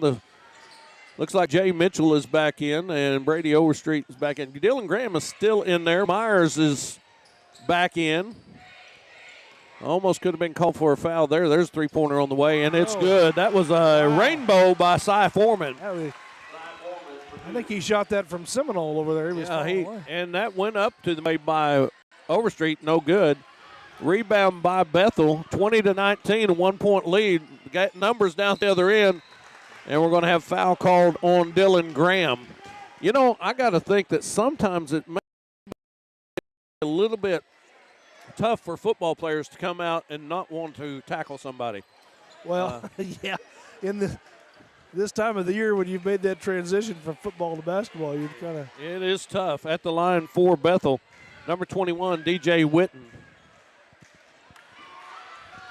looks like Jay Mitchell is back in, and Brady Overstreet is back in. Dylan Graham is still in there. Myers is back in. Almost could have been called for a foul there. There's a three-pointer on the way, and it's good. That was a rainbow by Cy Foreman. I think he shot that from Seminole over there. And that went up to the made by Overstreet, no good. Rebound by Bethel, 20-19, a 1-point lead. Got numbers down the other end, and we're going to have foul called on Dylan Graham. You know, I got to think that sometimes it may be a little bit tough for football players to come out and not want to tackle somebody. Well, yeah, this time of the year when you've made that transition from football to basketball, you're kind of. It is tough. At the line for Bethel, number 21, DJ Whitten.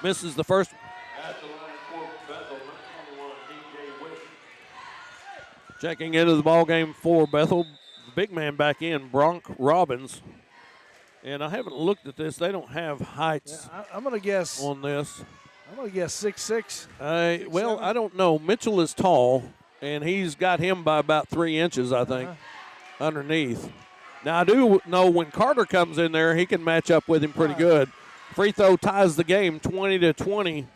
Misses the first. At the line for Bethel, number 21, DJ Whitten. Checking into the ball game for Bethel, the big man back in, Bronk Robbins. And I haven't looked at this. They don't have heights. Yeah, I'm going to guess on this. I'm going to guess 6'6". Well, I don't know. Mitchell is tall, and he's got him by about 3 inches, I think, underneath. Now, I do know when Carter comes in there, he can match up with him pretty good. Free throw ties the game, 20-20.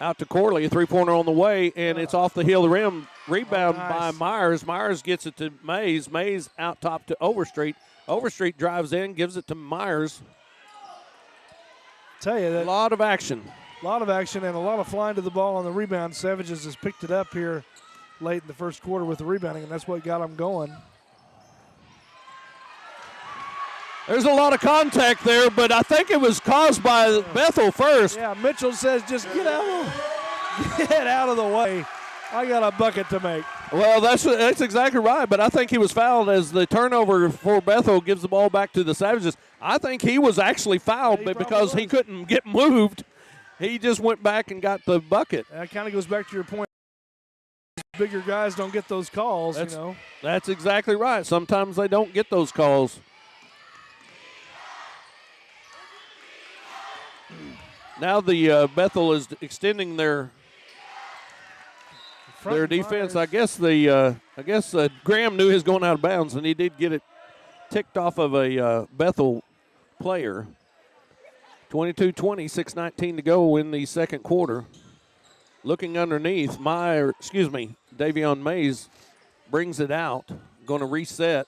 Out to Corley, a three-pointer on the way, and it's off the heel of the rim. Rebound nice. by Myers. Myers gets it to Mays. Mays out top to Overstreet. Overstreet drives in, gives it to Myers. Tell you that A lot of action. a lot of action and a lot of flying to the ball on the rebound. Savages has picked it up here late in the first quarter with the rebounding, and that's what got them going. There's a lot of contact there, but I think it was caused by Bethel first. Yeah, Mitchell says just get out of the way. I got a bucket to make. Well, that's exactly right, but I think he was fouled as the turnover for Bethel gives the ball back to the Savages. I think he was actually fouled, but because he couldn't get moved, he just went back and got the bucket. That kind of goes back to your point. Bigger guys don't get those calls, That's exactly right. Sometimes they don't get those calls. Now the Bethel is extending their defense. I guess Graham knew he was going out of bounds, and he did get it ticked off of a Bethel player. 22-20, 6:19 to go in the second quarter. Looking underneath, Davion Mays brings it out. Going to reset.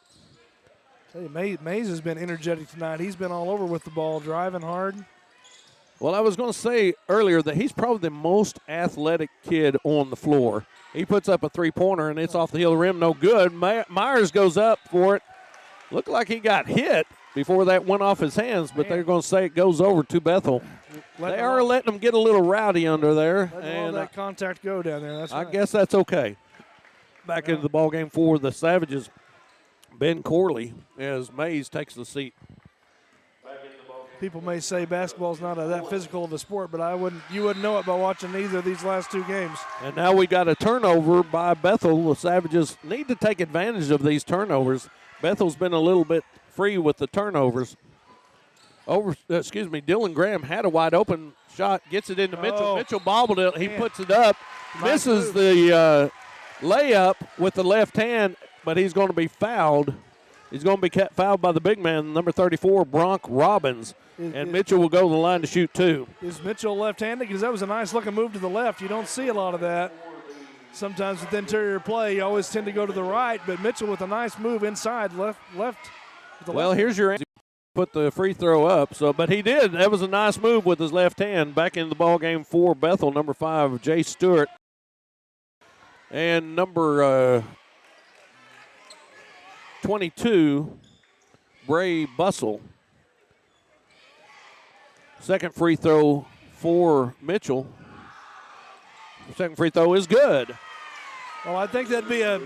Tell you, Mays has been energetic tonight. He's been all over with the ball, driving hard. Well, I was going to say earlier that he's probably the most athletic kid on the floor. He puts up a three-pointer, and it's off the heel of the rim, no good. Myers goes up for it. Looked like he got hit before that went off his hands, but they're going to say it goes over to Bethel. They are letting them get a little rowdy under there. Letting all that contact go down there. That's I right. guess that's okay. Back into the ballgame for the Savages, Ben Corley, as Mays takes the seat. People may say basketball's not that physical of a sport, but you wouldn't know it by watching either of these last two games. And now we got a turnover by Bethel. The Savages need to take advantage of these turnovers. Bethel's been a little bit free with the turnovers. Dylan Graham had a wide open shot, gets it into Mitchell. Mitchell bobbled it. He puts it up, misses the layup with the left hand, but he's going to be fouled. He's going to be fouled by the big man, number 34, Bronk Robbins. And Mitchell will go to the line to shoot two. Is Mitchell left-handed? Because that was a nice-looking move to the left. You don't see a lot of that. Sometimes with interior play, you always tend to go to the right, but Mitchell with a nice move inside, left. Well, here's your answer. Put the free throw up. But he did. That was a nice move with his left hand. Back in the ball game for Bethel, number 5, Jay Stewart. And number 22, Bray Bussell. Second free throw for Mitchell. Second free throw is good. Well, I think that'd be a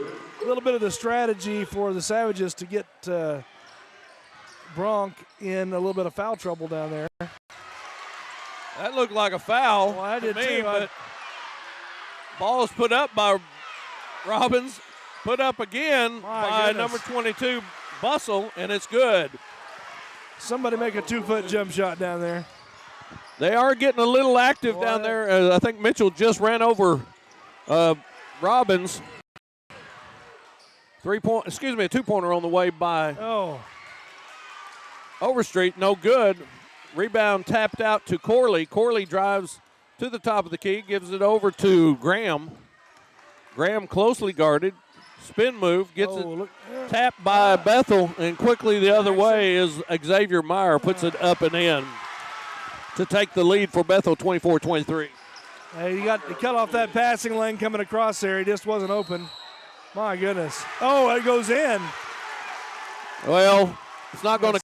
little bit of the strategy for the Savages to get Bronk in a little bit of foul trouble down there. That looked like a foul. Well, I did to me, too. But ball's put up by Robbins, put up again by number 22, Bussell, and it's good. Somebody make a 2-foot jump shot down there. They are getting a little active down there. I think Mitchell just ran over Robbins. A 2-pointer on the way by Overstreet. No good. Rebound tapped out to Corley. Corley drives to the top of the key, gives it over to Graham. Graham closely guarded. Spin move, gets it tapped by Bethel, and quickly the other way is Xavier Meyer, puts it up and in to take the lead for Bethel, 24-23. Hey, he cut off that passing lane coming across there. He just wasn't open. My goodness. Oh, it goes in. Well, it's not going to.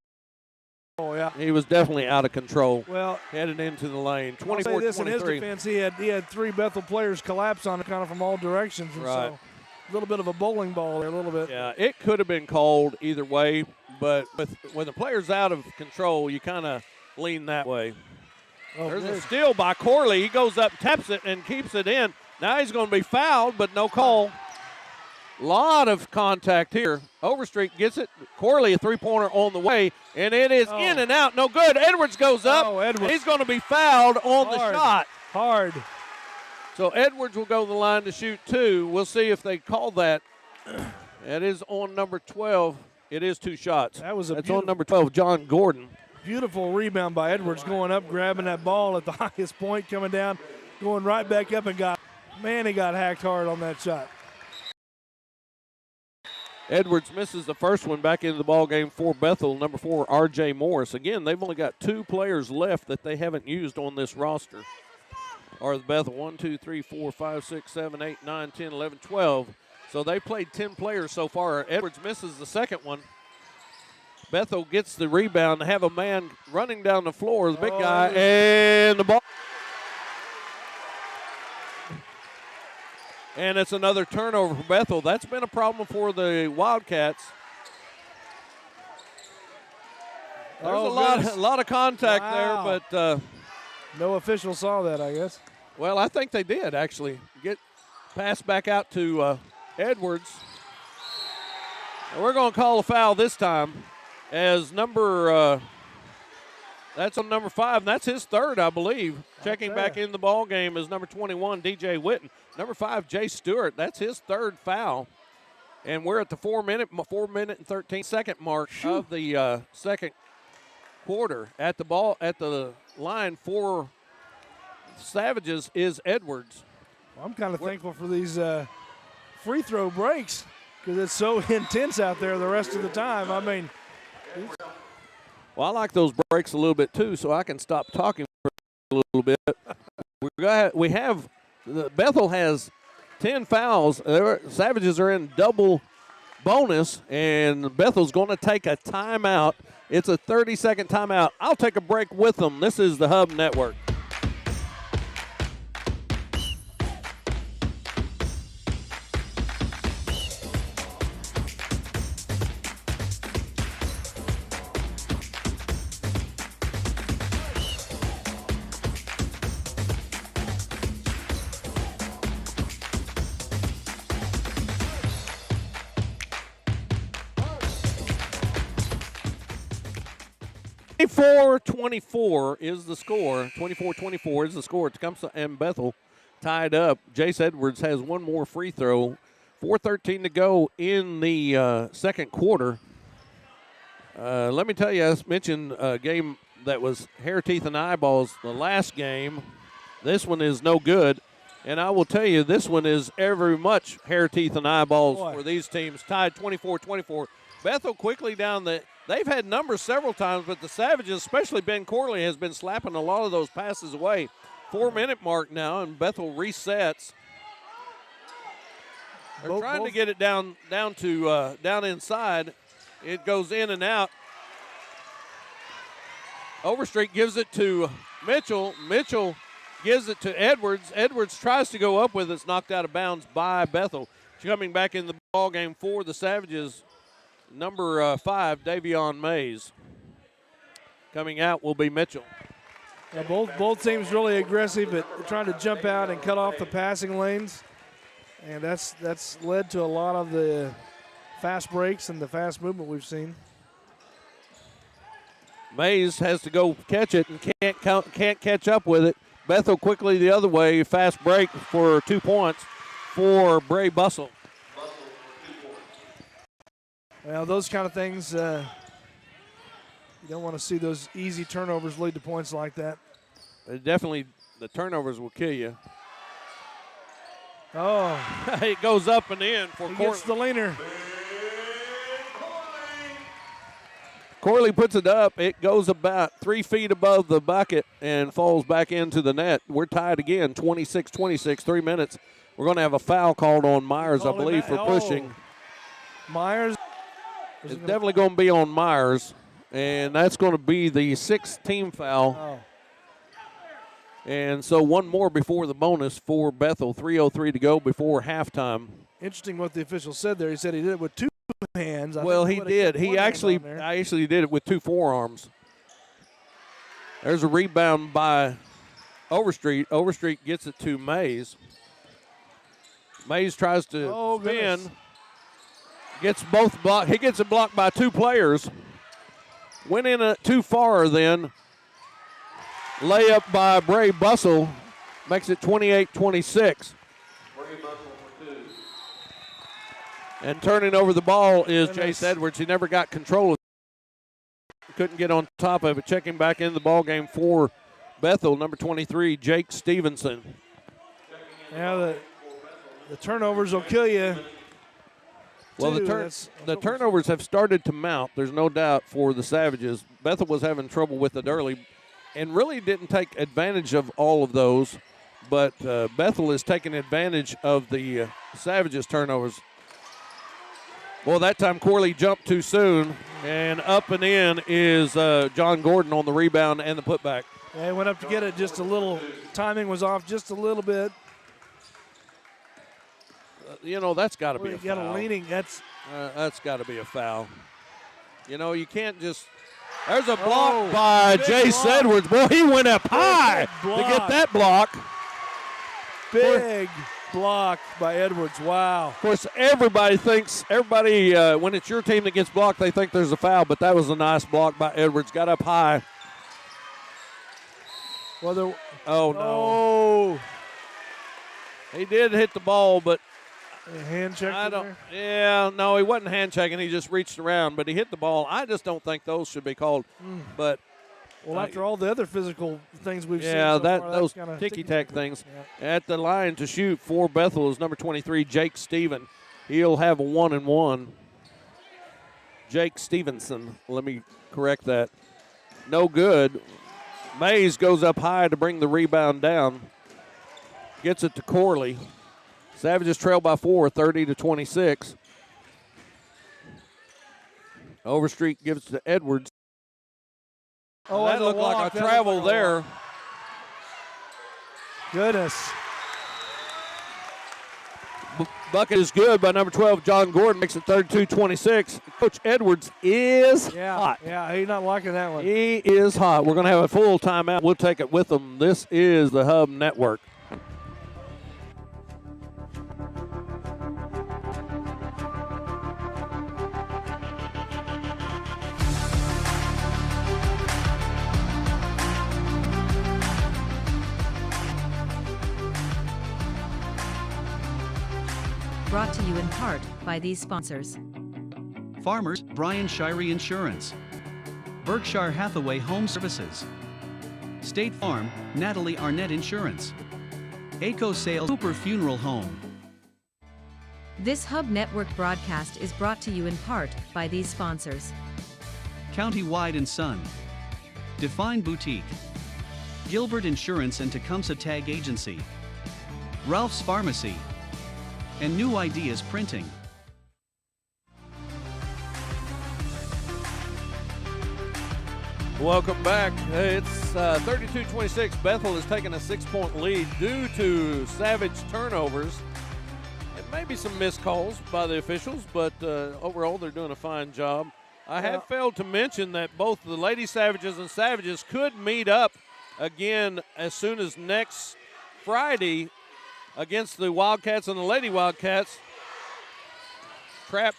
Oh, yeah. He was definitely out of control. Well, headed into the lane. 24-23. I'll say this in his defense, he had 3 Bethel players collapse on it kind of from all directions. And right. So a little bit of a bowling ball there, a little bit. Yeah, it could have been called either way, but when the player's out of control, you kind of lean that way. Oh, there's a steal by Corley. He goes up, taps it, and keeps it in. Now he's going to be fouled, but no call. Lot of contact here. Overstreet gets it. Corley, a 3-pointer on the way, and it is in and out. No good. Edwards goes up. Edwards. He's going to be fouled on the shot. Hard. So Edwards will go to the line to shoot 2. We'll see if they call that. That is on number 12. It is 2 shots. That's on number 12, John Gordon. Beautiful rebound by Edwards going up, grabbing that ball at the highest point, coming down. going right back up and he got hacked hard on that shot. Edwards misses the first one back into the ball game for Bethel. Number 4, R.J. Morris. Again, they've only got 2 players left that they haven't used on this roster. Or the Bethel, 1, 2, 3, 4, 5, 6, 7, 8, 9, 10, 11, 12. So they played 10 players so far. Edwards misses the second one. Bethel gets the rebound. They have a man running down the floor, the big guy, and the ball. And it's another turnover for Bethel. That's been a problem for the Wildcats. There's a lot of contact there, but no official saw that, I guess. Well, I think they did actually. Get passed back out to Edwards. And we're going to call a foul this time, as that's on number 5, and that's his third, I believe. Checking back in the ball game is number 21, DJ Witten. Number 5, Jay Stewart. That's his third foul. And we're at the 4 minute and 13-second mark of the second quarter. At the line for Savages is Edwards. Well, I'm kind of thankful for these free throw breaks because it's so intense out there the rest of the time. I mean, well, I like those breaks a little bit too, so I can stop talking for a little bit. Bethel has 10 fouls. Savages are in double bonus, and Bethel's going to take a timeout. It's a 30-second timeout. I'll take a break with them. This is the Hub Network. .24 is the score. 24-24 is the score. Tecumseh and Bethel tied up. Jace Edwards has one more free throw. 4:13 to go in the second quarter. Let me tell you, I mentioned a game that was hair, teeth, and eyeballs the last game. This one is no good. And I will tell you, this one is every much hair, teeth, and eyeballs for these teams. Tied 24-24. Bethel quickly down the – they've had numbers several times, but the Savages, especially Ben Corley, has been slapping a lot of those passes away. 4-minute mark now, and Bethel resets. They're trying to get it down inside. It goes in and out. Overstreet gives it to Mitchell. Mitchell gives it to Edwards. Edwards tries to go up with it. It's knocked out of bounds by Bethel. Coming back in the ball game for the Savages, number 5, Davion Mays. Coming out will be Mitchell. Yeah, both teams really aggressive at trying to jump out and cut off the passing lanes, and that's led to a lot of the fast breaks and the fast movement we've seen. Mays has to go catch it and can't catch up with it. Bethel quickly the other way. Fast break for 2 points for Bray Bussell. Well, those kind of things, you don't want to see those easy turnovers lead to points like that. Definitely, the turnovers will kill you. Oh. It goes up and in for He Corley. gets the leaner. Corley puts it up. It goes about 3 feet above the bucket and falls back into the net. We're tied again, 26-26, 3 minutes. We're going to have a foul called on Myers, I believe, for pushing. Myers. It's definitely going to be on Myers, and that's going to be the 6th team foul. Oh. And so one more before the bonus for Bethel. 3:03 to go before halftime. Interesting what the official said there. He said he did it with 2 hands. Well, he did. He actually did it with 2 forearms. There's a rebound by Overstreet. Overstreet gets it to Mays. Mays tries to spin. Goodness. Gets both blocked. He gets it blocked by 2 players. Went in too far then. Layup by Bray Bussell makes it 28-26. And turning over the ball is Jace Edwards. He never got control of it. Couldn't get on top of it. Checking back in the ball game for Bethel, number 23, Jake Stevenson. Yeah, the turnovers will kill you. Well, the turnovers have started to mount. There's no doubt for the Savages. Bethel was having trouble with it early and really didn't take advantage of all of those. But Bethel is taking advantage of the Savages' turnovers. Well, that time Corley jumped too soon, and up and in is John Gordon on the rebound and the putback. Yeah, he went up to get it just a little. Timing was off just a little bit. That's got to be a foul. You got a leaning. That's got to be a foul. You can't just. There's a block by Jace Edwards. Boy, he went up high to get that block. Big block by Edwards. Wow. Of course, everybody when it's your team that gets blocked, they think there's a foul, but that was a nice block by Edwards. Got up high. Well, oh, no. He did hit the ball, but hand check. No, he wasn't hand checking. He just reached around, but he hit the ball. I just don't think those should be called. But after all the other physical things we've seen, those ticky-tack things. Yeah. At the line to shoot for Bethel is number 23, Jake Steven. He'll have a 1-and-1. Jake Stevenson. Let me correct that. No good. Mays goes up high to bring the rebound down. Gets it to Corley. Savages trail by 4, 30-26. Overstreet gives to Edwards. Oh, that looked like a travel there. Goodness. Bucket is good by number 12, John Gordon. Makes it 32-26. Coach Edwards is hot. Yeah, he's not liking that one. He is hot. We're going to have a full timeout. We'll take it with them. This is the Hub Network. Brought to you in part by these sponsors. Farmers, Brian Shirey Insurance. Berkshire Hathaway Home Services. State Farm, Natalie Arnett Insurance. ACO Sales Cooper Funeral Home. This Hub Network broadcast is brought to you in part by these sponsors. County-Wide and Son. Define Boutique. Gilbert Insurance and Tecumseh Tag Agency. Ralph's Pharmacy. And New Ideas Printing. Welcome back. It's 32-26. Bethel is taking a 6-point lead due to Savage turnovers and maybe some missed calls by the officials, but overall they're doing a fine job. I have failed to mention that both the Lady Savages and Savages could meet up again as soon as next Friday against the Wildcats and the Lady Wildcats. Trap.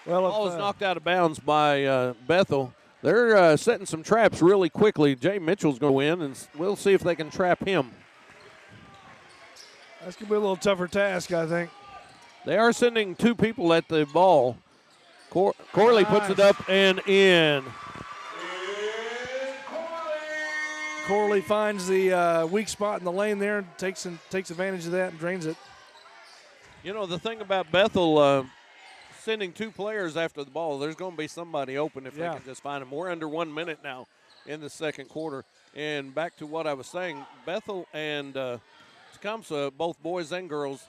Ball is knocked out of bounds by Bethel. They're setting some traps really quickly. Jay Mitchell's going to win, and we'll see if they can trap him. That's going to be a little tougher task, I think. They are sending two people at the ball. Corley puts it up and in. Corley finds the weak spot in the lane there and takes advantage of that and drains it. The thing about Bethel sending two players after the ball, there's going to be somebody open if they can just find them. We're under 1 minute now in the second quarter. And back to what I was saying, Bethel and Tecumseh, both boys and girls,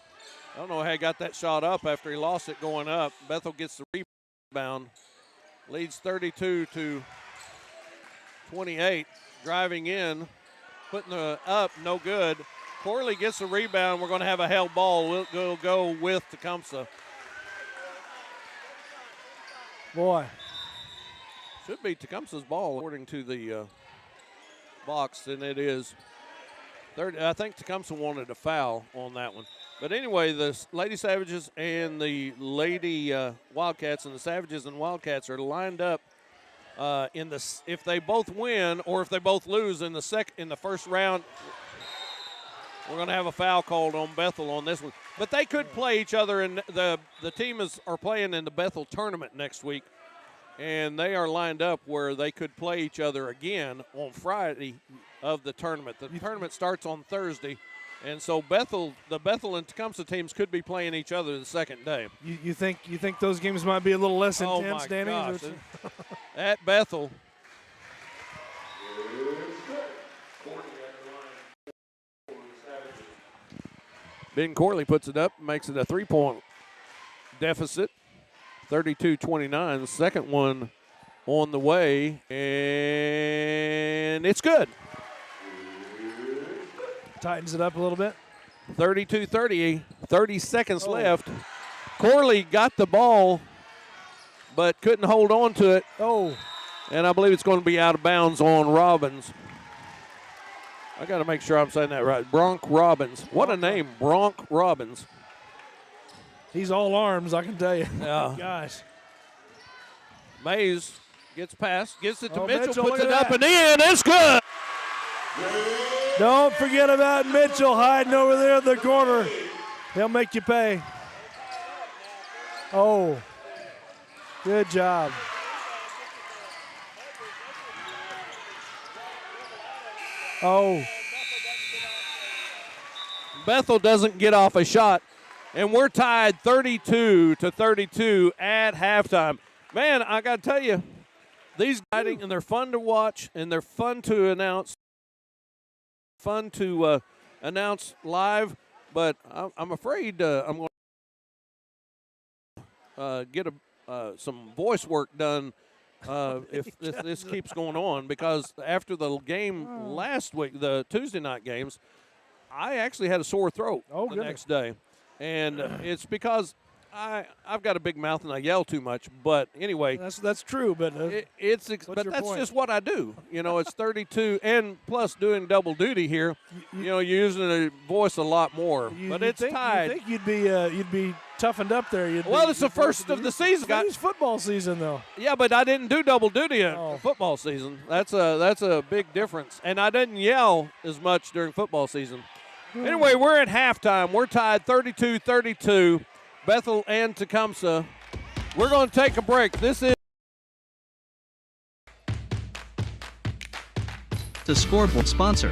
I don't know how he got that shot up after he lost it going up. Bethel gets the rebound, leads 32-28. Driving in, putting the up, no good. Corley gets the rebound. We're going to have a held ball. We'll go with Tecumseh. Boy. Should be Tecumseh's ball according to the box, and it is. I think Tecumseh wanted a foul on that one. But anyway, the Lady Savages and the Lady Wildcats and the Savages and Wildcats are lined up if they both win or if they both lose in the first round. We're going to have a foul called on Bethel on this one. But they could play each other, and the team are playing in the Bethel tournament next week. and they are lined up where they could play each other again on Friday of the tournament. The tournament starts on Thursday, and so the Bethel and Tecumseh teams could be playing each other the second day. You think those games might be a little less intense, my Danny? Gosh. At Bethel. Ben Corley puts it up, makes it a 3-point deficit, 32-29. The second one on the way, and it's good. Tightens it up a little bit. 32-30, 30 seconds left. Corley got the ball, but couldn't hold on to it. And I believe it's going to be out of bounds on Robbins. I got to make sure I'm saying that right. Bronk Robbins. What a name, Bronk Robbins. He's all arms, I can tell you. Yeah. Gosh. Mays gets past, gets it to Mitchell, Mitchell, puts look it at up that. and in. It's good. Don't forget about Mitchell hiding over there in the corner. He'll make you pay. Oh, good job. Oh. Bethel doesn't get off a shot, and we're tied 32-32 at halftime. Man, I got to tell you, these guys, and they're fun to watch, and they're fun to announce. Fun to announce live, but I'm afraid I'm going to get some voice work done if this keeps going on, because after the game last week, the Tuesday night games, I actually had a sore throat the next day, and it's because I've got a big mouth and I yell too much. But anyway, that's true. But that's just what I do. You know, it's 32, and plus doing double duty here. You're using the voice a lot more. But it's tied. You think you'd be toughened up there? It's the first of the season. It's football season, though. Yeah, but I didn't do double duty in football season. That's a big difference. And I didn't yell as much during football season. Anyway, we're at halftime. We're tied 32-32. Bethel and Tecumseh. We're going to take a break. This is the scoreboard sponsor.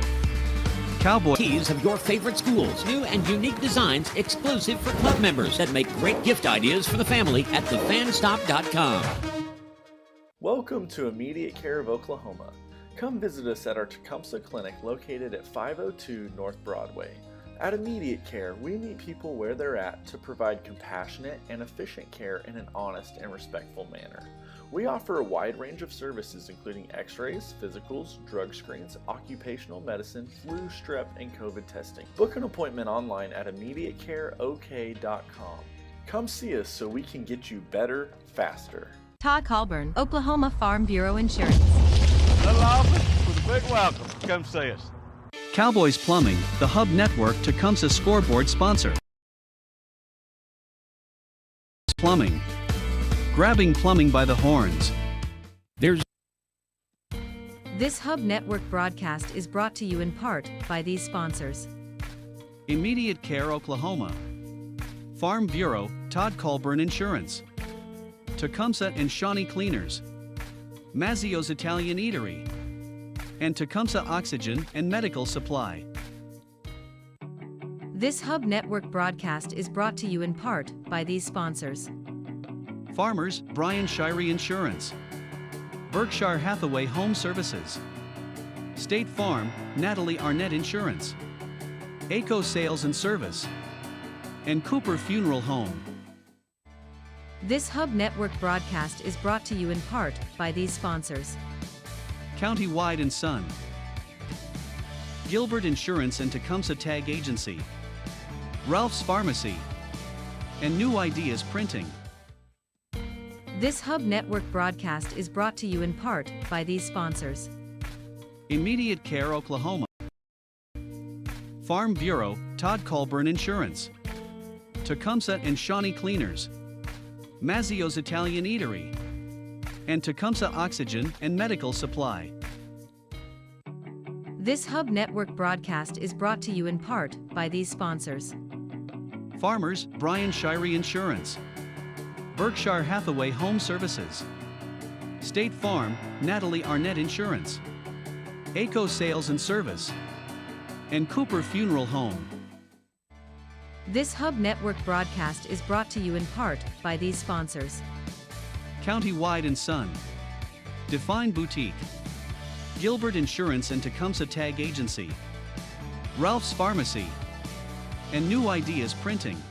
Cowboy Tees of your favorite schools. New and unique designs exclusive for club members that make great gift ideas for the family at thefanstop.com. Welcome to Immediate Care of Oklahoma. Come visit us at our Tecumseh Clinic located at 502 North Broadway. At Immediate Care, we meet people where they're at to provide compassionate and efficient care in an honest and respectful manner. We offer a wide range of services including x-rays, physicals, drug screens, occupational medicine, flu, strep, and COVID testing. Book an appointment online at immediatecareok.com. Come see us so we can get you better, faster. Todd Colburn, Oklahoma Farm Bureau Insurance. Little office with a big welcome. Come see us. Cowboys Plumbing, the Hub Network Tecumseh scoreboard sponsor. Plumbing. Grabbing plumbing by the horns. This Hub Network broadcast is brought to you in part by these sponsors. Immediate Care Oklahoma. Farm Bureau, Todd Colburn Insurance. Tecumseh and Shawnee Cleaners. Mazzio's Italian Eatery. And Tecumseh Oxygen and Medical Supply. This Hub Network broadcast is brought to you in part by these sponsors. Farmers, Brian Shirey Insurance. Berkshire Hathaway Home Services. State Farm, Natalie Arnett Insurance. ACO Sales and Service. And Cooper Funeral Home. This Hub Network broadcast is brought to you in part by these sponsors. Countywide and Son. Gilbert Insurance and Tecumseh Tag Agency. Ralph's Pharmacy. And New Ideas Printing. This Hub Network broadcast is brought to you in part by these sponsors. Immediate Care Oklahoma. Farm Bureau, Todd Colburn Insurance. Tecumseh and Shawnee Cleaners. Mazzio's Italian Eatery. And Tecumseh Oxygen and Medical Supply. This Hub Network broadcast is brought to you in part by these sponsors. Farmers, Brian Shirey Insurance. Berkshire Hathaway Home Services. State Farm, Natalie Arnett Insurance, ACO Sales and Service, and Cooper Funeral Home. This Hub Network broadcast is brought to you in part by these sponsors: County-Wide and Son, Define Boutique, Gilbert Insurance and Tecumseh Tag Agency, Ralph's Pharmacy, and New Ideas Printing.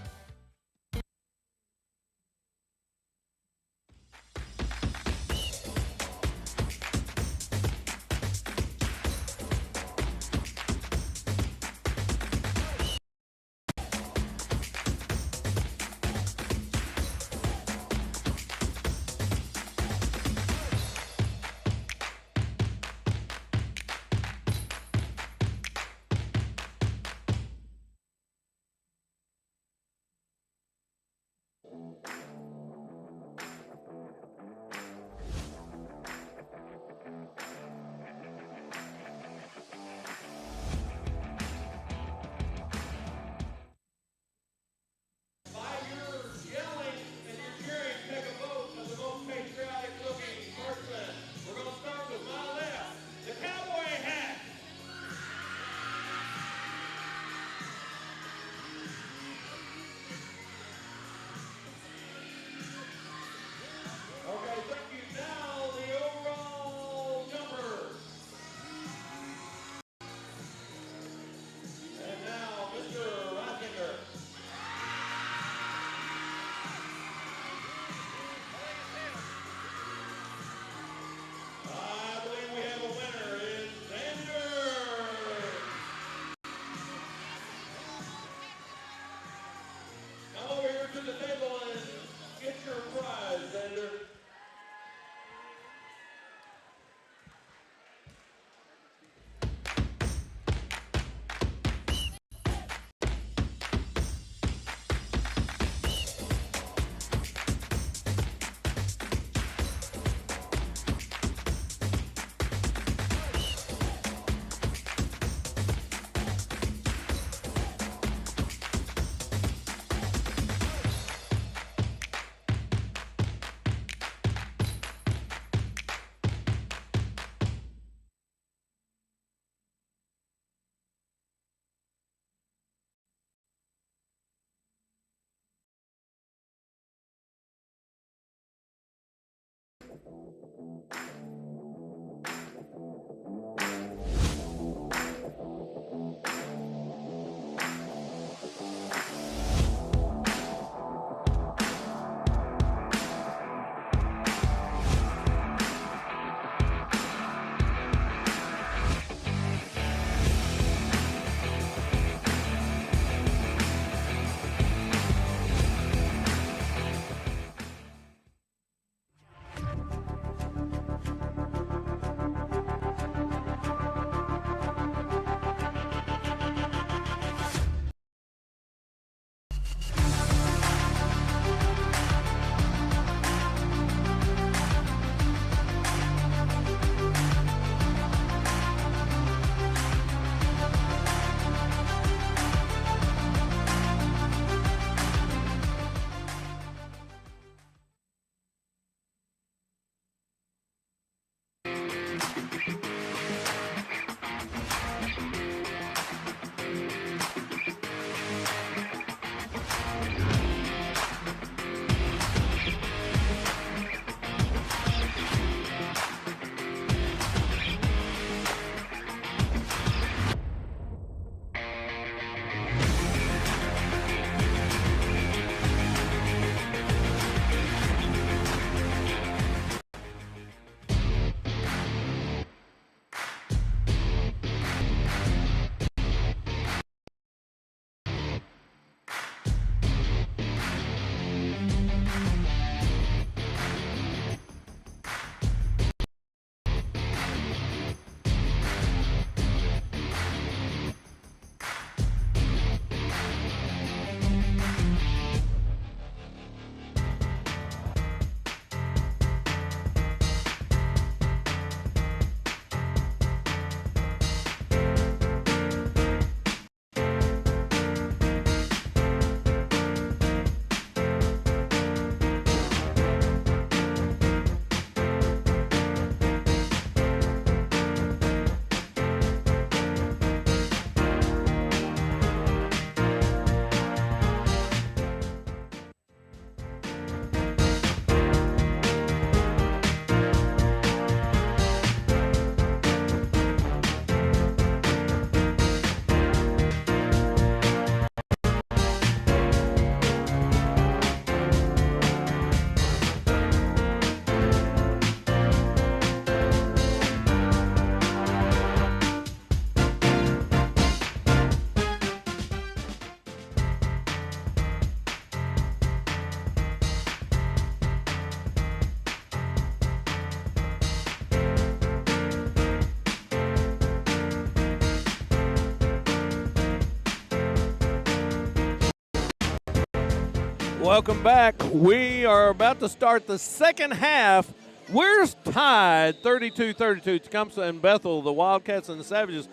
Welcome back. We are about to start the second half. We're tied 32-32. Tecumseh and Bethel, the Wildcats and the Savages.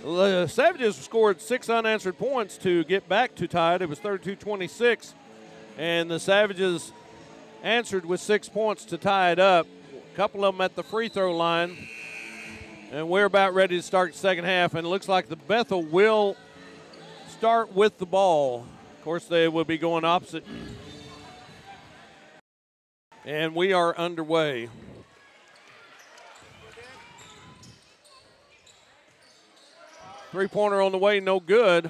The Savages scored 6 unanswered points to get back to tied. It was 32-26. And the Savages answered with 6 points to tie it up. A couple of them at the free throw line. And we're about ready to start the second half. And it looks like the Bethel will start with the ball. Of course, they will be going opposite. And we are underway. Three-pointer on the way, no good.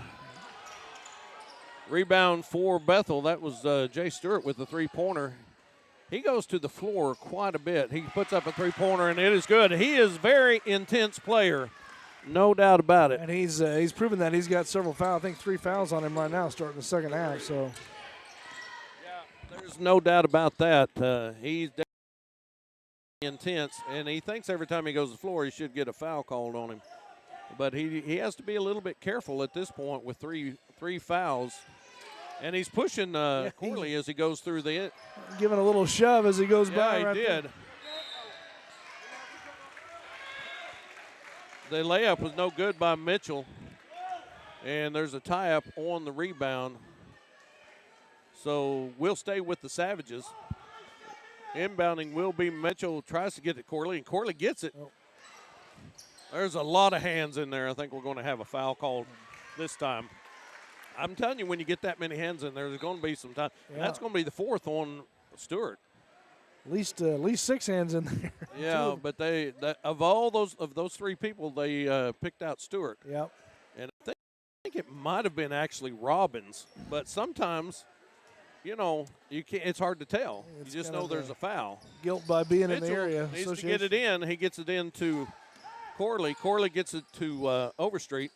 Rebound for Bethel. That was Jay Stewart with the three-pointer. He goes to the floor quite a bit. He puts up a three-pointer, and it is good. He is a very intense player, no doubt about it. And he's proven that. He's got several fouls. I think 3 fouls on him right now starting the second half. So, yeah, there's no doubt about that. He's definitely intense, and he thinks every time he goes to the floor he should get a foul called on him. But he has to be a little bit careful at this point with three fouls. And he's pushing Corley as he goes through the giving a little shove as he goes by. Yeah, he did. There. The layup was no good by Mitchell. And there's a tie-up on the rebound. So we'll stay with the Savages. Inbounding will be Mitchell. Tries to get it to Corley, and Corley gets it. Oh. There's a lot of hands in there. I think we're going to have a foul called this time. I'm telling you, when you get that many hands in there, there's going to be some time. Yeah. That's going to be the fourth on Stewart. At least 6 hands in there. Yeah, but of all those 3 people, they picked out Stewart. Yep. And I think it might have been actually Robbins, but sometimes, you know, you can't. It's hard to tell. You just know there's a foul. Guilt by being Mitchell in the area. Needs to get it in. He gets it into Corley. Corley gets it to Overstreet.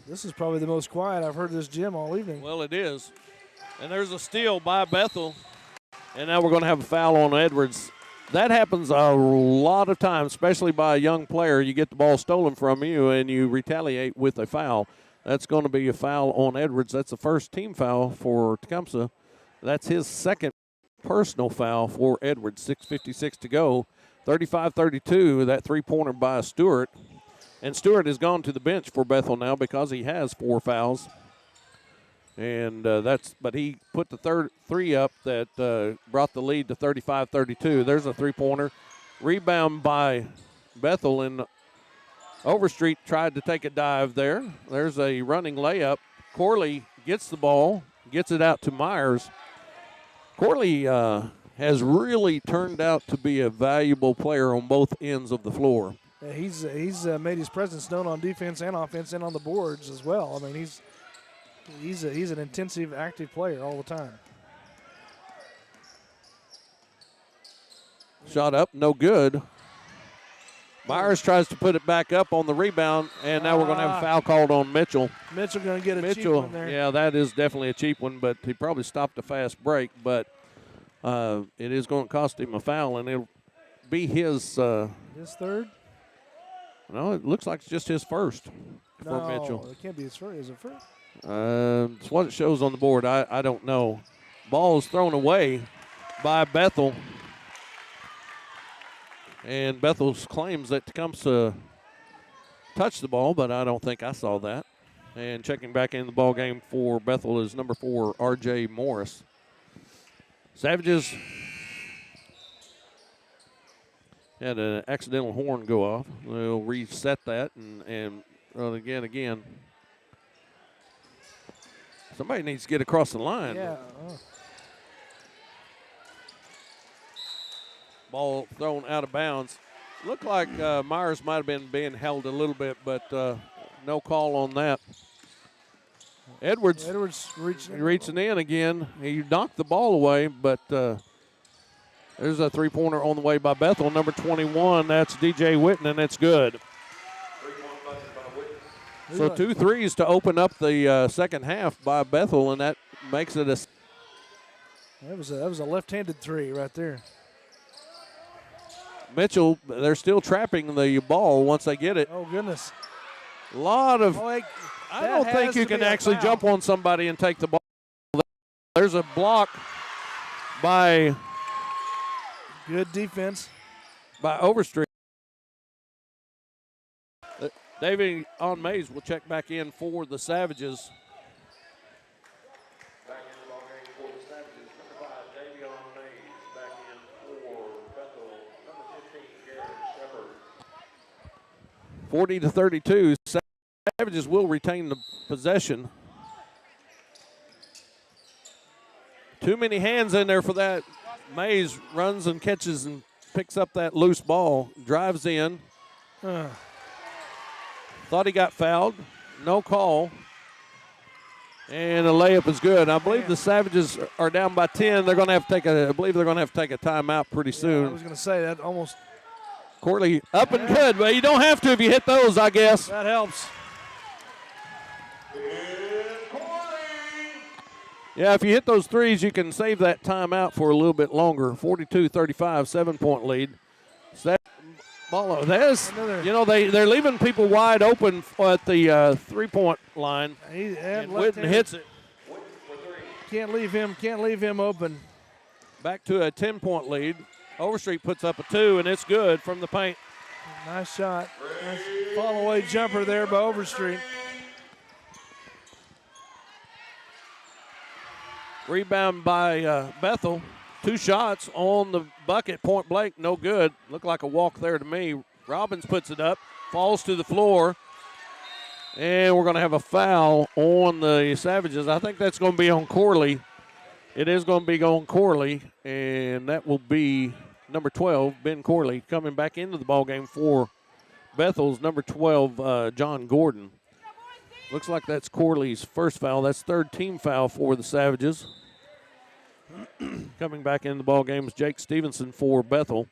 This is probably the most quiet I've heard this gym all evening. Well, it is. And there's a steal by Bethel. And now we're going to have a foul on Edwards. That happens a lot of times, especially by a young player. You get the ball stolen from you and you retaliate with a foul. That's going to be a foul on Edwards. That's the first team foul for Tecumseh. That's his second personal foul for Edwards. 6:56 to go. 35-32, that three-pointer by Stewart. And Stewart has gone to the bench for Bethel now because he has 4 fouls. And but he put the third 3 up that brought the lead to 35-32. There's a three-pointer. Rebound by Bethel, and Overstreet tried to take a dive there. There's a running layup. Corley gets the ball, gets it out to Myers. Corley has really turned out to be a valuable player on both ends of the floor. He's made his presence known on defense and offense and on the boards as well. I mean, he's an intensive, active player all the time. Shot up, no good. Myers tries to put it back up on the rebound, and now we're going to have a foul called on Mitchell. Mitchell going to get a cheap one there. Yeah, that is definitely a cheap one, but he probably stopped a fast break. But it is going to cost him a foul, and it'll be his third? No, it looks like it's just his first for Mitchell. No, it can't be his first. Is it first? It's what it shows on the board. I don't know. Ball is thrown away by Bethel. And Bethel claims that Tecumseh touched the ball, but I don't think I saw that. And checking back in the ball game for Bethel is number 4, R.J. Morris. Savages had an accidental horn go off. They'll reset that and again. Somebody needs to get across the line. Yeah. Ball thrown out of bounds. Looked like Myers might have been being held a little bit, but no call on that. Edwards reaching in again. He knocked the ball away, but there's a three-pointer on the way by Bethel. Number 21, that's DJ Witten, and it's good. So 2 threes to open up the second half by Bethel, and that makes it a. That was a left-handed 3 right there. Mitchell, they're still trapping the ball once they get it. Oh, goodness. A lot of I don't think you can actually foul. jump on somebody and take the ball. There's a block by Good defense. Overstreet. David on Mays will check back in for the Savages. Back in the ballgame for the Savages. Number 5, David on Mays. Back in for Bethel. Number 15, Garrett Shepard. 40-32. Savages will retain the possession. Too many hands in there for that. Mays runs and catches and picks up that loose ball. Drives in. Thought he got fouled. No call. And a layup is good. I believe the Savages are down by 10. They're going to have to take I believe they're going to have to take a timeout pretty soon. I was going to say that almost. Corley up and good, but you don't have to if you hit those, I guess. That helps. Yeah, if you hit those threes, you can save that timeout for a little bit longer. 42-35, 7-point lead. So that ball, they're leaving people wide open at the 3-point line. And Whitten hits it. Can't leave him open. Back to a 10-point lead. Overstreet puts up a 2, and it's good from the paint. Nice shot. Nice fall-away jumper there by Overstreet. Rebound by Bethel. 2 shots on the bucket, point blank, no good. Looked like a walk there to me. Robbins puts it up, falls to the floor, and we're going to have a foul on the Savages. I think that's going to be on Corley. It is going to be on Corley, and that will be number 12, Ben Corley, coming back into the ballgame for Bethel's number 12, John Gordon. Looks like that's Corley's first foul. That's third team foul for the Savages. Coming back in the ball game is Jake Stevenson for Bethel.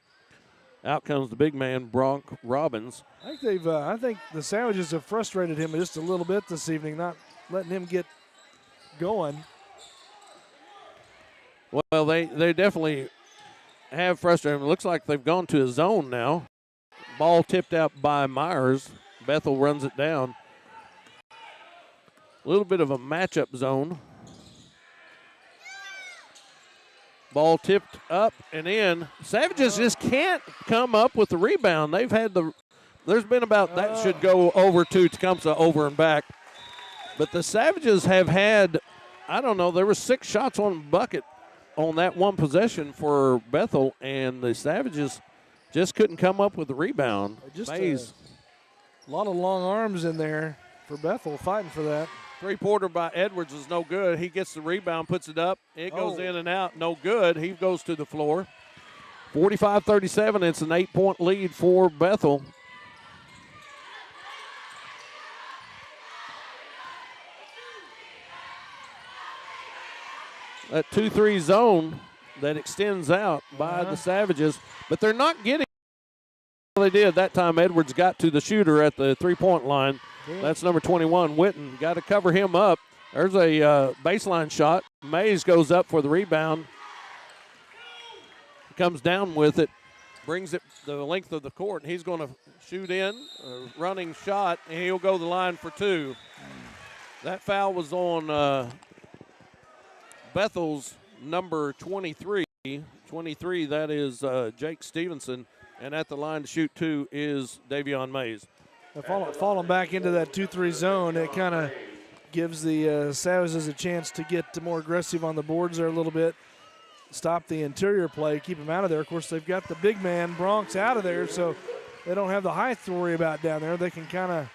Out comes the big man, Bronk Robbins. I think the Savages have frustrated him just a little bit this evening, not letting him get going. Well, they definitely have frustrated him. It looks like they've gone to a zone now. Ball tipped out by Myers. Bethel runs it down. A little bit of a matchup zone. Ball tipped up and in. Savages just can't come up with the rebound. There's been about, that should go over to Tecumseh, over and back. But the Savages have had, I don't know, there were 6 shots on bucket on that one possession for Bethel, and the Savages just couldn't come up with the rebound. Mays. A lot of long arms in there for Bethel fighting for that. Three-pointer by Edwards is no good. He gets the rebound, puts it up. It goes in and out, no good. He goes to the floor. 45-37, it's an 8-point lead for Bethel. That 2-3 zone that extends out by the Savages, but they're not getting. They did that time. Edwards got to the shooter at the 3-point line. That's number 21, Whitten. Got to cover him up. There's a baseline shot. Mays goes up for the rebound. Comes down with it, brings it the length of the court, and he's going to shoot in, a running shot, and he'll go the line for 2. That foul was on Bethel's number 23. 23, that is Jake Stevenson, and at the line to shoot 2 is Davion Mays. Falling back into that 2-3 zone, it kind of gives the Savages a chance to get more aggressive on the boards there a little bit, stop the interior play, keep them out of there. Of course, they've got the big man, Bronx, out of there, so they don't have the height to worry about down there. They can kind of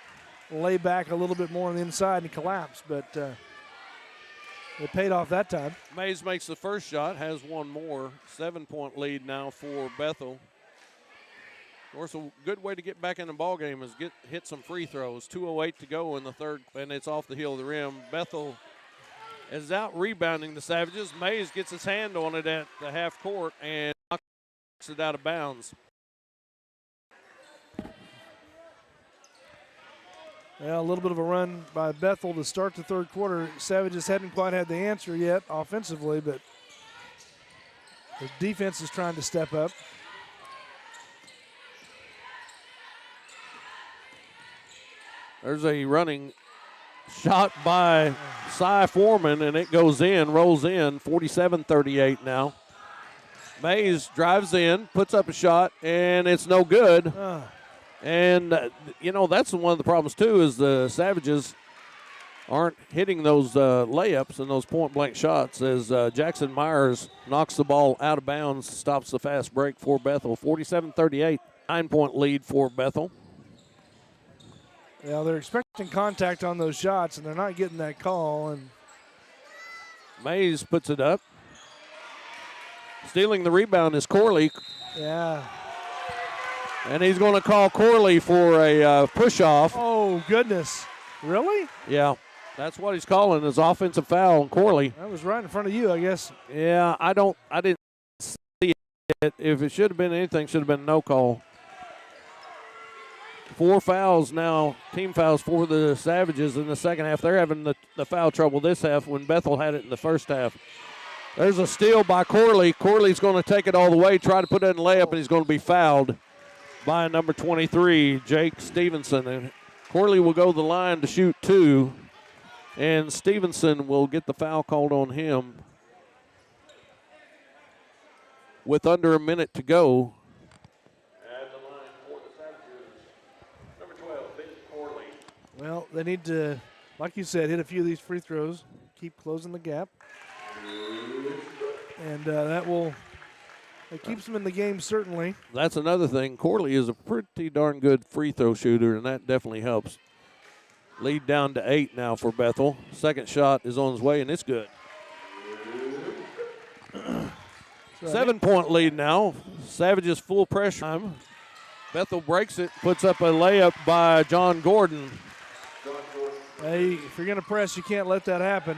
lay back a little bit more on the inside and collapse, but it paid off that time. Mays makes the first shot, has one more. 7-point lead now for Bethel. Of course, a good way to get back in the ballgame is hit some free throws. 2:08 to go in the third, and it's off the heel of the rim. Bethel is out rebounding the Savages. Mays gets his hand on it at the half court and knocks it out of bounds. Well, a little bit of a run by Bethel to start the third quarter. Savages hadn't quite had the answer yet offensively, but the defense is trying to step up. There's a running shot by Cy Foreman, and it goes in, rolls in, 47-38 now. Mays drives in, puts up a shot, and it's no good. And, that's one of the problems, too, is the Savages aren't hitting those layups and those point-blank shots as Jackson Myers knocks the ball out of bounds, stops the fast break for Bethel. 47-38, 9-point lead for Bethel. Yeah, they're expecting contact on those shots, and they're not getting that call. And Mays puts it up. Stealing the rebound is Corley. Yeah. And he's going to call Corley for a push-off. Oh, goodness. Really? Yeah, that's what he's calling, is offensive foul on Corley. That was right in front of you, I guess. Yeah, I didn't see it. If it should have been anything, should have been no call. 4 fouls now, team fouls for the Savages in the second half. They're having the foul trouble this half when Bethel had it in the first half. There's a steal by Corley. Corley's going to take it all the way, try to put it in layup, and he's going to be fouled by number 23, Jake Stevenson. And Corley will go to the line to shoot 2, and Stevenson will get the foul called on him with under a minute to go. At the line for the Savages, number 12, Vince Corley. Well, they need to, like you said, hit a few of these free throws, keep closing the gap. And it keeps them in the game, certainly. That's another thing. Corley is a pretty darn good free throw shooter, and that definitely helps. Lead down to 8 now for Bethel. Second shot is on his way, and it's good. 7-point lead now. Savages full pressure time. Bethel breaks it, puts up a layup by John Gordon. Hey, if you're going to press, you can't let that happen.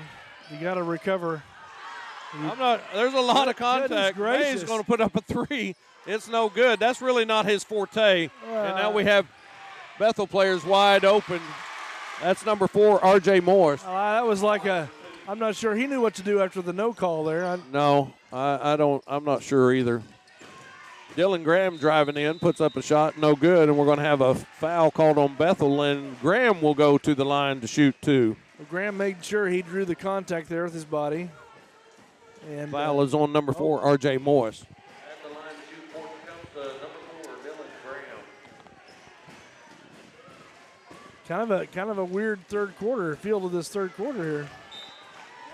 You got to recover. There's a lot of contact. Mays going to put up a 3. It's no good. That's really not his forte. And now we have Bethel players wide open. That's number 4, R.J. Morris. That was like I'm not sure he knew what to do after the no call there. No, I don't. I'm not sure either. Dylan Graham driving in, puts up a shot, no good, and we're going to have a foul called on Bethel, and Graham will go to the line to shoot 2. Well, Graham made sure he drew the contact there with his body. And foul is on number 4, R.J. Morris. At the line to shoot for Tecumseh, number 4, Dylan Graham. Kind of a weird third quarter, feel to this third quarter here.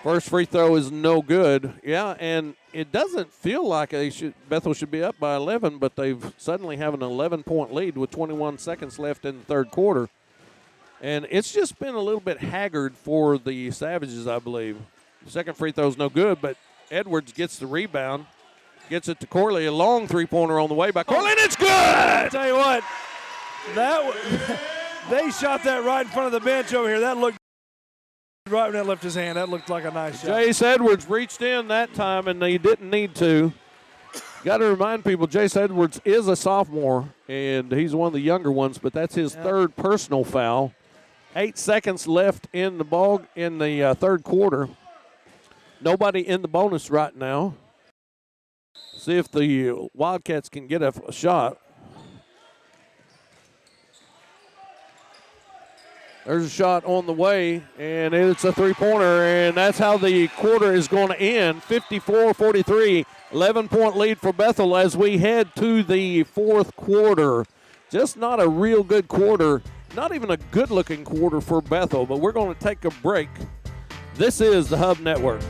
First free throw is no good. Yeah, and it doesn't feel like Bethel should be up by 11, but they've suddenly have an 11-point lead with 21 seconds left in the third quarter. And it's just been a little bit haggard for the Savages, I believe. Second free throw is no good, but Edwards gets the rebound, gets it to Corley. A long three-pointer on the way by Corley, and it's good! I'll tell you what, they shot that right in front of the bench over here. That looked right when that left his hand. That looked like a nice shot. Jace Edwards reached in that time, and he didn't need to. Got to remind people, Jace Edwards is a sophomore, and he's one of the younger ones, but that's his third personal foul. 8 seconds left in the third quarter. Nobody in the bonus right now. See if the Wildcats can get a shot. There's a shot on the way, and it's a three-pointer, and that's how the quarter is going to end. 54-43, 11-point lead for Bethel as we head to the fourth quarter. Just not a real good quarter, not even a good-looking quarter for Bethel, but we're going to take a break. This is the Hub Network.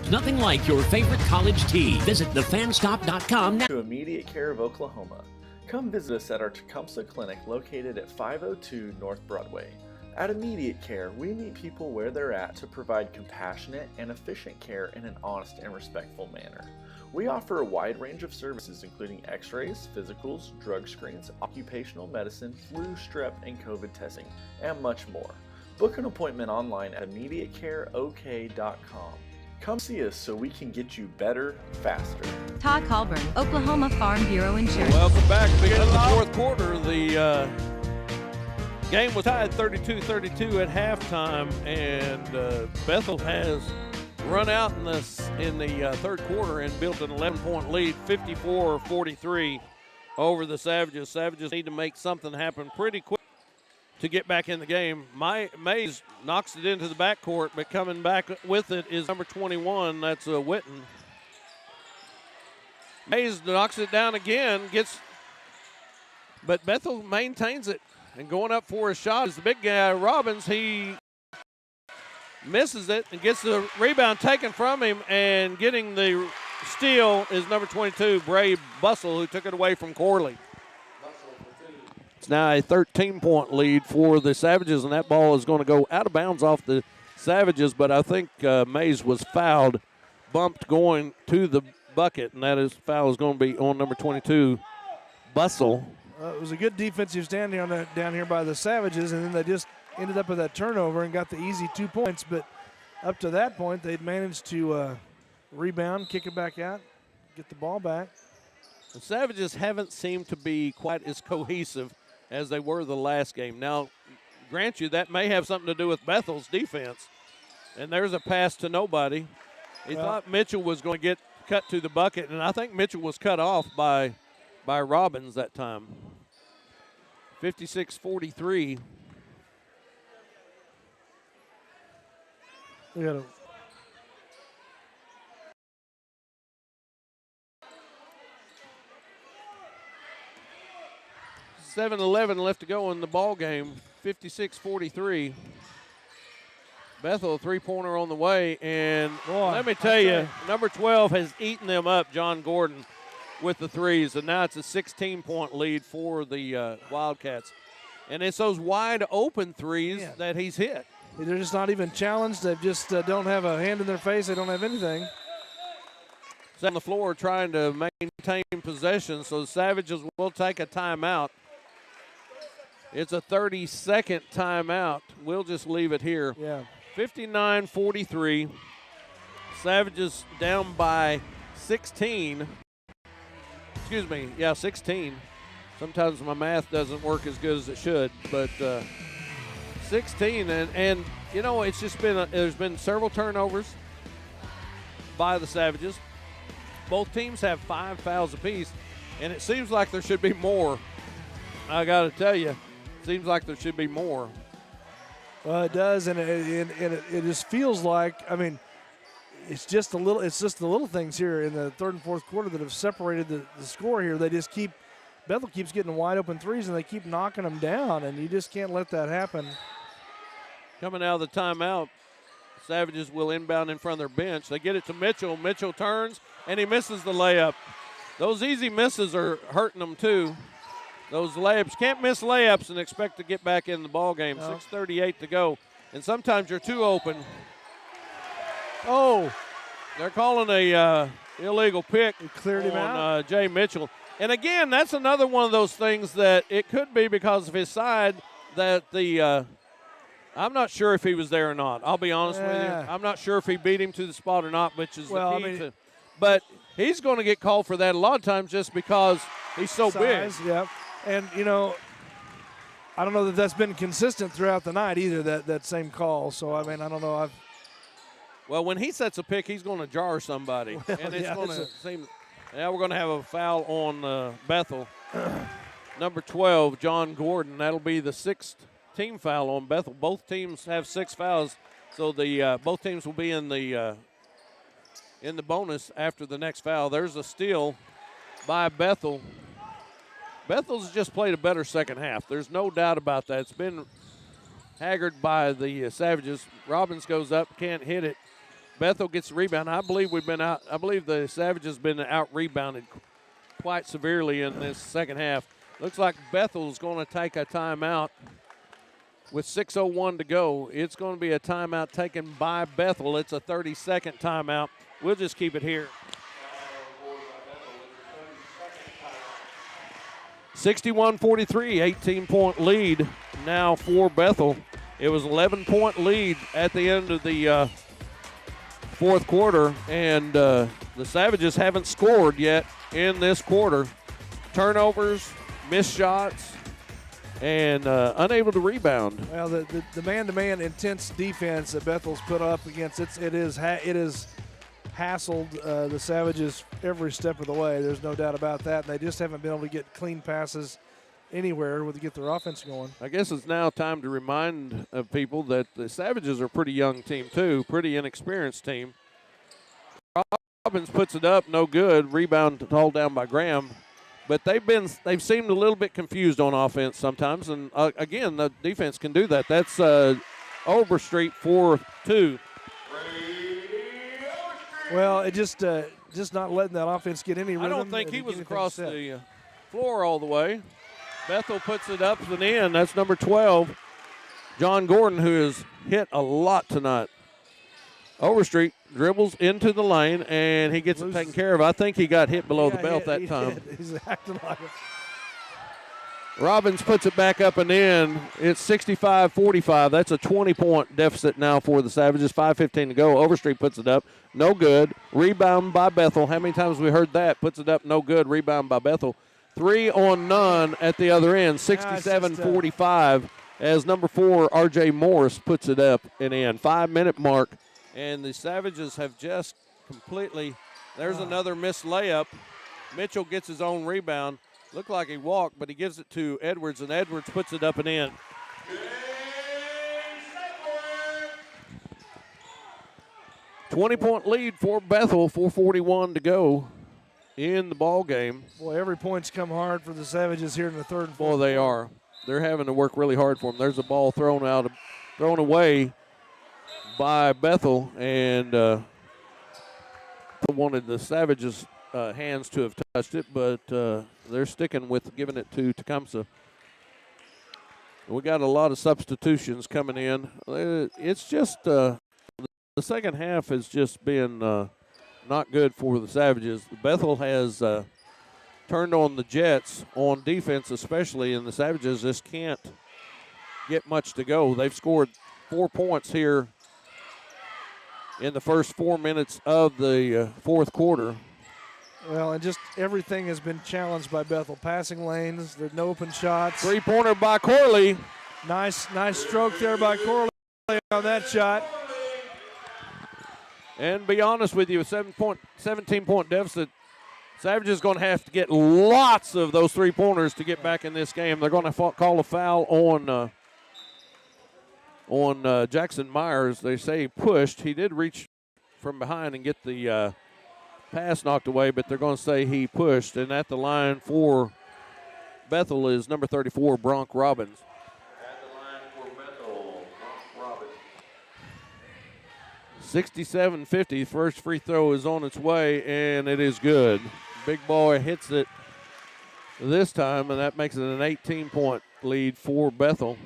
Nothing like your favorite college tea. Visit thefanstop.com now. To immediate care of Oklahoma. Come visit us at our Tecumseh clinic located at 502 North Broadway. At Immediate Care, we meet people where they're at to provide compassionate and efficient care in an honest and respectful manner. We offer a wide range of services including x-rays, physicals, drug screens, occupational medicine, flu, strep, and COVID testing, and much more. Book an appointment online at immediatecareok.com. Come see us so we can get you better, faster. Todd Colburn, Oklahoma Farm Bureau Insurance. Welcome back. Beginning of the fourth quarter, the game was tied 32-32 at halftime, and Bethel has run out in the third quarter and built an 11-point lead, 54-43 over the Savages. Savages need to make something happen pretty quick to get back in the game. Mays knocks it into the backcourt, but coming back with it is number 21. That's Witten. Mays knocks it down again, but Bethel maintains it. And going up for a shot is the big guy, Robbins. He misses it and gets the rebound taken from him, and getting the steal is number 22, Bray Bussell, who took it away from Corley. It's now a 13-point lead for the Savages, and that ball is going to go out of bounds off the Savages, but I think Mays was fouled, bumped going to the bucket, and that foul is going to be on number 22, Bussell. It was a good defensive stand down here by the Savages, and then they just ended up with that turnover and got the easy 2 points. But up to that point, they'd managed to rebound, kick it back out, get the ball back. The Savages haven't seemed to be quite as cohesive as they were the last game. Now, grant you, that may have something to do with Bethel's defense. And there's a pass to nobody. He thought Mitchell was going to get cut to the bucket, and I think Mitchell was cut off by Robbins that time. 56-43. We got 7:11 left to go in the ball game. 56-43. Bethel, a three-pointer on the way, and let me tell you, number 12 has eaten them up, John Gordon, with the threes, and now it's a 16-point lead for the Wildcats. And it's those wide-open threes that he's hit. They're just not even challenged. They just don't have a hand in their face. They don't have anything. He's on the floor trying to maintain possession, so the Savages will take a timeout. It's a 30-second timeout. We'll just leave it here. Yeah. 59-43. Savages down by 16. Excuse me, 16. Sometimes my math doesn't work as good as it should, but 16. And you know, it's just been there's been several turnovers by the Savages. Both teams have 5 fouls apiece, and it seems like there should be more. I got to tell you, it seems like there should be more. Well, it does, and it just feels like, I mean, it's just the little things here in the third and fourth quarter that have separated the score here. They just Bethel keeps getting wide open threes, and they keep knocking them down, and you just can't let that happen. Coming out of the timeout, Savages will inbound in front of their bench. They get it to Mitchell. Mitchell turns, and he misses the layup. Those easy misses are hurting them too. Those layups, can't miss layups and expect to get back in the ball game. No. 6:38 to go, and sometimes you're too open. Oh, they're calling a illegal pick. Cleared him out. Jay Mitchell. And again, that's another one of those things that it could be because of his side that I'm not sure if he was there or not. I'll be honest with you. I'm not sure if he beat him to the spot or not, which is the key. But he's going to get called for that a lot of times just because he's so big. Yeah. And, you know, I don't know that that's been consistent throughout the night either, that same call. So, I mean, I don't know. Well, when he sets a pick, he's going to jar somebody. Well, and it's going to seem – now we're going to have a foul on Bethel. Number 12, John Gordon. That'll be the 6th team foul on Bethel. Both teams have 6 fouls, so the both teams will be in the bonus after the next foul. There's a steal by Bethel. Bethel's just played a better second half. There's no doubt about that. It's been haggard by the Savages. Robbins goes up, can't hit it. Bethel gets the rebound. I believe the Savages been out-rebounded quite severely in this second half. Looks like Bethel's going to take a timeout with 6:01 to go. It's going to be a timeout taken by Bethel. It's a 30-second timeout. We'll just keep it here. 61-43, 18-point lead now for Bethel. It was an 11-point lead at the end of the fourth quarter, and the Savages haven't scored yet in this quarter. Turnovers, missed shots, and unable to rebound. Well, the man-to-man intense defense that Bethel's put up against it is hassled the Savages every step of the way. There's no doubt about that. And they just haven't been able to get clean passes anywhere to get their offense going. I guess it's now time to remind people that the Savages are a pretty young team too, pretty inexperienced team. Robbins puts it up, no good. Rebound hauled down by Graham. But they've seemed a little bit confused on offense sometimes, and again, the defense can do that. That's Overstreet 4-2. Well, it just not letting that offense get any rhythm. I don't think he was across the floor all the way. Bethel puts it up and in. That's number 12, John Gordon, who has hit a lot tonight. Overstreet dribbles into the lane, and he gets it taken care of. I think he got hit below the belt that time. He's acting like it. Robbins puts it back up and in. It's 65-45. That's a 20-point deficit now for the Savages. 5:15 to go. Overstreet puts it up. No good. Rebound by Bethel. How many times have we heard that? Puts it up. No good. Rebound by Bethel. 3 on none at the other end. 67-45 as number 4, R.J. Morris, puts it up and in. 5-minute mark. And the Savages have just completely – there's another missed layup. Mitchell gets his own rebound. Looked like he walked, but he gives it to Edwards, and Edwards puts it up and in. 20-point lead for Bethel, 4:41 to go in the ball game. Boy, every point's come hard for the Savages here in the third and fourth. Boy, they are. They're having to work really hard for them. There's a ball thrown away by Bethel, and wanted the Savages' hands to have touched it, but they're sticking with giving it to Tecumseh. We got a lot of substitutions coming in. It's just the second half has just been not good for the Savages. Bethel has turned on the Jets on defense especially, and the Savages just can't get much to go. They've scored 4 points here in the first 4 minutes of the fourth quarter. Well, and just everything has been challenged by Bethel. Passing lanes, there's no open shots. Three-pointer by Corley. Nice stroke there by Corley on that shot. And be honest with you, a 17-point deficit, Savages going to have to get lots of those three-pointers to get back in this game. They're going to call a foul on Jackson Myers. They say he pushed. He did reach from behind and get the pass knocked away, but they're going to say he pushed. And at the line for Bethel is number 34, Bronk Robbins. At the line for Bethel, Bronk Robbins. 67-50. First free throw is on its way, and it is good. Big boy hits it this time, and that makes it an 18-point lead for Bethel.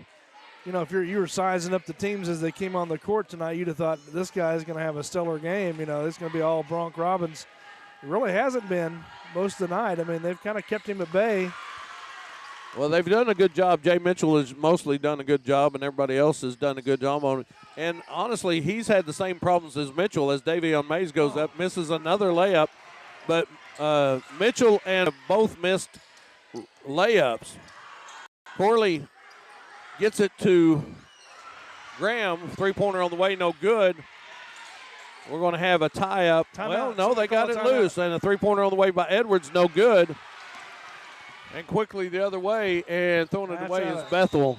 You know, if you were sizing up the teams as they came on the court tonight, you'd have thought this guy's going to have a stellar game. You know, it's going to be all Bronk Robbins. It really hasn't been most of the night. I mean, they've kind of kept him at bay. Well, they've done a good job. Jay Mitchell has mostly done a good job, and everybody else has done a good job on it. And honestly, he's had the same problems as Mitchell as Davion Mays goes up, misses another layup. But Mitchell and both missed layups. Corley gets it to Graham. Three-pointer on the way, no good. We're going to have a tie-up. Well, no, they got it loose. And a three-pointer on the way by Edwards, no good. And quickly the other way, and throwing it away is Bethel.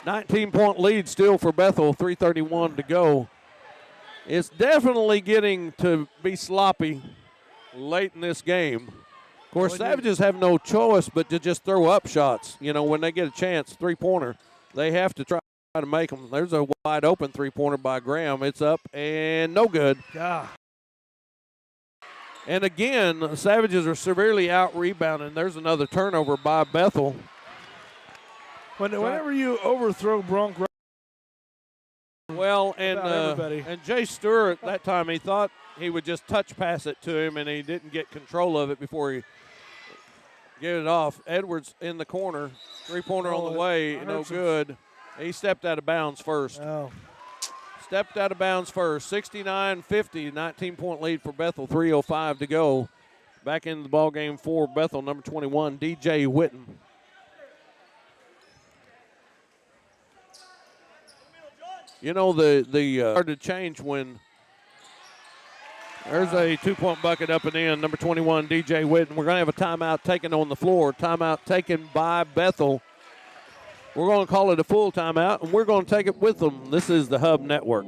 19-point lead still for Bethel, 3:31 to go. It's definitely getting to be sloppy late in this game. Of course, Savages have no choice but to just throw up shots. You know, when they get a chance, three-pointer, they have to try to make them. There's a wide open three-pointer by Graham. It's up and no good. Yeah. And again, the Savages are severely out-rebounding. There's another turnover by Bethel. Whenever you overthrow Bronk, well, and Jay Stewart that time, he thought he would just touch pass it to him, and he didn't get control of it before he get it off. Edwards in the corner, three-pointer on the way, no good. He stepped out of bounds first. Oh. Stepped out of bounds first. 69-50, 19-point lead for Bethel, 3:05 to go. Back into the ball game for Bethel, number 21, DJ Whitten. You know, the hard to change when there's a 2-point bucket up and in. Number 21, DJ Witten. We're going to have a timeout taken on the floor. Timeout taken by Bethel. We're going to call it a full timeout, and we're going to take it with them. This is the Hub Network.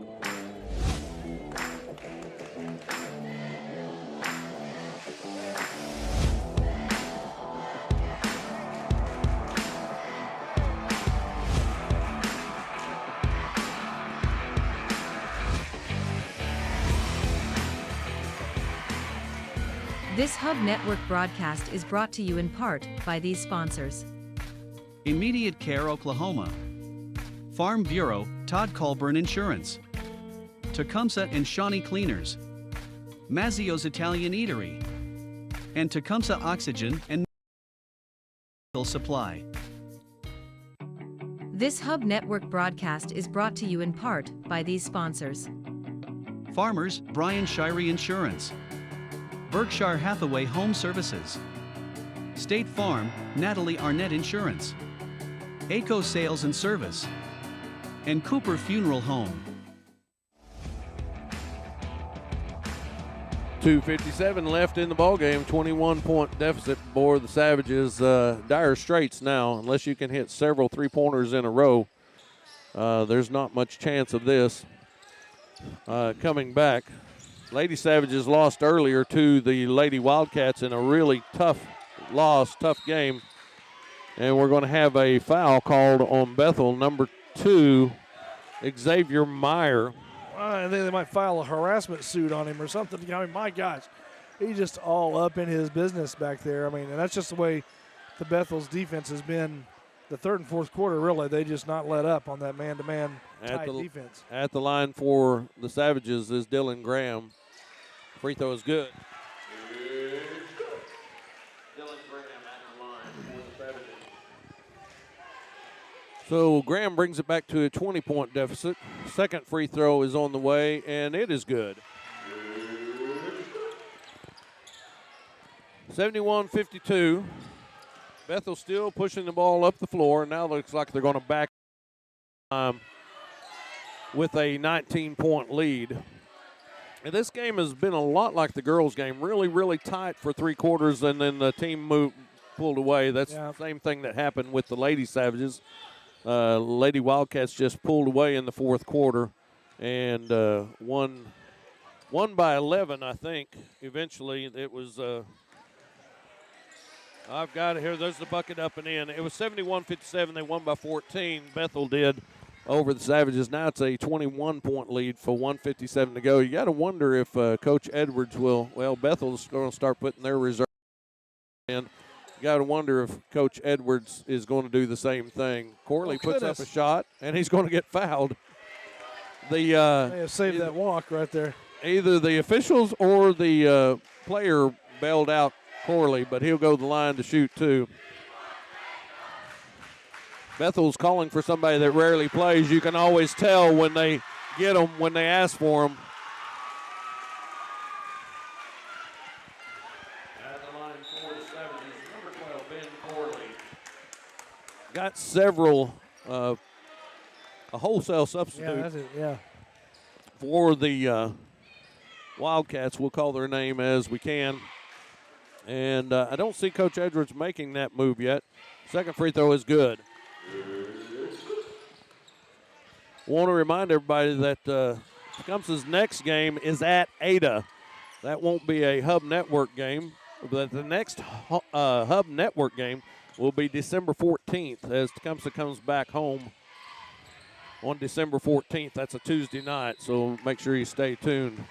This Hub Network broadcast is brought to you in part by these sponsors. Immediate Care Oklahoma. Farm Bureau, Todd Colburn Insurance. Tecumseh and Shawnee Cleaners. Mazzio's Italian Eatery. And Tecumseh Oxygen and Supply. This Hub Network broadcast is brought to you in part by these sponsors. Farmers, Brian Shirey Insurance. Berkshire Hathaway Home Services. State Farm, Natalie Arnett Insurance. ACO Sales and Service. And Cooper Funeral Home. 2:57 left in the ballgame. 21-point deficit for the Savages. Dire straits now. Unless you can hit several three-pointers in a row, there's not much chance of this coming back. Lady Savages lost earlier to the Lady Wildcats in a really tough loss, tough game. And we're going to have a foul called on Bethel, number 2, Xavier Meyer. I think they might file a harassment suit on him or something. I mean, my gosh, he's just all up in his business back there. I mean, and that's just the way the Bethel's defense has been the third and fourth quarter, really. They just not let up on that man-to-man tight defense. At the line for the Savages is Dylan Graham. Free throw is good. Dylan Graham at the line for the Savages. So Graham brings it back to a 20-point deficit. Second free throw is on the way, and it is good. 71-52. Bethel still pushing the ball up the floor, and now looks like they're going to back with a 19-point lead. And this game has been a lot like the girls' game, really, really tight for three quarters, and then the team pulled away. That's the same thing that happened with the Lady Savages. Lady Wildcats just pulled away in the fourth quarter and won by 11, I think. Eventually, it was I've got it here. There's the bucket up and in. It was 71-57. They won by 14. Bethel did over the Savages. Now it's a 21-point lead for 1:57 to go. You got to wonder if Coach Edwards will. Well, Bethel's going to start putting their reserve in. You got to wonder if Coach Edwards is going to do the same thing. Corley puts up a shot, and he's going to get fouled. May have saved that walk right there. Either the officials or the player bailed out Corley, but he'll go to the line to shoot too. Bethel's calling for somebody that rarely plays. You can always tell when they get them, when they ask for them. At the line for the Savages, number 12, Ben Corley. Got several, a wholesale substitute for the Wildcats. We'll call their name as we can. And I don't see Coach Edwards making that move yet. Second free throw is good. Want to remind everybody that Tecumseh's next game is at Ada. That won't be a Hub Network game, but the next Hub Network game will be December 14th as Tecumseh comes back home on December 14th. That's a Tuesday night, so make sure you stay tuned.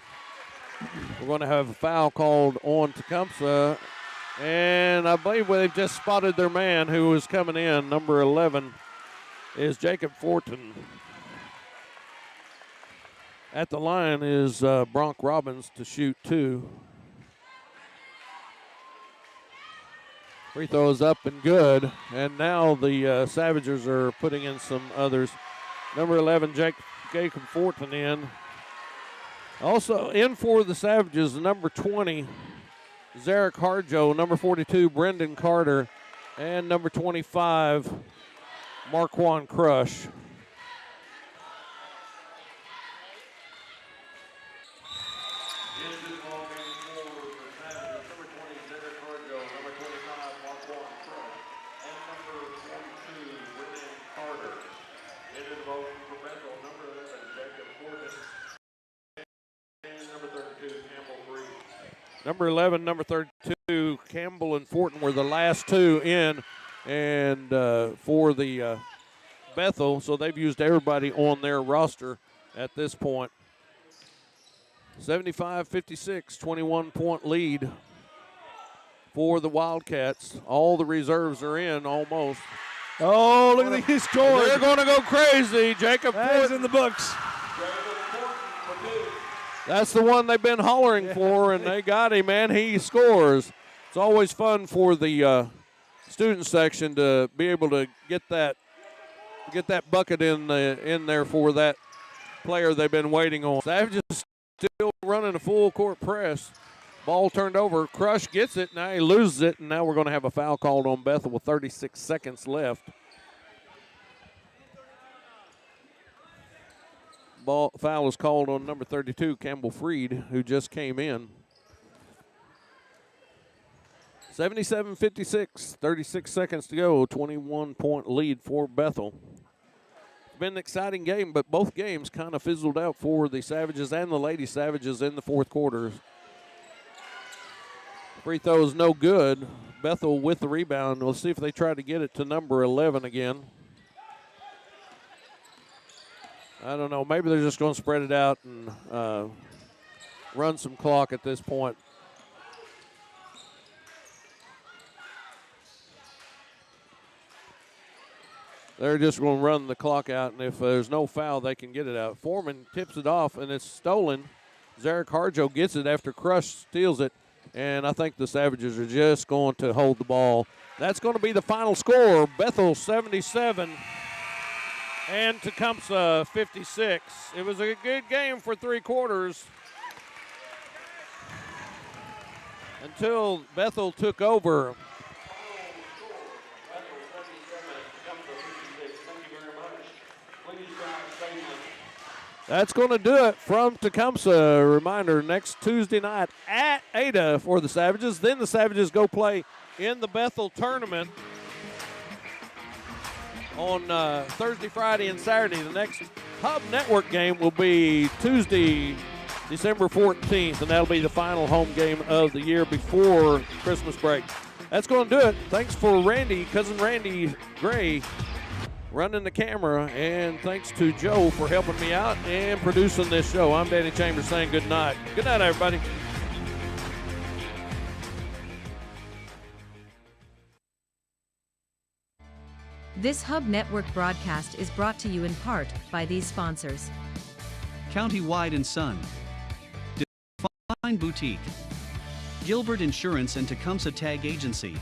We're going to have a foul called on Tecumseh, and I believe they've just spotted their man who is coming in. Number 11 is Jacob Fortin. At the line is Bronk Robbins to shoot two. Free throw is up and good, and now the Savages are putting in some others. Number 11, Jacob Fortin in. Also in for the Savages, number 20, Zarek Harjo, number 42, Brendan Carter, and number 25, Marquand Crush. Number 11, number 32, Campbell and Fortin were the last two in, and for the Bethel, so they've used everybody on their roster at this point. 75-56, 21-point lead for the Wildcats. All the reserves are in almost. Oh, look at he scored. They're going to go crazy. Jacob That is in the books. That's the one they've been hollering for, and they got him, man. He scores. It's always fun for the student section to be able to get that bucket in there for that player they've been waiting on. Savages still running a full court press. Ball turned over. Crush gets it. Now he loses it, and now we're going to have a foul called on Bethel with 36 seconds left. Foul is called on number 32, Campbell Freed, who just came in. 77-56, 36 seconds to go, 21-point lead for Bethel. It's been an exciting game, but both games kind of fizzled out for the Savages and the Lady Savages in the fourth quarter. Free throw is no good. Bethel with the rebound. We'll see if they try to get it to number 11 again. I don't know. Maybe they're just going to spread it out and run some clock at this point. They're just going to run the clock out, and if there's no foul, they can get it out. Foreman tips it off, and it's stolen. Zarek Harjo gets it after Crush steals it, and I think the Savages are just going to hold the ball. That's going to be the final score. Bethel 77 and Tecumseh 56. It was a good game for three quarters until Bethel took over. That's going to do it from Tecumseh. Reminder, next Tuesday night at Ada for the Savages. Then the Savages go play in the Bethel tournament on Thursday, Friday, and Saturday. The next Hub Network game will be Tuesday, December 14th, and that'll be the final home game of the year before Christmas break. That's going to do it. Thanks for Cousin Randy Gray, running the camera, and thanks to Joe for helping me out and producing this show. I'm Danny Chambers saying good night. Good night, everybody. This Hub Network broadcast is brought to you in part by these sponsors. County-Wide and Son, Define Boutique, Gilbert Insurance and Tecumseh Tag Agency,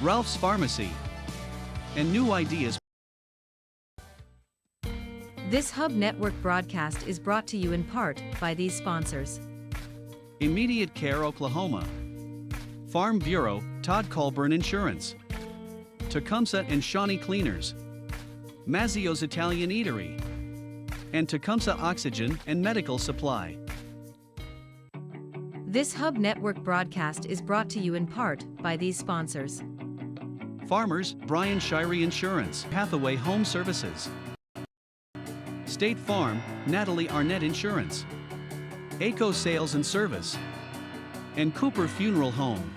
Ralph's Pharmacy, and New Ideas. This Hub Network broadcast is brought to you in part by these sponsors. Immediate Care Oklahoma, Farm Bureau, Todd Colburn Insurance, Tecumseh and Shawnee Cleaners, Mazzio's Italian Eatery, and Tecumseh Oxygen and Medical Supply. This Hub Network broadcast is brought to you in part by these sponsors. Farmers, Brian Shirey Insurance, Hathaway Home Services, State Farm, Natalie Arnett Insurance, ACO Sales and Service, and Cooper Funeral Home.